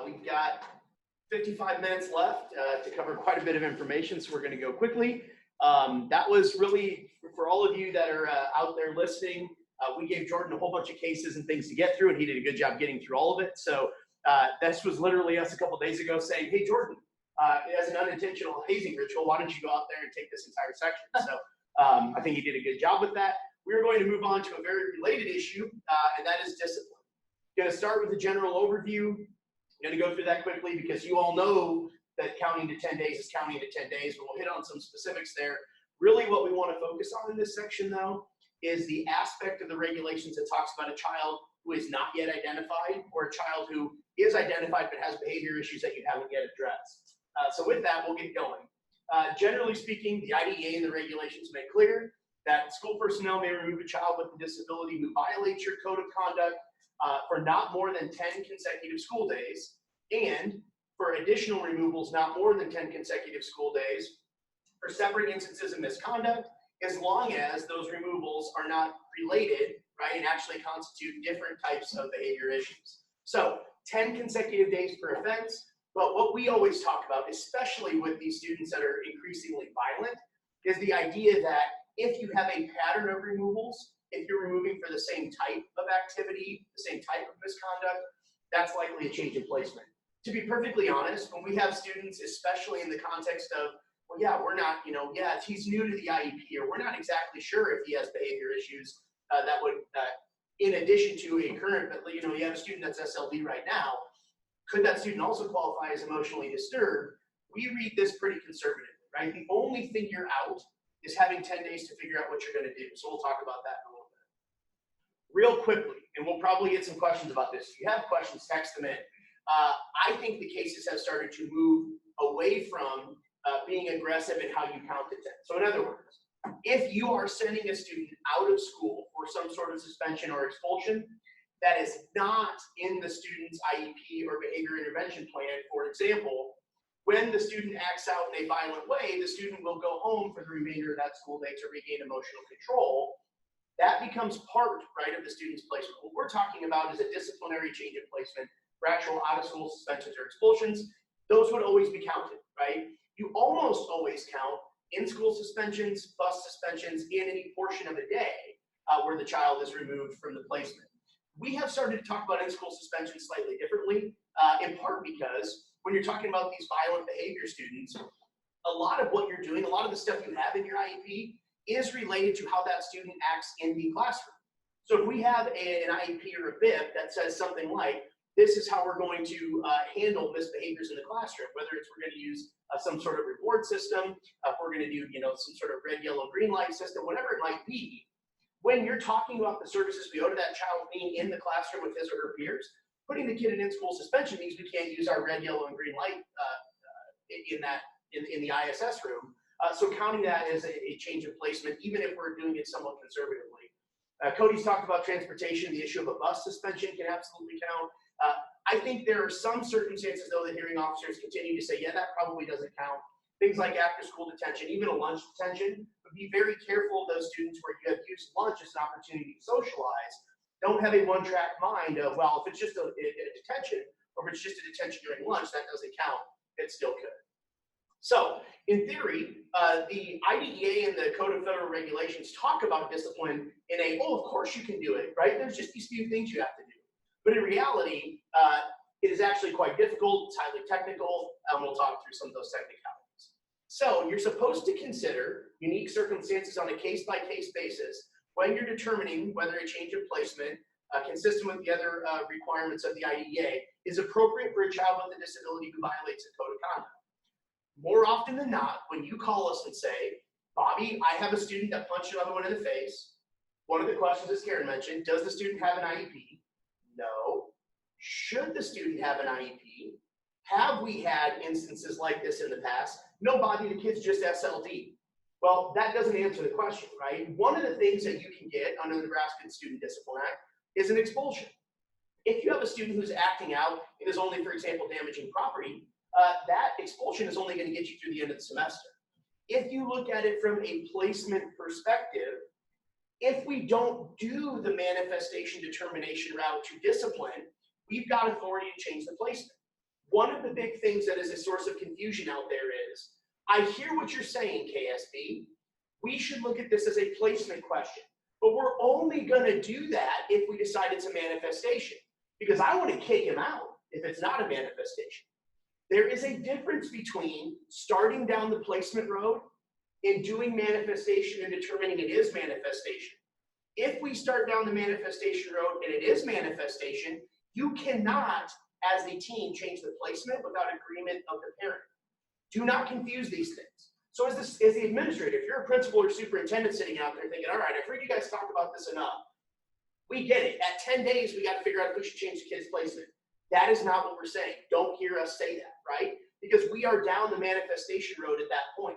We've got 55 minutes left to cover quite a bit of information, so we're going to go quickly. That was really for all of you that are out there listening. We gave Jordan a whole bunch of cases and things to get through, and he did a good job getting through all of it. So this was literally us a couple days ago saying, "Hey, Jordan, as an unintentional hazing ritual, why don't you go out there and take this entire section?" So I think he did a good job with that. We are going to move on to a very related issue, and that is discipline. Going to start with a general overview. I'm going to go through that quickly because you all know that counting to 10 days is counting to 10 days, but we'll hit on some specifics there. Really what we want to focus on in this section, though, is the aspect of the regulations that talks about a child who is not yet identified or a child who is identified but has behavior issues that you haven't yet addressed. So with that, we'll get going. Generally speaking, the IDEA and the regulations make clear that school personnel may remove a child with a disability who violates your code of conduct for not more than 10 consecutive school days, and for additional removals not more than 10 consecutive school days for separate instances of misconduct, as long as those removals are not related, right, and actually constitute different types of behavior issues. So 10 consecutive days per offense, but what we always talk about, especially with these students that are increasingly violent, is the idea that if you have a pattern of removals, if you're removing for the same type of activity, the same type of misconduct, that's likely a change in placement. To be perfectly honest, when we have students, especially in the context of, well, yeah, we're not, yeah, he's new to the IEP, or we're not exactly sure if he has behavior issues that would, in addition to a current, but you have a student that's SLD right now, could that student also qualify as emotionally disturbed? We read this pretty conservatively, right? The only thing you're out is having 10 days to figure out what you're going to do. So we'll talk about that in a little bit. Real quickly, and we'll probably get some questions about this. If you have questions, text them in. I think the cases have started to move away from being aggressive in how you count to 10. So in other words, if you are sending a student out of school for some sort of suspension or expulsion that is not in the student's IEP or behavior intervention plan, for example, when the student acts out in a violent way, the student will go home for the remainder of that school day to regain emotional control. That becomes part, right, of the student's placement. What we're talking about is a disciplinary change in placement for actual out-of-school suspensions or expulsions. Those would always be counted, right? You almost always count in-school suspensions, bus suspensions, in any portion of a day where the child is removed from the placement. We have started to talk about in-school suspension slightly differently, in part because when you're talking about these violent behavior students, a lot of what you're doing, a lot of the stuff you have in your IEP is related to how that student acts in the classroom. So if we have an IEP or a BIP that says something like, this is how we're going to handle misbehaviors in the classroom, whether it's we're going to use some sort of reward system, if we're going to do some sort of red, yellow, green light system, whatever it might be, when you're talking about the services we owe to that child being in the classroom with his or her peers, putting the kid in school suspension means we can't use our red, yellow, and green light in the ISS room. So counting that as a change of placement, even if we're doing it somewhat conservatively. Cody's talked about transportation. The issue of a bus suspension can absolutely count. I think there are some circumstances, though, that hearing officers continue to say, yeah, that probably doesn't count. Things like after-school detention, even a lunch detention, but be very careful of those students where you have used lunch as an opportunity to socialize. Don't have a one-track mind of, well, if it's just a detention, or if it's just a detention during lunch, that doesn't count. It still could. So, in theory, the IDEA and the Code of Federal Regulations talk about discipline in a, oh, of course you can do it, right? There's just these few things you have to do. But in reality, it is actually quite difficult, it's highly technical, and we'll talk through some of those technicalities. So, you're supposed to consider unique circumstances on a case-by-case basis when you're determining whether a change of placement, consistent with the other requirements of the IDEA, is appropriate for a child with a disability who violates a code of conduct. More often than not, when you call us and say, Bobby, I have a student that punched another one in the face, one of the questions, as Karen mentioned, does the student have an IEP? No. Should the student have an IEP? Have we had instances like this in the past? No, Bobby, the kid's just SLD. Well, that doesn't answer the question, right? One of the things that you can get under the Nebraska Student Discipline Act is an expulsion. If you have a student who's acting out and is only, for example, damaging property, that expulsion is only going to get you through the end of the semester. If you look at it from a placement perspective, if we don't do the manifestation determination route to discipline, we've got authority to change the placement. One of the big things that is a source of confusion out there is, I hear what you're saying, KSB. We should look at this as a placement question, but we're only going to do that if we decide it's a manifestation, because I want to kick him out if it's not a manifestation. There is a difference between starting down the placement road and doing manifestation and determining it is manifestation. If we start down the manifestation road and it is manifestation, you cannot, as a team, change the placement without agreement of the parent. Do not confuse these things. So as the administrator, if you're a principal or superintendent sitting out there thinking, all right, I've heard you guys talk about this enough. We get it. At 10 days, we got to figure out if we should change the kid's placement. That is not what we're saying. Don't hear us say that, right? Because we are down the manifestation road at that point.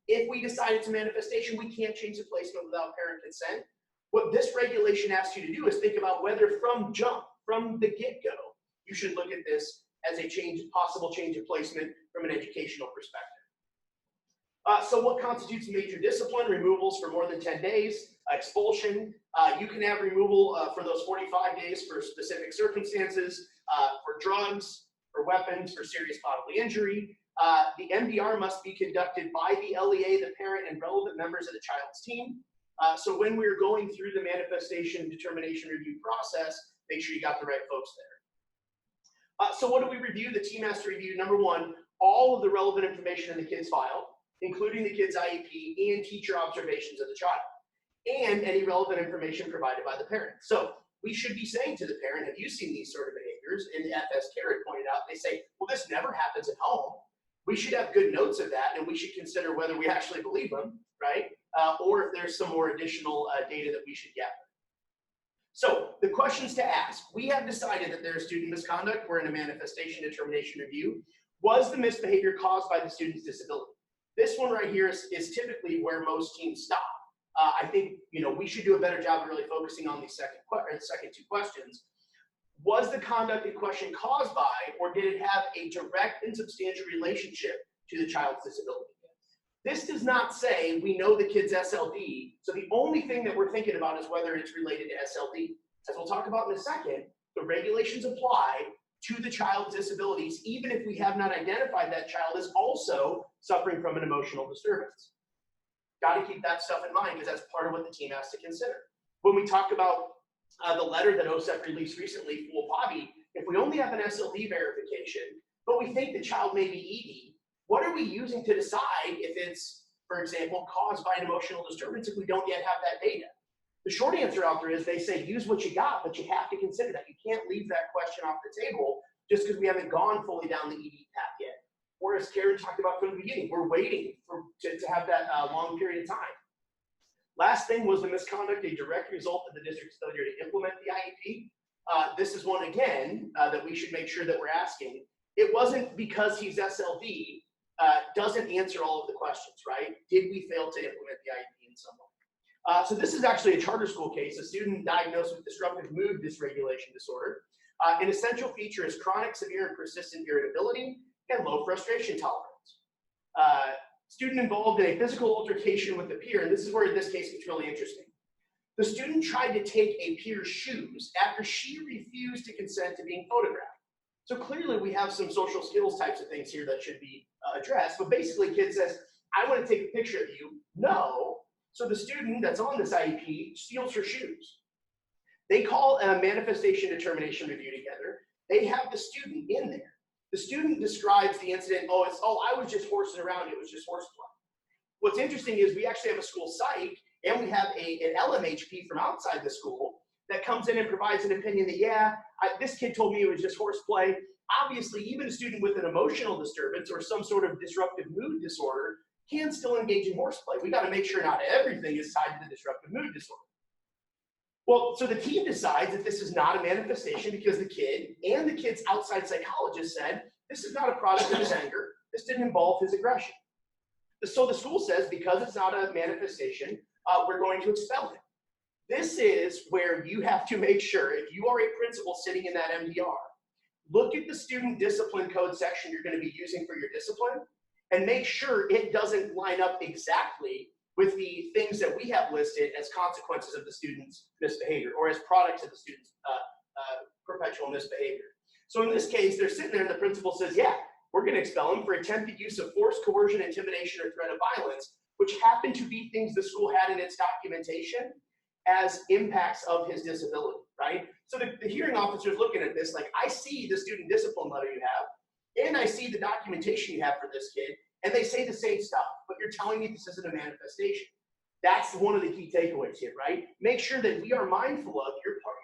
If we decide it's a manifestation, we can't change the placement without parent consent. What this regulation asks you to do is think about whether from the get-go, you should look at this as a possible change of placement from an educational perspective. So what constitutes major discipline? Removals for more than 10 days, expulsion. You can have removal for those 45 days for specific circumstances, for drugs, for weapons, for serious bodily injury. The MDR must be conducted by the LEA, the parent, and relevant members of the child's team. So when we're going through the manifestation determination review process, make sure you got the right folks there. So what do we review? The team has to review, number one, all of the relevant information in the kid's file, including the kid's IEP and teacher observations of the child, and any relevant information provided by the parent. So we should be saying to the parent, have you seen these sort of behaviors? And FS Carrot pointed out, they say, well, this never happens at home. We should have good notes of that, and we should consider whether we actually believe them, right? Or if there's some more additional data that we should gather. So the questions to ask, we have decided that there's student misconduct. We're in a manifestation determination review. Was the misbehavior caused by the student's disability? This one right here is typically where most teams stop. I think we should do a better job of really focusing on the second two questions. Was the conduct in question caused by, or did it have a direct and substantial relationship to the child's disability? This does not say we know the kid's SLD, so the only thing that we're thinking about is whether it's related to SLD. As we'll talk about in a second, the regulations apply to the child's disabilities, even if we have not identified that child is also suffering from an emotional disturbance. Got to keep that stuff in mind because that's part of what the team has to consider. When we talk about the letter that OSEP released recently, well, Bobby, if we only have an SLD verification, but we think the child may be ED, what are we using to decide if it's, for example, caused by an emotional disturbance if we don't yet have that data? The short answer out there is they say use what you got, but you have to consider that. You can't leave that question off the table just because we haven't gone fully down the ED path yet. Or as Karen talked about from the beginning, we're waiting to have that long period of time. Last thing was the misconduct a direct result of the district's failure to implement the IEP. This is one, again, that we should make sure that we're asking. It wasn't because he's SLD, doesn't answer all of the questions, right? Did we fail to implement the IEP in some way? So this is actually a charter school case, a student diagnosed with disruptive mood dysregulation disorder. An essential feature is chronic, severe, and persistent irritability and low frustration tolerance. Student involved in a physical altercation with a peer, and this is where this case gets really interesting. The student tried to take a peer's shoes after she refused to consent to being photographed. So clearly we have some social skills types of things here that should be addressed, but basically kid says, I want to take a picture of you. No. So the student that's on this IEP steals her shoes. They call a manifestation determination review together. They have the student in there. The student describes the incident, I was just horsing around, it was just horseplay. What's interesting is we actually have a school psych and we have an LMHP from outside the school that comes in and provides an opinion that, this kid told me it was just horseplay. Obviously, even a student with an emotional disturbance or some sort of disruptive mood disorder can still engage in horseplay. We got to make sure not everything is tied to the disruptive mood disorder. Well, so the team decides that this is not a manifestation because the kid and the kid's outside psychologist said, this is not a product of his anger. This didn't involve his aggression. So the school says, because it's not a manifestation, we're going to expel him. This is where you have to make sure, if you are a principal sitting in that MDR, look at the student discipline code section you're going to be using for your discipline and make sure it doesn't line up exactly with the things that we have listed as consequences of the student's misbehavior or as products of the student's perpetual misbehavior. So in this case, they're sitting there and the principal says, we're going to expel him for attempted use of force, coercion, intimidation, or threat of violence, which happen to be things the school had in its documentation as impacts of his disability, right? So the hearing officer is looking at this like, I see the student discipline letter you have, and I see the documentation you have for this kid, and they say the same stuff, but you're telling me this isn't a manifestation. That's one of the key takeaways here, right? Make sure that we are mindful of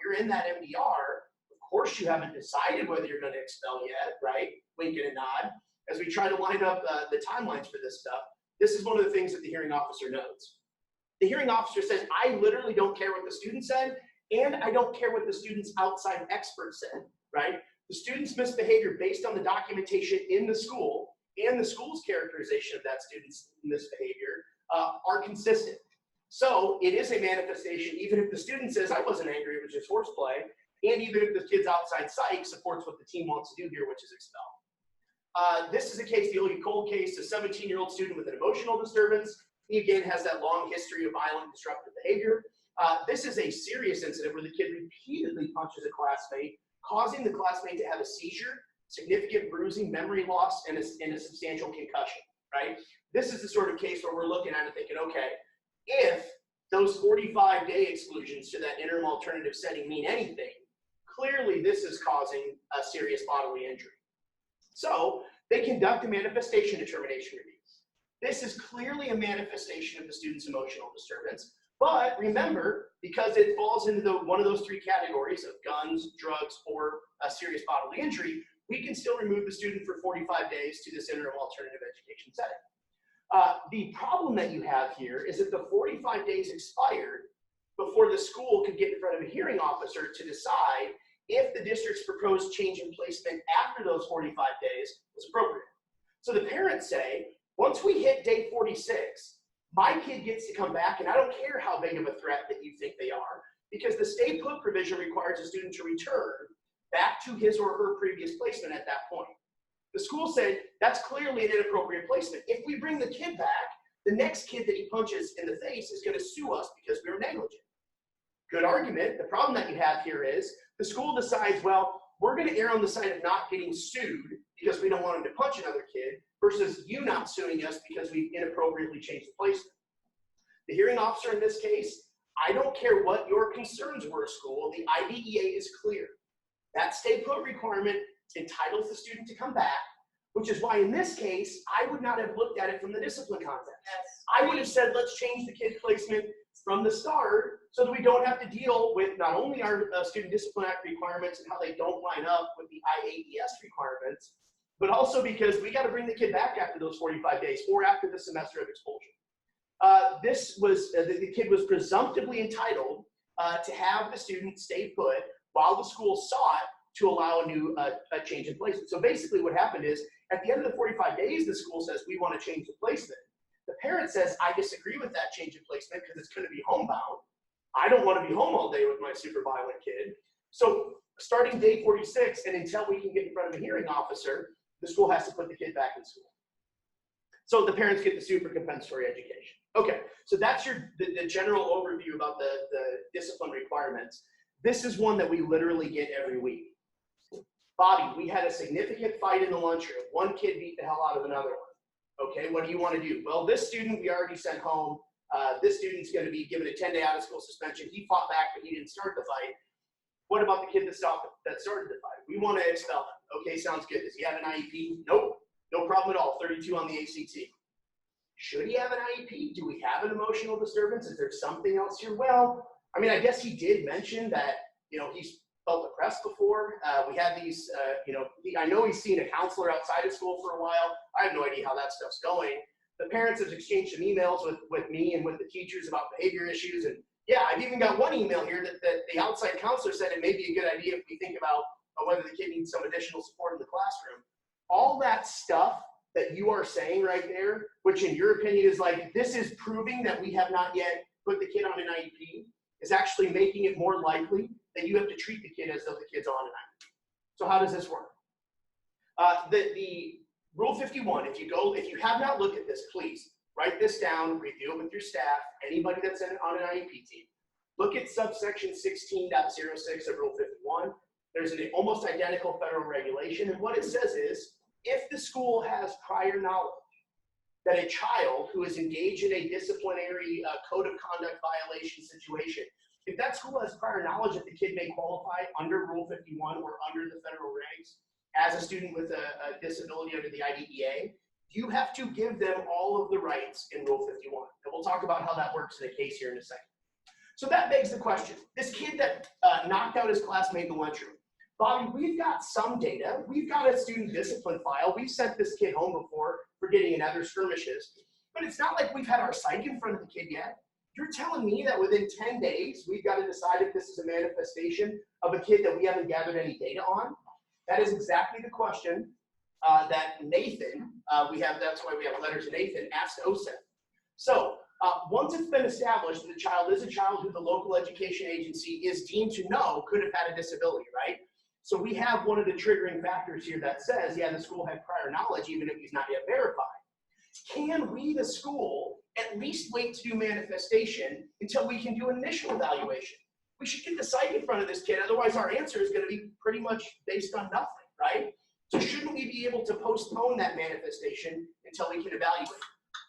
you're in that MDR. Of course, you haven't decided whether you're going to expel yet, right? Wink and a nod. As we try to line up the timelines for this stuff, this is one of the things that the hearing officer notes. The hearing officer says, I literally don't care what the student said, and I don't care what the student's outside expert said, right? The student's misbehavior based on the documentation in the school and the school's characterization of that student's misbehavior are consistent. So it is a manifestation, even if the student says, I wasn't angry, it was just horseplay, and even if the kid's outside psych supports what the team wants to do here, which is expel. This is a case, the Ilya Cole case, a 17-year-old student with an emotional disturbance. He again has that long history of violent disruptive behavior. This is a serious incident where the kid repeatedly punches a classmate, causing the classmate to have a seizure, significant bruising, memory loss, and a substantial concussion, right? This is the sort of case where we're looking at it thinking, okay, if those 45-day exclusions to that interim alternative setting mean anything, clearly this is causing a serious bodily injury. So they conduct a manifestation determination review. This is clearly a manifestation of the student's emotional disturbance. But remember, because it falls into one of those three categories of guns, drugs, or a serious bodily injury, we can still remove the student for 45 days to this interim alternative education setting. The problem that you have here is that the 45 days expired before the school could get in front of a hearing officer to decide if the district's proposed change in placement after those 45 days was appropriate. So the parents say, once we hit day 46, my kid gets to come back, and I don't care how big of a threat that you think they are, because the stay put provision requires a student to return back to his or her previous placement at that point. The school said, that's clearly an inappropriate placement. If we bring the kid back, the next kid that he punches in the face is going to sue us because we were negligent. Good argument. The problem that you have here is the school decides, well, we're going to err on the side of not getting sued because we don't want him to punch another kid versus you not suing us because we've inappropriately changed the placement. The hearing officer in this case, I don't care what your concerns were, school, the IDEA is clear. That stay put requirement entitles the student to come back, which is why in this case, I would not have looked at it from the discipline context. Yes. I would have said, let's change the kid placement from the start so that we don't have to deal with not only our Student Discipline Act requirements and how they don't line up with the IAES requirements, but also because we got to bring the kid back after those 45 days or after the semester of expulsion. The kid was presumptively entitled to have the student stay put while the school sought to allow a change in placement. So basically what happened is at the end of the 45 days, the school says, we want to change the placement. The parent says, I disagree with that change in placement because it's going to be homebound. I don't want to be home all day with my super violent kid. So starting day 46 and until we can get in front of a hearing officer, the school has to put the kid back in school. So the parents get the super compensatory education. Okay, so that's the general overview about the discipline requirements. This is one that we literally get every week. Bobby, we had a significant fight in the lunchroom. One kid beat the hell out of another one. Okay, what do you want to do? Well, this student we already sent home. This student's going to be given a 10-day out-of-school suspension. He fought back, but he didn't start the fight. What about the kid that started the fight? We want to expel him. Okay, sounds good. Does he have an IEP? Nope, no problem at all. 32 on the ACT. Should he have an IEP? Do we have an emotional disturbance? Is there something else here? Well, I mean, I guess he did mention that, he's felt depressed before. We had these, I know he's seen a counselor outside of school for a while. I have no idea how that stuff's going. The parents have exchanged some emails with me and with the teachers about behavior issues. And yeah, I've even got one email here that the outside counselor said it may be a good idea if we think about whether the kid needs some additional support in the classroom. All that stuff that you are saying right there, which in your opinion is like, this is proving that we have not yet put the kid on an IEP, is actually making it more likely that you have to treat the kid as though the kid's on an IEP. So how does this work? The Rule 51, if you have not looked at this, please write this down, review it with your staff, anybody that's on an IEP team. Look at subsection 16.06 of Rule 51. There's an almost identical federal regulation, and what it says is, if the school has prior knowledge that a child who is engaged in a disciplinary code of conduct violation situation, if that school has prior knowledge that the kid may qualify under Rule 51 or under the federal regs as a student with a disability under the IDEA, you have to give them all of the rights in Rule 51. And we'll talk about how that works in a case here in a second. So that begs the question, this kid that knocked out his classmate in the lunchroom, Bobby, we've got some data. We've got a student discipline file. We've sent this kid home before for getting in other skirmishes, but it's not like we've had our psych in front of the kid yet. You're telling me that within 10 days, we've got to decide if this is a manifestation of a kid that we haven't gathered any data on? That is exactly the question that Nathan, that's why we have letters to Nathan, asked OSEP. So once it's been established that the child is a child who the local education agency is deemed to know could have had a disability, right? So we have one of the triggering factors here that says, yeah, the school had prior knowledge, even if he's not yet verified. Can we, the school, at least wait to do manifestation until we can do an initial evaluation? We should get the psych in front of this kid, otherwise our answer is going to be pretty much based on nothing, right? So shouldn't we be able to postpone that manifestation until we can evaluate?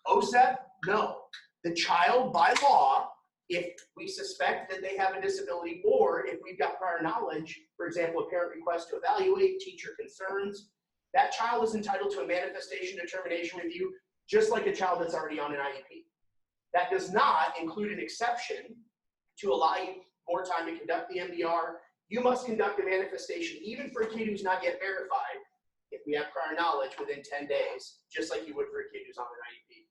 OSEP, no. The child, by law, if we suspect that they have a disability, or if we've got prior knowledge, for example, a parent request to evaluate, teacher concerns, that child is entitled to a manifestation determination review, just like a child that's already on an IEP. That does not include an exception to allow you more time to conduct the MDR. You must conduct a manifestation, even for a kid who's not yet verified, if we have prior knowledge within 10 days, just like you would for a kid who's on an IEP.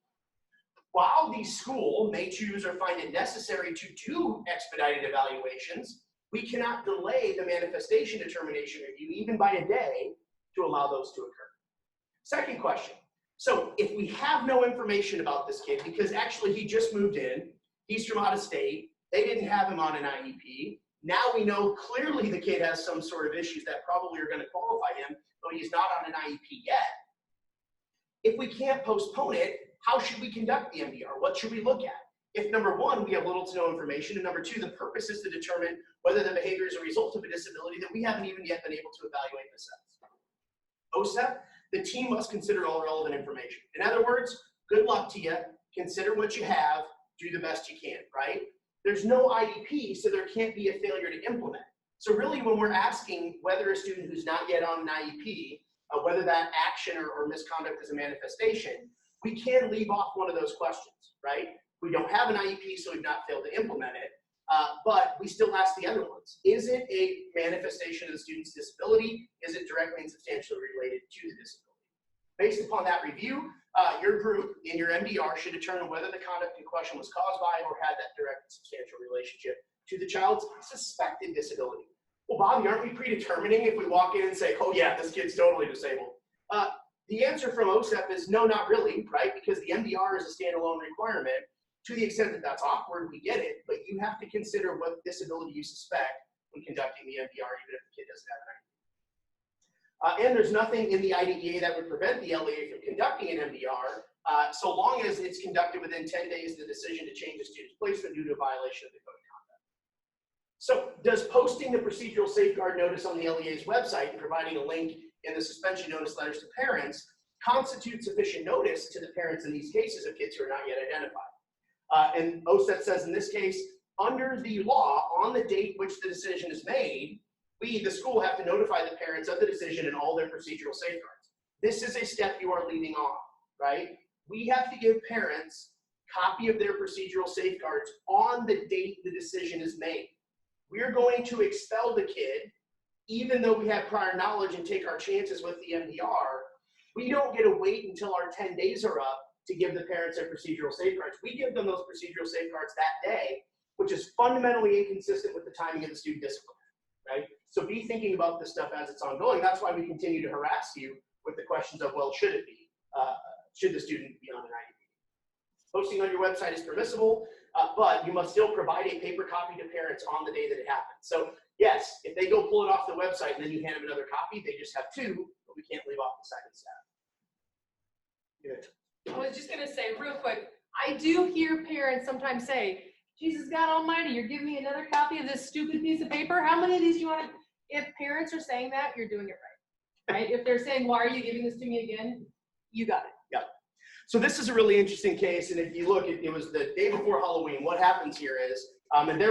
While the school may choose or find it necessary to do expedited evaluations, we cannot delay the manifestation determination review even by a day to allow those to occur. Second question. So if we have no information about this kid, because actually he just moved in, he's from out of state, they didn't have him on an IEP, now we know clearly the kid has some sort of issues that probably are going to qualify him, though he's not on an IEP yet. If we can't postpone it, how should we conduct the MDR? What should we look at? If number one, we have little to no information, and number two, the purpose is to determine whether the behavior is a result of a disability that we haven't even yet been able to evaluate and assess. OSEP, the team must consider all relevant information. In other words, good luck to you. Consider what you have, do the best you can, right? There's no IEP, so there can't be a failure to implement. So really, when we're asking whether a student who's not yet on an IEP, whether that action or misconduct is a manifestation, we can leave off one of those questions, right? We don't have an IEP, so we've not failed to implement it, but we still ask the other ones. Is it a manifestation of the student's disability? Is it directly and substantially related to the disability? Based upon that review, your group in your MDR should determine whether the conduct in question was caused by or had that direct and substantial relationship to the child's suspected disability. Well, Bobby, aren't we predetermining if we walk in and say, oh yeah, this kid's totally disabled? The answer from OSEP is no, not really, right? Because the MDR is a standalone requirement. To the extent that that's awkward, we get it, but you have to consider what disability you suspect when conducting the MDR, even if the kid doesn't have an IDEA. And there's nothing in the IDEA that would prevent the LEA from conducting an MDR, so long as it's conducted within 10 days of the decision to change a student's placement due to a violation of the code of conduct. So does posting the procedural safeguard notice on the LEA's website and providing a link in the suspension notice letters to parents constitute sufficient notice to the parents in these cases of kids who are not yet identified? And OSET says in this case, under the law, on the date which the decision is made, we, the school, have to notify the parents of the decision and all their procedural safeguards. This is a step you are leaving off, right? We have to give parents a copy of their procedural safeguards on the date the decision is made. We're going to expel the kid, even though we have prior knowledge and take our chances with the MDR. We don't get to wait until our 10 days are up to give the parents their procedural safeguards. We give them those procedural safeguards that day, which is fundamentally inconsistent with the timing of the student discipline, right? So be thinking about this stuff as it's ongoing. That's why we continue to harass you with the questions of, well, should it be? Should the student be on an IEP? Posting on your website is permissible, but you must still provide a paper copy to parents on the day that it happens. So yes, if they go pull it off the website and then you hand them another copy, they just have two, but we can't leave off the second step. Good. I was just gonna say real quick, I do hear parents sometimes say, Jesus God Almighty, you're giving me another copy of this stupid piece of paper? How many of these do you want to? If parents are saying that, you're doing it right, right? If they're saying, why are you giving this to me again? You got it. Yeah. So this is a really interesting case, and if you look, it was the day before Halloween. What happens here is, and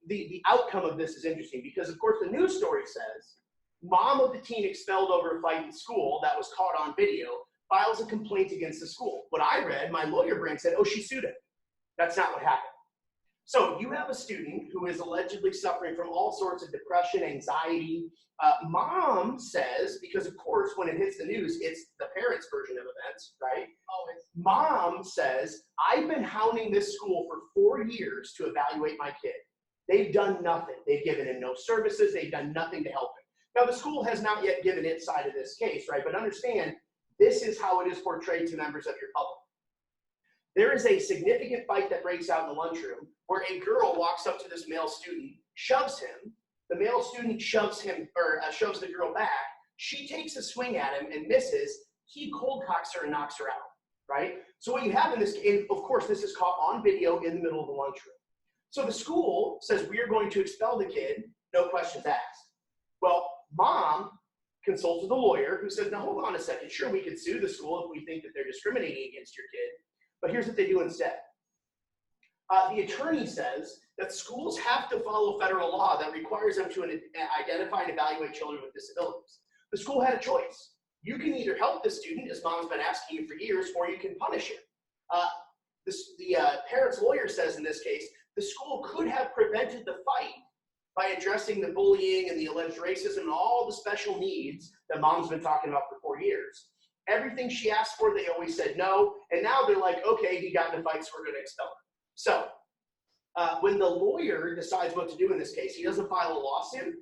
the outcome of this is interesting because, of course, the news story says, mom of the teen expelled over a fight in school that was caught on video files a complaint against the school. What I read, my lawyer brain said, oh, she sued him. That's not what happened. So you have a student who is allegedly suffering from all sorts of depression, anxiety. Mom says, because of course when it hits the news, it's the parents' version of events, right? Always. Mom says, I've been hounding this school for 4 years to evaluate my kid. They've done nothing. They've given him no services. They've done nothing to help him. Now the school has not yet given its side of this case, right? But understand, this is how it is portrayed to members of your public. There is a significant fight that breaks out in the lunchroom where a girl walks up to this male student, shoves him. The male student shoves him, or shoves the girl back. She takes a swing at him and misses. He cold cocks her and knocks her out, right? So what you have in this, and of course, this is caught on video in the middle of the lunchroom. So the school says, we are going to expel the kid, no questions asked. Well, mom consults with a lawyer who says, now hold on a second. Sure, we could sue the school if we think that they're discriminating against your kid. But here's what they do instead. The attorney says that schools have to follow federal law that requires them to identify and evaluate children with disabilities. The school had a choice. You can either help the student, as mom's been asking you for years, or you can punish him. The parent's lawyer says in this case, the school could have prevented the fight by addressing the bullying and the alleged racism and all the special needs that mom's been talking about for 4 years. Everything she asked for, they always said no. And now they're like, okay, he got in a fight, so we're going to expel him. So when the lawyer decides what to do in this case, he doesn't file a lawsuit.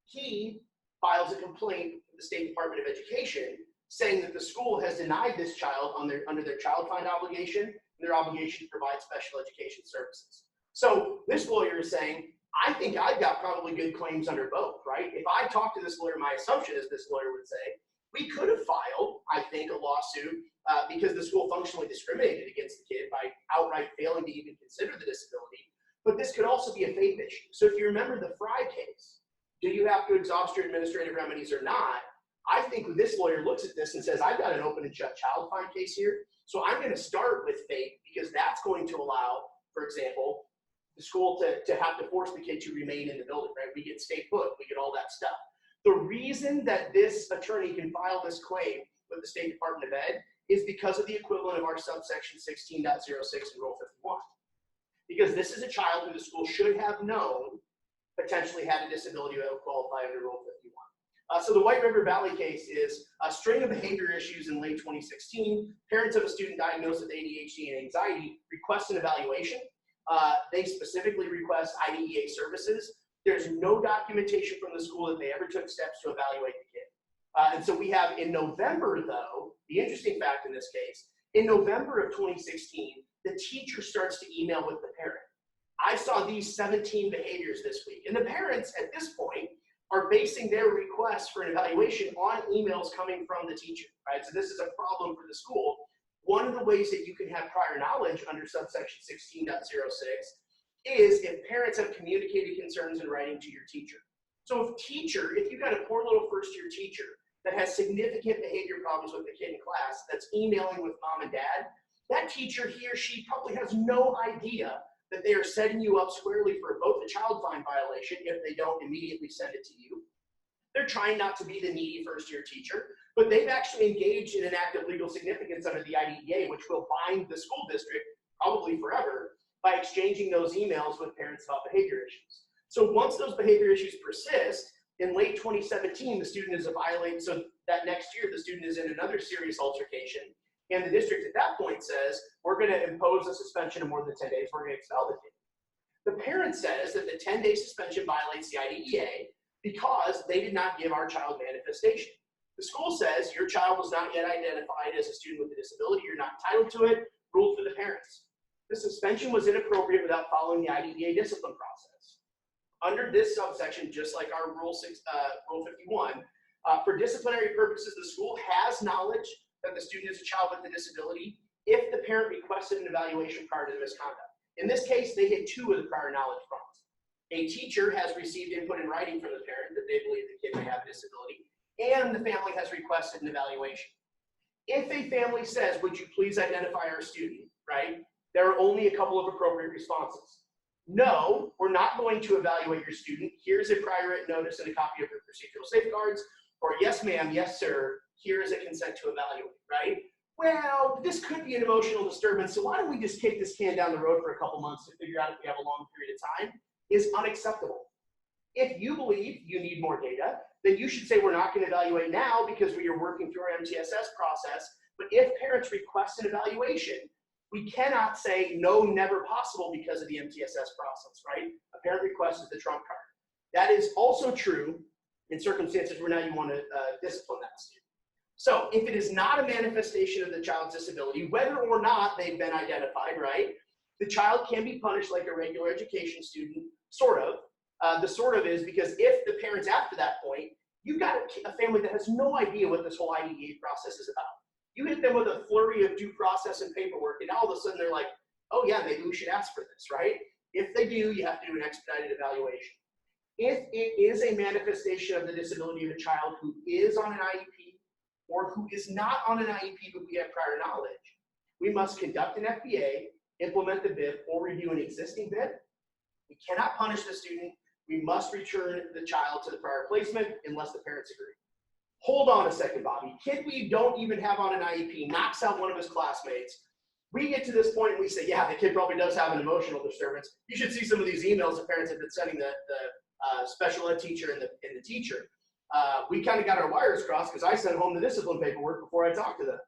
He files a complaint with the State Department of Education saying that the school has denied this child under their child find obligation and their obligation to provide special education services. So this lawyer is saying, I think I've got probably good claims under both, right? If I talk to this lawyer, my assumption is this lawyer would say, we could have filed, I think, a lawsuit because the school functionally discriminated against the kid by outright failing to even consider the disability. But this could also be a faith issue. So if you remember the Fry case, do you have to exhaust your administrative remedies or not? I think this lawyer looks at this and says, I've got an open and shut child find case here. So I'm going to start with faith because that's going to allow, for example, the school to have to force the kid to remain in the building, right? We get stay put, we get all that stuff. The reason that this attorney can file this claim with the State Department of Ed is because of the equivalent of our subsection 16.06 in Rule 51. Because this is a child who the school should have known potentially had a disability that would qualify under Rule 51. So the White River Valley case is a string of behavior issues in late 2016. Parents of a student diagnosed with ADHD and anxiety request an evaluation. They specifically request IDEA services. There's no documentation from the school that they ever took steps to evaluate the kid. And so we have in November, though, the interesting fact in this case, in November of 2016, the teacher starts to email with the parent. I saw these 17 behaviors this week. And the parents at this point are basing their requests for an evaluation on emails coming from the teacher, right? So this is a problem for the school. One of the ways that you can have prior knowledge under subsection 16.06 is if parents have communicated concerns in writing to your teacher. So if you've got a poor little first-year teacher that has significant behavior problems with the kid in class that's emailing with mom and dad, that teacher, he or she probably has no idea that they are setting you up squarely for both a child fine violation if they don't immediately send it to you. They're trying not to be the needy first-year teacher, but they've actually engaged in an act of legal significance under the IDEA, which will bind the school district probably forever by exchanging those emails with parents about behavior issues. So once those behavior issues persist, in late 2017, the student is a violation. So that next year, the student is in another serious altercation. And the district at that point says, we're going to impose a suspension of more than 10 days. We're going to expel the kid. The parent says that the 10-day suspension violates the IDEA because they did not give our child manifestation. The school says your child was not yet identified as a student with a disability. You're not entitled to it. Ruled for the parents. The suspension was inappropriate without following the IDEA discipline process. Under this subsection, just like our Rule 51, for disciplinary purposes, the school has knowledge that the student is a child with a disability if the parent requested an evaluation prior to the misconduct. In this case, they hit two of the prior knowledge prongs. A teacher has received input in writing from the parent that they believe the kid may have a disability, and the family has requested an evaluation. If a family says, would you please identify our student, right? There are only a couple of appropriate responses. No, we're not going to evaluate your student. Here's a prior written notice and a copy of your procedural safeguards. Or yes, ma'am, yes, sir, here is a consent to evaluate, right? Well, this could be an emotional disturbance, so why don't we just kick this can down the road for a couple months to figure out if we have a long period of time, is unacceptable. If you believe you need more data, then you should say we're not going to evaluate now because we are working through our MTSS process. But if parents request an evaluation, we cannot say no, never possible because of the MTSS process, right? A parent request is the trump card. That is also true in circumstances where now you want to discipline that student. So if it is not a manifestation of the child's disability, whether or not they've been identified, right, the child can be punished like a regular education student, sort of. The sort of is because if the parents after that point, you've got a family that has no idea what this whole IDEA process is about. You hit them with a flurry of due process and paperwork, and all of a sudden they're like, oh yeah, maybe we should ask for this, right? If they do, you have to do an expedited evaluation. If it is a manifestation of the disability of a child who is on an IEP or who is not on an IEP but we have prior knowledge, we must conduct an FBA, implement the BIP, or review an existing BIP. We cannot punish the student. We must return the child to the prior placement unless the parents agree. Hold on a second, Bobby. Kid we don't even have on an IEP knocks out one of his classmates. We get to this point and we say, yeah, the kid probably does have an emotional disturbance. You should see some of these emails the parents have been sending the special ed teacher and the teacher. We kind of got our wires crossed because I sent home the discipline paperwork before I talked to them.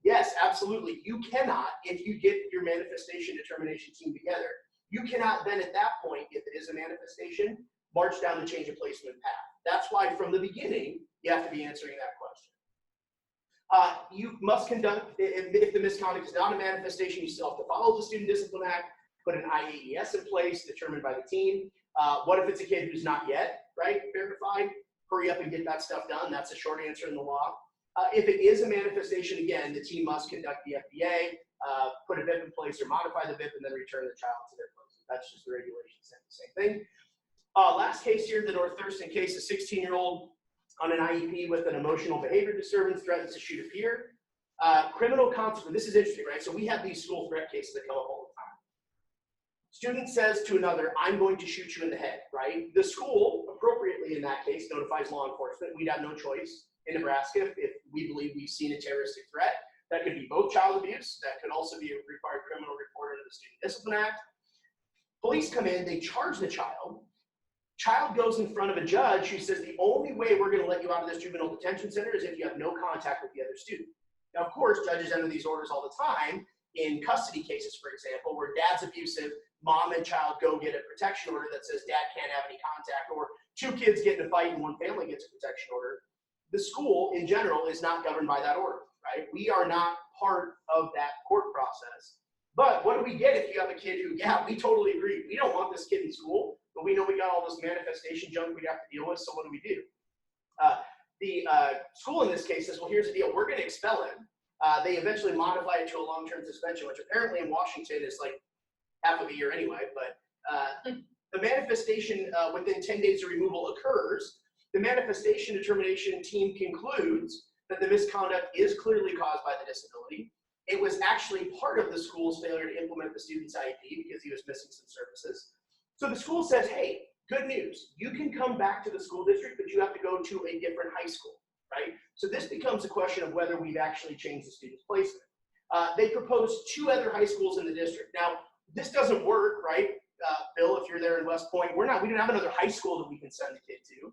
Yes, absolutely. You cannot, if you get your manifestation determination team together, you cannot then at that point, if it is a manifestation, march down the change of placement path. That's why from the beginning, you have to be answering that question. You must conduct, if the misconduct is not a manifestation, you still have to follow the Student Discipline Act, put an IAES in place, determined by the team. What if it's a kid who's not yet, right, verified? Hurry up and get that stuff done. That's a short answer in the law. If it is a manifestation, again, the team must conduct the FBA, put a BIP in place or modify the BIP, and then return the child to their place. That's just the regulations saying the same thing. Last case here, the North Thurston case, a 16-year-old on an IEP with an emotional behavior disturbance threatens to shoot a peer. Criminal consequence, this is interesting, right? So we have these school threat cases that come up all the time. Student says to another, I'm going to shoot you in the head, right? The school, appropriately in that case, notifies law enforcement. We'd have no choice in Nebraska if we believe we've seen a terroristic threat. That could be both child abuse. That could also be a required criminal report under the Student Discipline Act. Police come in, they charge the child. Child goes in front of a judge who says the only way we're going to let you out of this juvenile detention center is if you have no contact with the other student. Now, of course, judges enter these orders all the time in custody cases, for example, where dad's abusive, mom and child go get a protection order that says dad can't have any contact, or two kids get in a fight and one family gets a protection order. The school, in general, is not governed by that order, right? We are not part of that court process. But what do we get if you have a kid who, yeah, we totally agree. We don't want this kid in school, but we know we got all this manifestation junk we'd have to deal with, so what do we do? The school in this case says, well, here's the deal. We're going to expel him. They eventually modify it to a long-term suspension, which apparently in Washington is like half of a year anyway. But the manifestation within 10 days of removal occurs. The manifestation determination team concludes that the misconduct is clearly caused by the disability. It was actually part of the school's failure to implement the student's IEP because he was missing some services. So the school says, hey, good news. You can come back to the school district, but you have to go to a different high school, right? So this becomes a question of whether we've actually changed the student's placement. They proposed 2 other high schools in the district. Now, this doesn't work, right? Bill, if you're there in West Point, we didn't have another high school that we can send the kid to.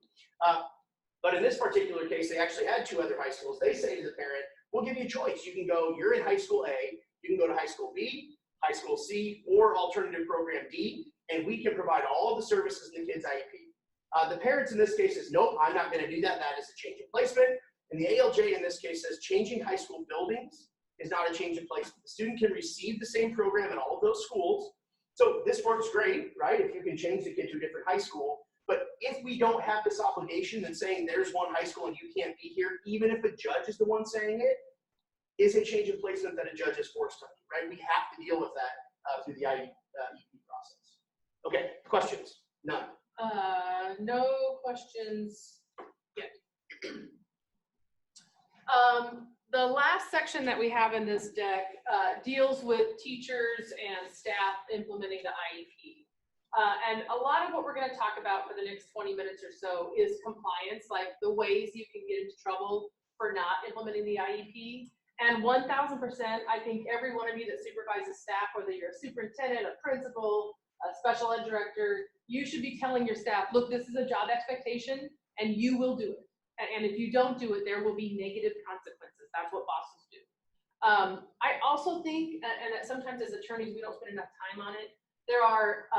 But in this particular case, they actually had 2 other high schools. They say to the parent, we'll give you a choice. You can go, you're in high school A, you can go to high school B, high school C, or alternative program D, and we can provide all of the services in the kid's IEP. The parents in this case says, nope, I'm not going to do that. That is a change of placement. And the ALJ in this case says changing high school buildings is not a change of placement. The student can receive the same program in all of those schools. So this works great, right? If you can change the kid to a different high school. But if we don't have this obligation and saying there's one high school and you can't be here, even if a judge is the one saying it, is a change of placement that a judge is forced on you, right? We have to deal with that through the IEP process. Okay, questions? None. No questions yet. The last section that we have in this deck deals with teachers and staff implementing the IEP. And a lot of what we're going to talk about for the next 20 minutes or so is compliance, like the ways you can get into trouble for not implementing the IEP. And 1000%, I think every one of you that supervises staff, whether you're a superintendent, a principal, a special ed director, you should be telling your staff, look, this is a job expectation and you will do it. And if you don't do it, there will be negative consequences. That's what bosses do. I also think, and that sometimes as attorneys, we don't spend enough time on it. There are,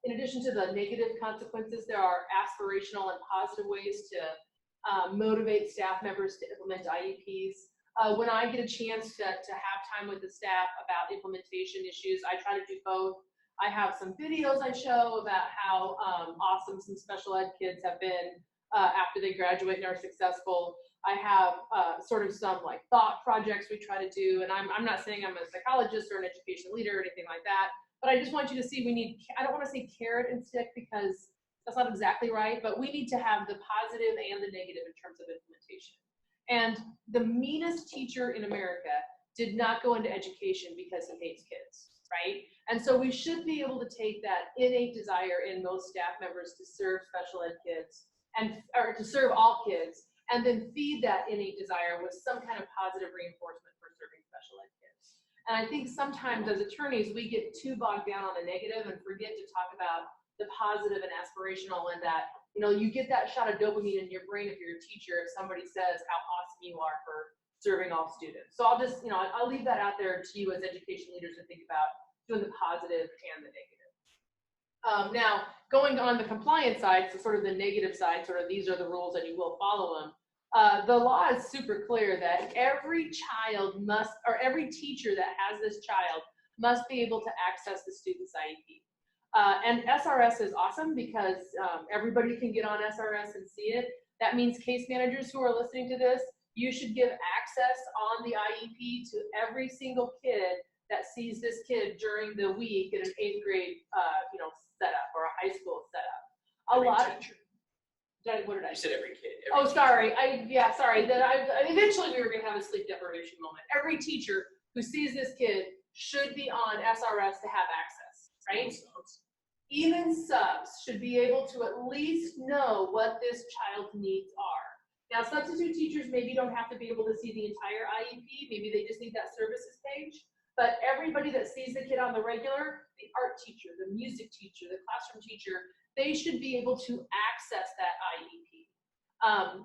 in addition to the negative consequences, there are aspirational and positive ways to motivate staff members to implement IEPs. When I get a chance to have time with the staff about implementation issues, I try to do both. I have some videos I show about how awesome some special ed kids have been after they graduate and are successful. I have sort of some like thought projects we try to do, and I'm not saying I'm a psychologist or an education leader or anything like that, but I just want you to see we need, I don't want to say carrot and stick because that's not exactly right, but we need to have the positive and the negative in terms of implementation. And the meanest teacher in America did not go into education because he hates kids, right? And so we should be able to take that innate desire in most staff members to serve special ed kids or to serve all kids, and then feed that innate desire with some kind of positive reinforcement for serving special ed kids. And I think sometimes as attorneys, we get too bogged down on the negative and forget to talk about the positive and aspirational, and that, you know, you get that shot of dopamine in your brain if you're a teacher, if somebody says how awesome you are for serving all students. So I'll just, you know, I'll leave that out there to you as education leaders to think about doing the positive and the negative. Now, going on the compliance side, so sort of the negative side, sort of these are the rules and you will follow them. The law is super clear that every child must, or every teacher that has this child must be able to access the student's IEP. And SRS is awesome because everybody can get on SRS and see it. That means case managers who are listening to this, you should give access on the IEP to every single kid that sees this kid during the week in an 8th grade, you know, setup or a high school setup. What did I You say? said every kid. Oh, sorry. Sorry. Eventually we were going to have a sleep deprivation moment. Every teacher who sees this kid should be on SRS to have access, right? Even subs should be able to at least know what this child's needs are. Now, substitute teachers maybe don't have to be able to see the entire IEP. Maybe they just need that services page. But everybody that sees the kid on the regular, the art teacher, the music teacher, the classroom teacher, they should be able to access that IEP.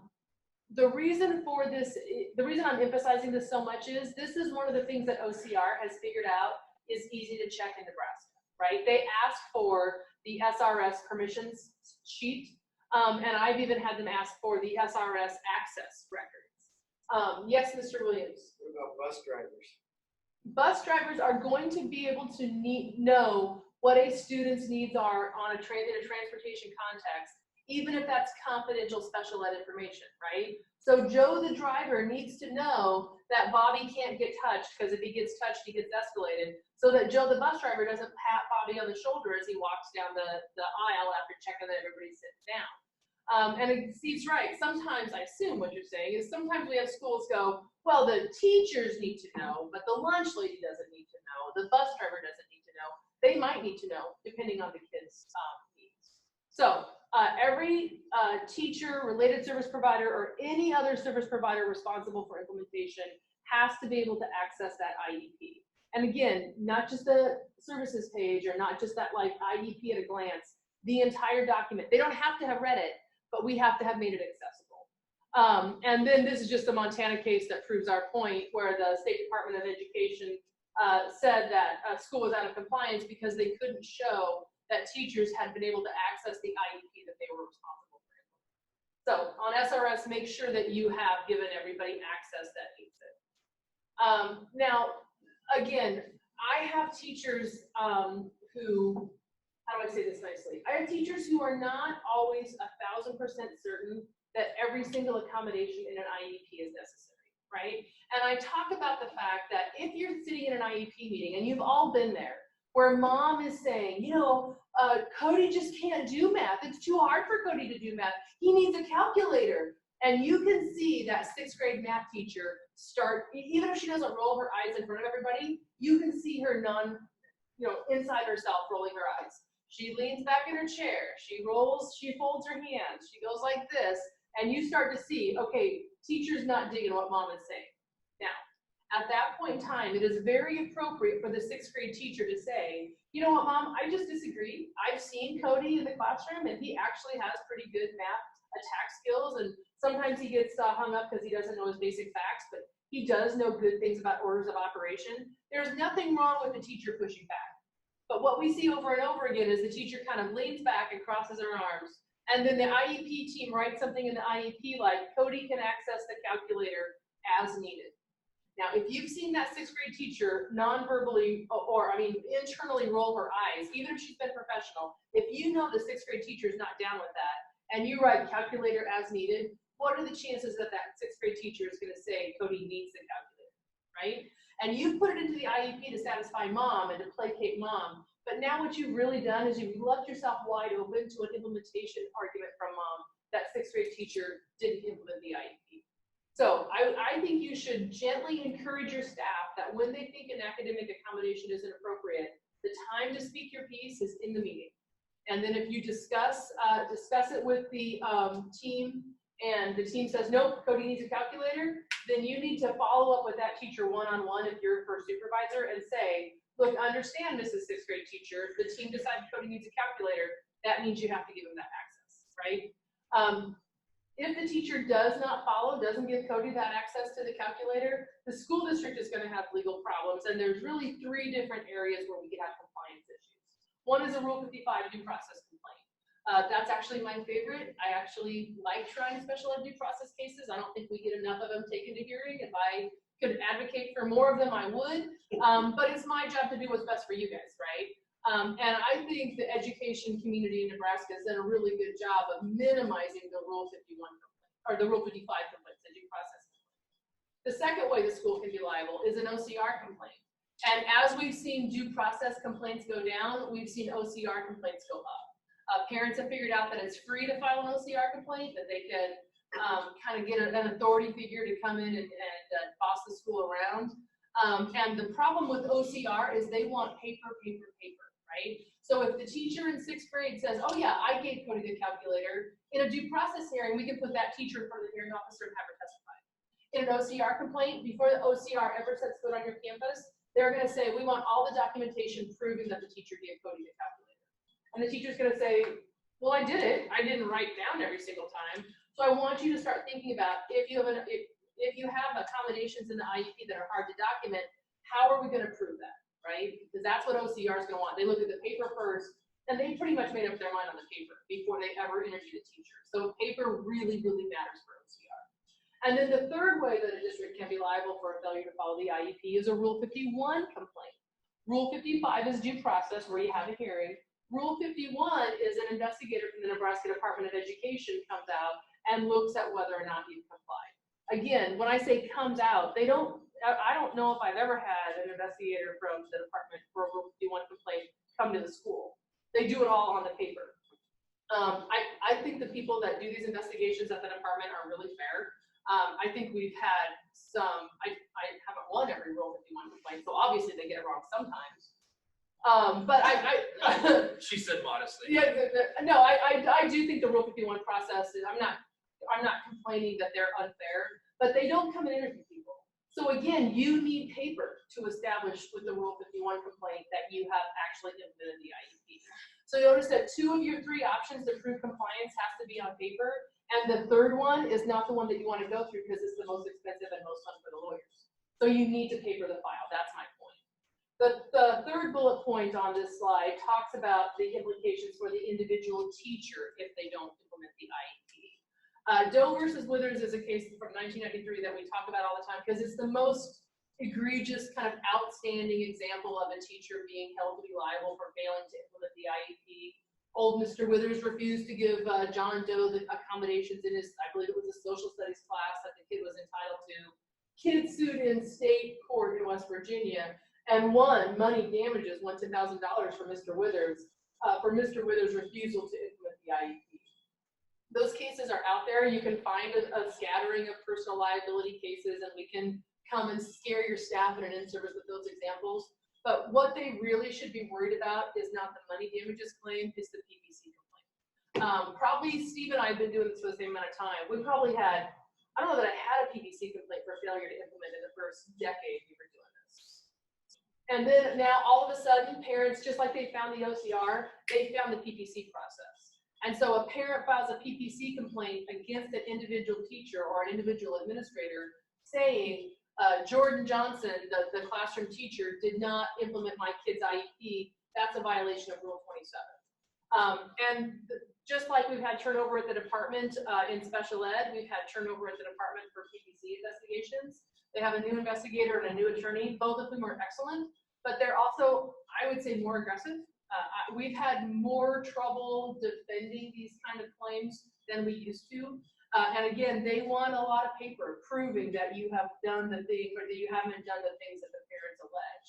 The reason for this, the reason I'm emphasizing this so much is this is one of the things that OCR has figured out is easy to check in Nebraska, right? They ask for the SRS permissions sheet, and I've even had them ask for the SRS access records. Yes, Mr. Williams? What about bus drivers? bus drivers are going to be able to know what a student's needs are in a transportation context, even if that's confidential special ed information, right? So Joe, the driver, needs to know that Bobby can't get touched, because if he gets touched, he gets escalated. So that Joe, the bus driver, doesn't pat Bobby on the shoulder as he walks down the aisle after checking that everybody's sitting down. And Steve's right. Sometimes, I assume what you're saying is sometimes we have schools go, well, the teachers need to know, but the lunch lady doesn't need to know. The bus driver doesn't need to know. They might need to know, depending on the kids' needs. So every teacher, related service provider, or any other service provider responsible for implementation has to be able to access that IEP. And again, not just the services page, or not just that like IEP at a glance, the entire document. They don't have to have read it, but we have to have made it accessible. And then this is just a Montana case that proves our point, where the State Department of Education said that a school was out of compliance because they couldn't show that teachers had been able to access the IEP that they were responsible for. So on SRS, make sure that you have given everybody access that needs it. Now, again, I have teachers who, how do I say this nicely? I have teachers who are not always 1,000% certain that every single accommodation in an IEP is necessary, right? And I talk about the fact that if you're sitting in an IEP meeting, and you've all been there, where mom is saying, you know, Cody just can't do math. It's too hard for Cody to do math. He needs a calculator. And you can see that 6th grade math teacher start, even if she doesn't roll her eyes in front of everybody, you can see her inside herself rolling her eyes. She leans back in her chair, she rolls, she folds her hands, she goes like this, and you start to see, okay, teacher's not digging what mom is saying. Now, at that point in time, it is very appropriate for the 6th grade teacher to say, you know what, mom, I just disagree. I've seen Cody in the classroom, and he actually has pretty good math attack skills, and sometimes he gets hung up because he doesn't know his basic facts, but he does know good things about orders of operation. There's nothing wrong with the teacher pushing back. But what we see over and over again is the teacher kind of leans back and crosses her arms, and then the IEP team writes something in the IEP like, Cody can access the calculator as needed. Now, if you've seen that 6th grade teacher non-verbally, internally roll her eyes, even if she's been professional, if you know the 6th grade teacher is not down with that, and you write calculator as needed, what are the chances that that 6th grade teacher is going to say Cody needs the calculator, right? And you put it into the IEP to satisfy mom and to placate mom, but now what you've really done is you've left yourself wide open to an implementation argument from mom that 6th grade teacher didn't implement the IEP. So I think you should gently encourage your staff that when they think an academic accommodation isn't appropriate, the time to speak your piece is in the meeting. And then if you discuss it with the team, and the team says, nope, Cody needs a calculator, then you need to follow up with that teacher one-on-one if you're a first supervisor and say, look, understand, Mrs. 6th grade teacher, the team decided Cody needs a calculator. That means you have to give him that access, right? If the teacher does not follow, doesn't give Cody that access to the calculator, the school district is going to have legal problems. And there's really 3 different areas where we could have compliance issues. One is a Rule 55 due process complaint. That's actually my favorite. I actually like trying special ed due process cases. I don't think we get enough of them taken to hearing. If I could advocate for more of them, I would. But it's my job to do what's best for you guys, right? And I think the education community in Nebraska has done a really good job of minimizing the Rule 51 complaint, or the Rule 55 complaints, the due process complaint. The second way the school can be liable is an OCR complaint. And as we've seen due process complaints go down, we've seen OCR complaints go up. Parents have figured out that it's free to file an OCR complaint, that they can kind of get an authority figure to come in and boss the school around. And the problem with OCR is they want paper, right? So if the teacher in 6th grade says, oh yeah, I gave Cody the calculator, in a due process hearing, we can put that teacher in front of the hearing officer and have her testify. In an OCR complaint, before the OCR ever sets foot on your campus, they're going to say, we want all the documentation proving that the teacher gave Cody the calculator. And the teacher's going to say, well, I did it. I didn't write down every single time. So I want you to start thinking about if you have accommodations in the IEP that are hard to document, how are we going to prove that, right? Because that's what OCR is going to want. They look at the paper first, and they pretty much made up their mind on the paper before they ever interviewed a teacher. So paper really, really matters for OCR. And then the third way that a district can be liable for a failure to follow the IEP is a Rule 51 complaint. Rule 55 is due process, where you have a hearing. Rule 51 is an investigator from the Nebraska Department of Education comes out and looks at whether or not you've complied. Again, when I say comes out, I don't know if I've ever had an investigator from the department for a Rule 51 complaint come to the school. They do it all on the paper. I think the people that do these investigations at the department are really fair. I think we've had some, I haven't won every Rule 51 complaint, so obviously they get it wrong sometimes. But She said modestly. yeah, no, I do think the Rule 51 process is, I'm not complaining that they're unfair, but they don't come and interview people. So again, you need paper to establish with the Rule 51 complaint that you have actually implemented the IEP. So you notice that 2 of your 3 options to prove compliance has to be on paper, and the third one is not the one that you want to go through because it's the most expensive and most fun for the lawyers. So you need to paper the file. That's my point. The third bullet point on this slide talks about the implications for the individual teacher if they don't implement the IEP. Doe versus Withers is a case from 1993 that we talk about all the time because it's the most egregious, kind of outstanding example of a teacher being held to be liable for failing to implement the IEP. Old Mr. Withers refused to give John Doe the accommodations in his, I believe it was a social studies class that the kid was entitled to. Kid sued in state court in West Virginia and won money damages, won $10,000 for Mr. Withers' refusal to implement the IEP. Those cases are out there. You can find a scattering of personal liability cases, and we can come and scare your staff in an in-service with those examples. But what they really should be worried about is not the money damages claim, it's the PPC complaint. Probably Steve and I have been doing this for the same amount of time. We probably had, I don't know that I had a PPC complaint for failure to implement in the first decade we were doing this. And then now all of a sudden, parents, just like they found the OCR, they found the PPC process. And so a parent files a PPC complaint against an individual teacher or an individual administrator saying, Jordan Johnson, the classroom teacher, did not implement my kid's IEP. That's a violation of Rule 27. Just like we've had turnover at the department in special ed, we've had turnover at the department for PPC investigations. They have a new investigator and a new attorney, both of whom are excellent, but they're also, I would say, more aggressive. We've had more trouble defending these kind of claims than we used to. And again, they want a lot of paper proving that you have done the thing or that you haven't done the things that the parents allege.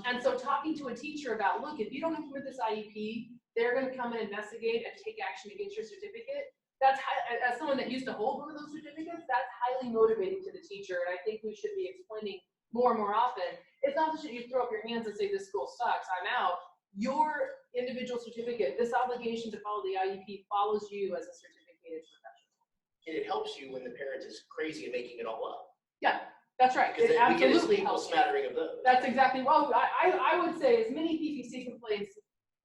And so talking to a teacher about, look, if you don't implement this IEP, they're going to come and investigate and take action against your certificate. That's, as someone that used to hold one of those certificates, that's highly motivating to the teacher. And I think we should be explaining more and more often. It's not that you throw up your hands and say, this school sucks, I'm out. Your individual certificate, this obligation to follow the IEP follows you as a certificated professional. And it helps you when the parent is crazy and making it all up. Yeah, that's right. Because It then we get a absolutely equal helps. smattering of those. That's exactly, well, I would say as many PPC complaints,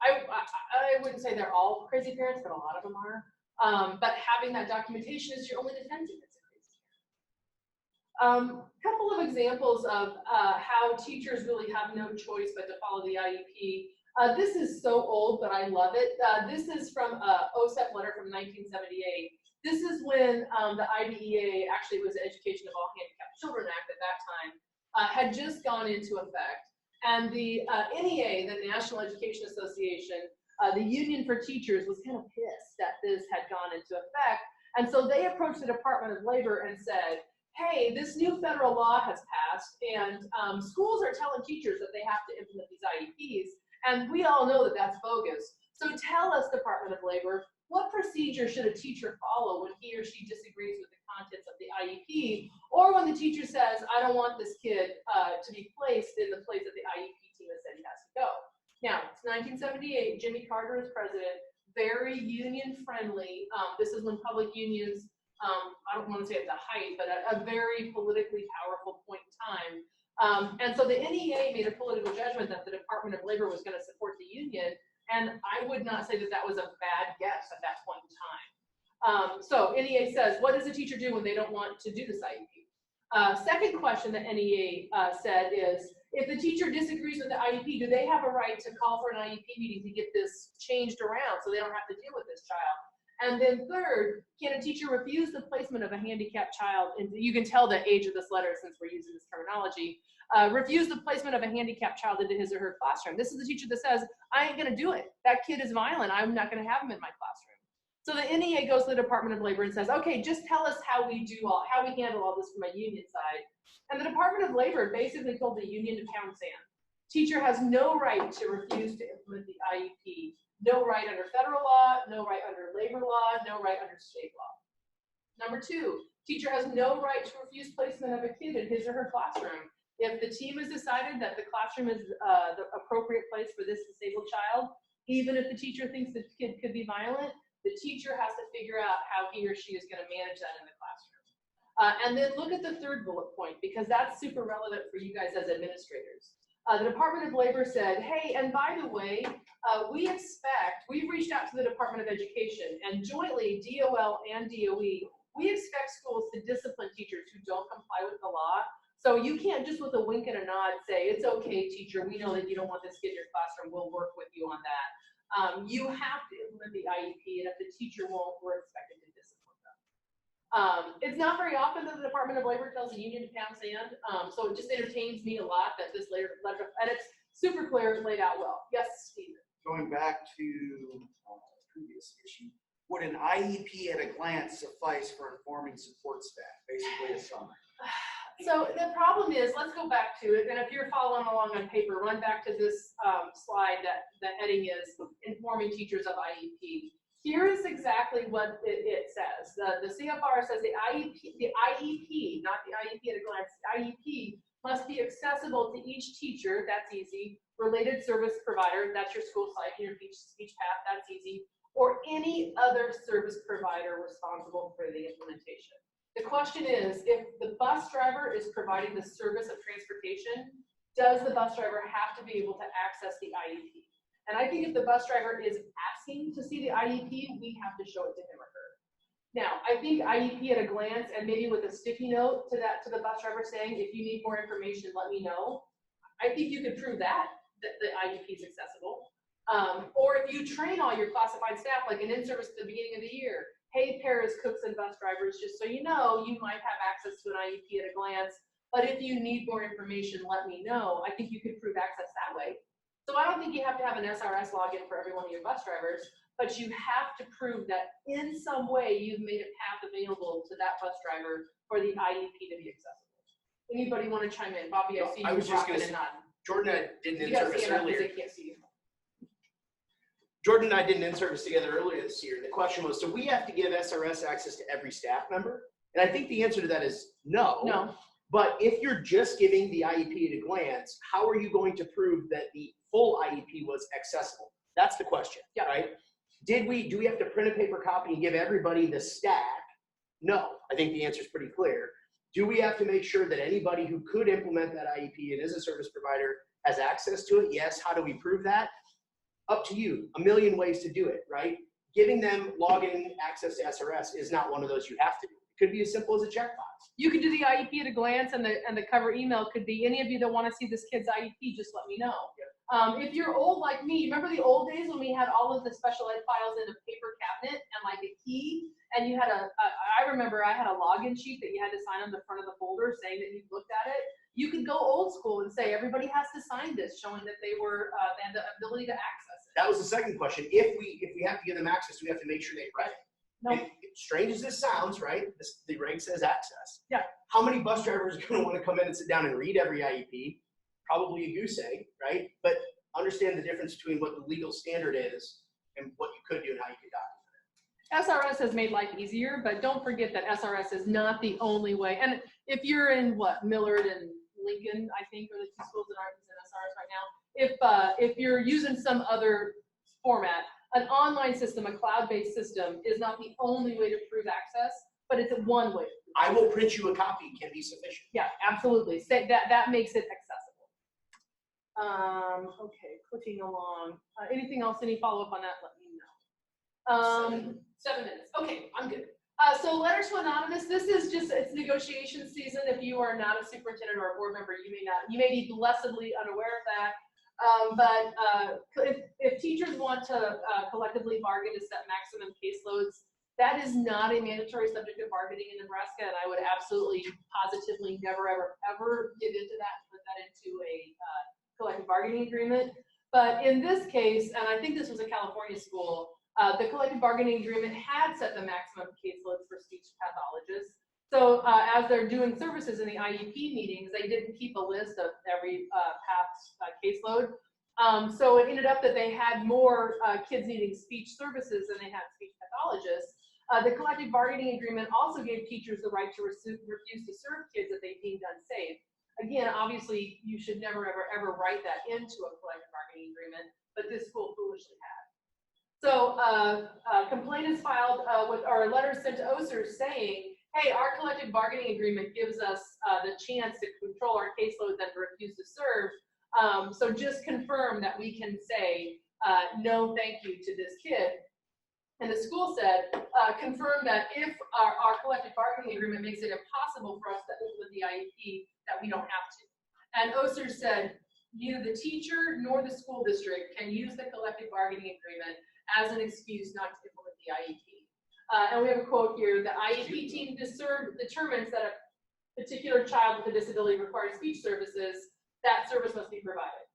I wouldn't say they're all crazy parents, but a lot of them are. But having that documentation is your only defense against a crazy parent. Couple of examples of how teachers really have no choice but to follow the IEP. This is so old, but I love it. This is from OSEP letter from 1978. This is when the IDEA, actually it was the Education of All Handicapped Children Act at that time, had just gone into effect. And the NEA, the National Education Association, the Union for Teachers, was kind of pissed that this had gone into effect. And so they approached the Department of Labor and said, hey, this new federal law has passed, and schools are telling teachers that they have to implement these IEPs, and we all know that that's bogus. So tell us, Department of Labor, what procedure should a teacher follow when he or she disagrees with the contents of the IEP, or when the teacher says, I don't want this kid to be placed in the place that the IEP team has said he has to go. Now, it's 1978, Jimmy Carter is president, very union friendly. This is when public unions, I don't want to say at the height, but at a very politically powerful point in time. And so the NEA made a political judgment that the Department of Labor was going to support the union. And I would not say that that was a bad guess at that point in time. So NEA says, what does a teacher do when they don't want to do this IEP? Second question that NEA said is, if the teacher disagrees with the IEP, do they have a right to call for an IEP meeting to get this changed around so they don't have to deal with this child? And then third, can a teacher refuse the placement of a handicapped child? And you can tell the age of this letter since we're using this terminology. Refuse the placement of a handicapped child into his or her classroom. This is the teacher that says, I ain't gonna do it. That kid is violent. I'm not gonna have him in my classroom. So the NEA goes to the Department of Labor and says, okay, just tell us how we handle all this from a union side. And the Department of Labor basically told the union to pound sand. Teacher has no right to refuse to implement the IEP. No right under federal law, no right under labor law, no right under state law. Number two, teacher has no right to refuse placement of a kid in his or her classroom. If the team has decided that the classroom is the appropriate place for this disabled child, even if the teacher thinks the kid could be violent, the teacher has to figure out how he or she is going to manage that in the classroom. And then look at the third bullet point, because that's super relevant for you guys as administrators. The Department of Labor said, hey, and by the way, we've reached out to the Department of Education, and jointly, DOL and DOE, we expect schools to discipline teachers who don't comply with the law. So you can't just with a wink and a nod say, it's okay, teacher, we know that you don't want this kid in your classroom, we'll work with you on that. You have to implement the IEP, and if the teacher won't, we're expected to discipline them. It's not very often that the Department of Labor tells the union to pound sand, so it just entertains me a lot that this letter, and it's super clear, laid out well. Yes, Stephen? Going back to the previous issue, would an IEP at a glance suffice for informing support staff, basically a summary? So the problem is, let's go back to it, and if you're following along on paper, run back to this slide that the heading is informing teachers of IEP. Here is exactly what it says. The CFR says the IEP, not the IEP at a glance, the IEP must be accessible to each teacher, that's easy, related service provider, that's your school site, your speech path, that's easy, or any other service provider responsible for the implementation. The question is, if the bus driver is providing the service of transportation, does the bus driver have to be able to access the IEP? And I think if the bus driver is asking to see the IEP, we have to show it to him or her. Now, I think IEP at a glance, and maybe with a sticky note to the bus driver saying, if you need more information, let me know. I think you could prove that the IEP is accessible. Or if you train all your classified staff, like an in-service at the beginning of the year, hey, paras, cooks, and bus drivers, just so you know, you might have access to an IEP at a glance, but if you need more information, let me know. I think you could prove access that way. So I don't think you have to have an SRS login for every one of your bus drivers, but you have to prove that in some way you've made a path available to that bus driver for the IEP to be accessible. Anybody want to chime in? Bobby, I see you rocking and nodding. Jordan and I did an You gotta in-service stand up because earlier. they can't see you. Jordan and I did an in-service together earlier this year. The question was, so we have to give SRS access to every staff member? And I think the answer to that is no. No. But if you're just giving the IEP at a glance, how are you going to prove that the full IEP was accessible? That's the question, Yeah. right? Do we have to print a paper copy and give everybody the stack? No, I think the answer is pretty clear. Do we have to make sure that anybody who could implement that IEP and is a service provider has access to it? Yes. How do we prove that? Up to you. A million ways to do it, right? Giving them login access to SRS is not one of those you have to do. It could be as simple as a checkbox. You could do the IEP at a glance, and the cover email could be, any of you that want to see this kid's IEP, just let me know. If you're old like me, remember the old days when we had all of the special ed files in a paper cabinet and like a key, and you had I remember I had a login sheet that you had to sign on the front of the folder saying that you looked at it. You could go old school and say, everybody has to sign this, showing that they had the ability to access it. That was the second question. If we have to give them access, we have to make sure they read it. No. And strange as this sounds, right? The reg says access. Yeah. How many bus drivers are going to want to come in and sit down and read every IEP? Probably a goose egg, right? But understand the difference between what the legal standard is and what you could do and how you could document it. SRS has made life easier, but don't forget that SRS is not the only way. And if you're in Millard and Lincoln, I think, are the two schools that aren't using SRS right now. If you're using some other format, an online system, a cloud-based system, is not the only way to prove access, but it's one way. I will print you a copy, can be sufficient. Yeah, absolutely. Say that makes it accessible. Okay, clicking along. Anything else? Any follow-up on that? Let me know. 7 minutes. Okay, I'm good. So letter to anonymous. This is just, it's negotiation season. If you are not a superintendent or a board member, you may be blessedly unaware of that. If teachers want to collectively bargain to set maximum caseloads, that is not a mandatory subject of bargaining in Nebraska, and I would absolutely, positively never, ever give into that, put that into a collective bargaining agreement. But in this case, and I think this was a California school, the collective bargaining agreement had set the maximum caseloads for speech pathologists. So as they're doing services in the IEP meetings, they didn't keep a list of every past caseload. So it ended up that they had more kids needing speech services than they had speech pathologists. The collective bargaining agreement also gave teachers the right to refuse to serve kids that they deemed unsafe. Again, obviously, you should never, ever write that into a collective bargaining agreement, but this school foolishly had. So a complaint is filed or a letter sent to OSER saying, hey, our collective bargaining agreement gives us the chance to control our caseloads and refuse to serve. So just confirm that we can say no thank you to this kid. And the school said, confirm that if our collective bargaining agreement makes it impossible for us to implement the IEP, that we don't have to. And OSER said, neither the teacher nor the school district can use the collective bargaining agreement as an excuse not to implement the IEP. And we have a quote here, the IEP team determines that a particular child with a disability requires speech services, that service must be provided.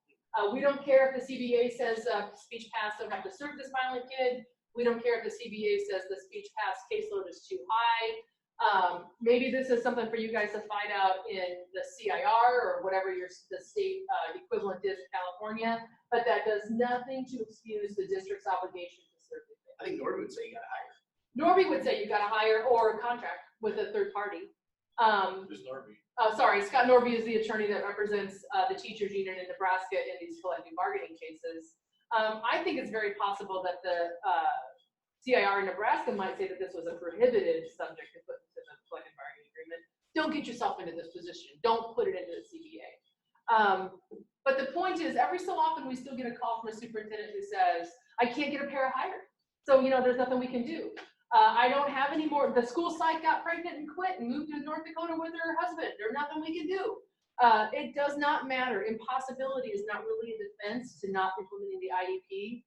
We don't care if the CBA says speech paths don't have to serve this violent kid. We don't care if the CBA says the speech paths caseload is too high. Maybe this is something for you guys to find out in the CIR or whatever the state equivalent is in California, but that does nothing to excuse the district's obligation to serve the kid. I think Norby would say you gotta hire. Norby would say you gotta hire or contract with a third party. Who's Norby? Sorry, Scott Norby is the attorney that represents the teachers union in Nebraska in these collective bargaining cases. I think it's very possible that the CIR in Nebraska might say that this was a prohibited subject to put into the collective bargaining agreement. Don't get yourself into this position. Don't put it into the CBA. But the point is, every so often we still get a call from a superintendent who says, I can't get a para hired. So, there's nothing we can do. I don't have any more. The school psych got pregnant and quit and moved to North Dakota with her husband. There's nothing we can do. It does not matter. Impossibility is not really a defense to not implementing the IEP.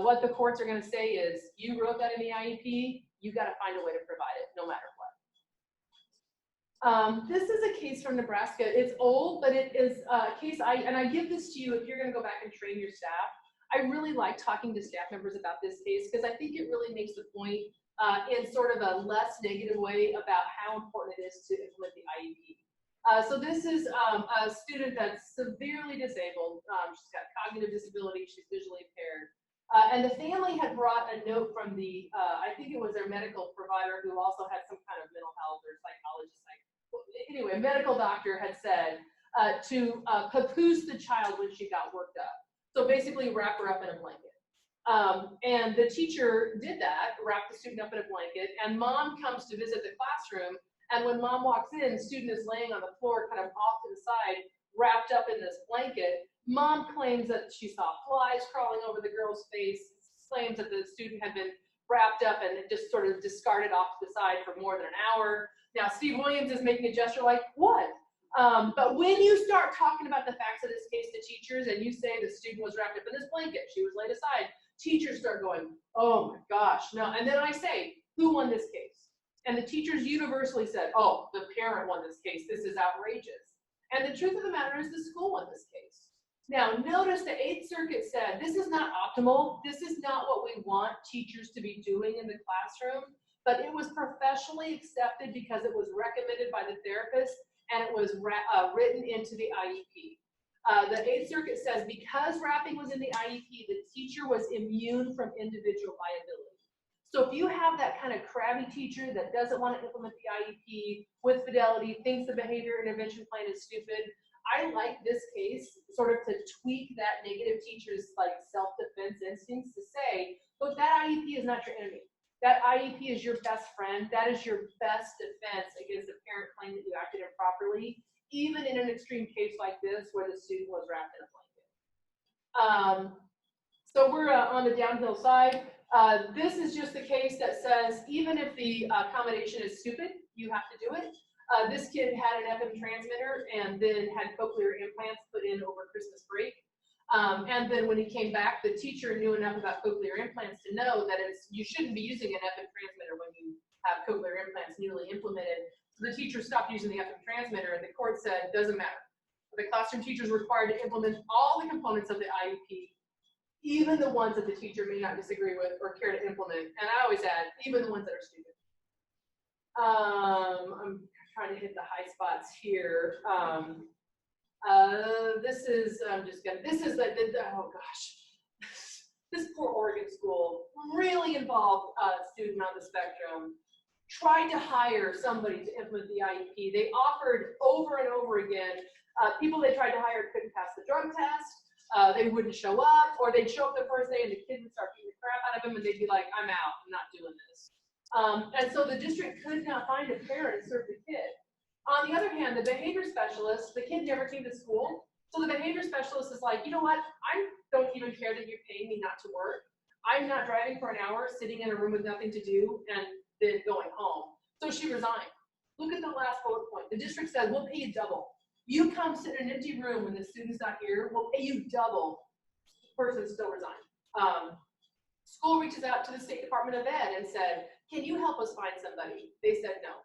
What the courts are going to say is, you wrote that in the IEP, you got to find a way to provide it, no matter what. This is a case from Nebraska. It's old, but it is a case, and I give this to you if you're going to go back and train your staff. I really like talking to staff members about this case because I think it really makes the point in sort of a less negative way about how important it is to implement the IEP. So this is a student that's severely disabled. She's got cognitive disability. She's visually impaired. And the family had brought a note from the, I think it was their medical provider who also had some kind of mental health or psychologist. Anyway, a medical doctor had said to papoose the child when she got worked up. So basically wrap her up in a blanket. And the teacher did that, wrapped the student up in a blanket, and mom comes to visit the classroom. And when mom walks in, the student is laying on the floor, kind of off to the side, wrapped up in this blanket. Mom claims that she saw flies crawling over the girl's face, claims that the student had been wrapped up and just sort of discarded off to the side for more than an hour. Now, Steve Williams is making a gesture like, what? But when you start talking about the facts of this case to teachers and you say the student was wrapped up in this blanket, she was laid aside, teachers start going, oh my gosh, no. And then I say, who won this case? And the teachers universally said, oh, the parent won this case. This is outrageous. And the truth of the matter is the school won this case. Now, notice the 8th Circuit said, this is not optimal. This is not what we want teachers to be doing in the classroom, but it was professionally accepted because it was recommended by the therapist and it was written into the IEP. The 8th Circuit says because wrapping was in the IEP, the teacher was immune from individual liability. So if you have that kind of crabby teacher that doesn't want to implement the IEP with fidelity, thinks the behavior intervention plan is stupid, I like this case sort of to tweak that negative teacher's like self-defense instincts to say, look, that IEP is not your enemy. That IEP is your best friend. That is your best defense against a parent claim that you acted improperly, even in an extreme case like this where the student was wrapped in a blanket. So we're on the downhill side. This is just the case that says even if the accommodation is stupid, you have to do it. This kid had an FM transmitter and then had cochlear implants put in over Christmas break. And then when he came back, the teacher knew enough about cochlear implants to know that you shouldn't be using an FM transmitter when you have cochlear implants newly implemented. So the teacher stopped using the FM transmitter, and the court said, doesn't matter. The classroom teacher is required to implement all the components of the IEP, even the ones that the teacher may not disagree with or care to implement. And I always add, even the ones that are stupid. I'm trying to hit the high spots here. Oh gosh. This poor Oregon school really involved a student on the spectrum, tried to hire somebody to implement the IEP. They offered over and over again, people they tried to hire couldn't pass the drug test, they wouldn't show up, or they'd show up the first day and the kid would start beating the crap out of them and they'd be like, I'm out, I'm not doing this. And so the district could not find a parent to serve the kid. On the other hand, the behavior specialist, the kid never came to school. So the behavior specialist is like, you know what? I don't even care that you're paying me not to work. I'm not driving for an hour, sitting in a room with nothing to do, and then going home. So she resigned. Look at the last bullet point. The district said, we'll pay you double. You come sit in an empty room when the student's not here, we'll pay you double. The person still resigned. School reaches out to the State Department of Ed and said, can you help us find somebody? They said no.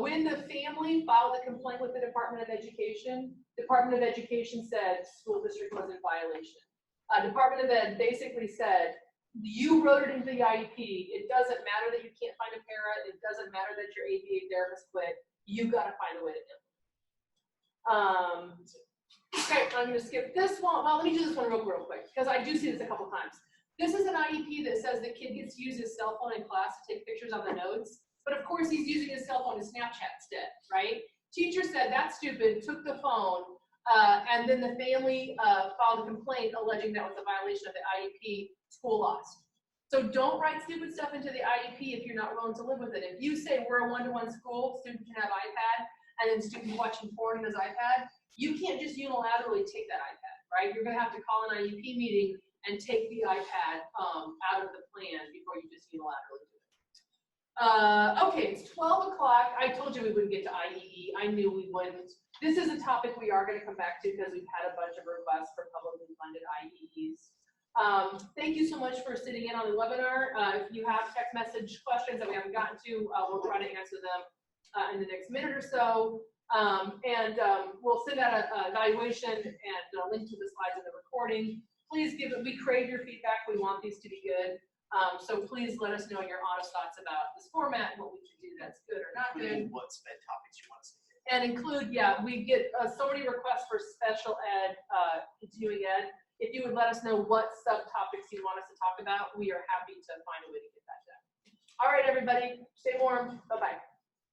When the family filed a complaint with the Department of Education said school district was in violation. Department of Ed basically said, you wrote it into the IEP. It doesn't matter that you can't find a para. It doesn't matter that your ABA therapist quit. You got to find a way to implement. Okay, I'm going to skip this one. Well, let me do this one real quick because I do see this a couple times. This is an IEP that says the kid gets to use his cell phone in class to take pictures on the notes. But of course, he's using his cell phone to Snapchat instead, right? Teacher said that's stupid, took the phone, and then the family filed a complaint alleging that was a violation of the IEP. School lost. So don't write stupid stuff into the IEP if you're not willing to live with it. If you say we're a one-to-one school, student can have iPad, and then student watching porn on his iPad, you can't just unilaterally take that iPad, right? You're gonna have to call an IEP meeting and take the iPad out of the plan before you just unilaterally do it. Okay, it's 12 o'clock. I told you we wouldn't get to IEE. I knew we wouldn't. This is a topic we are going to come back to because we've had a bunch of requests for publicly funded IEEs. Thank you so much for sitting in on the webinar. If you have text message questions that we haven't gotten to, we'll try to answer them in the next minute or so. We'll send out an evaluation and a link to the slides in the recording. Please we crave your feedback. We want these to be good. So please let us know your honest thoughts about this format and what we should do that's good or not good. What sped topics you want us to do. And include, we get so many requests for special ed, continuing ed. If you would let us know what subtopics you want us to talk about, we are happy to find a way to get that done. All right, everybody, stay warm. Bye-bye.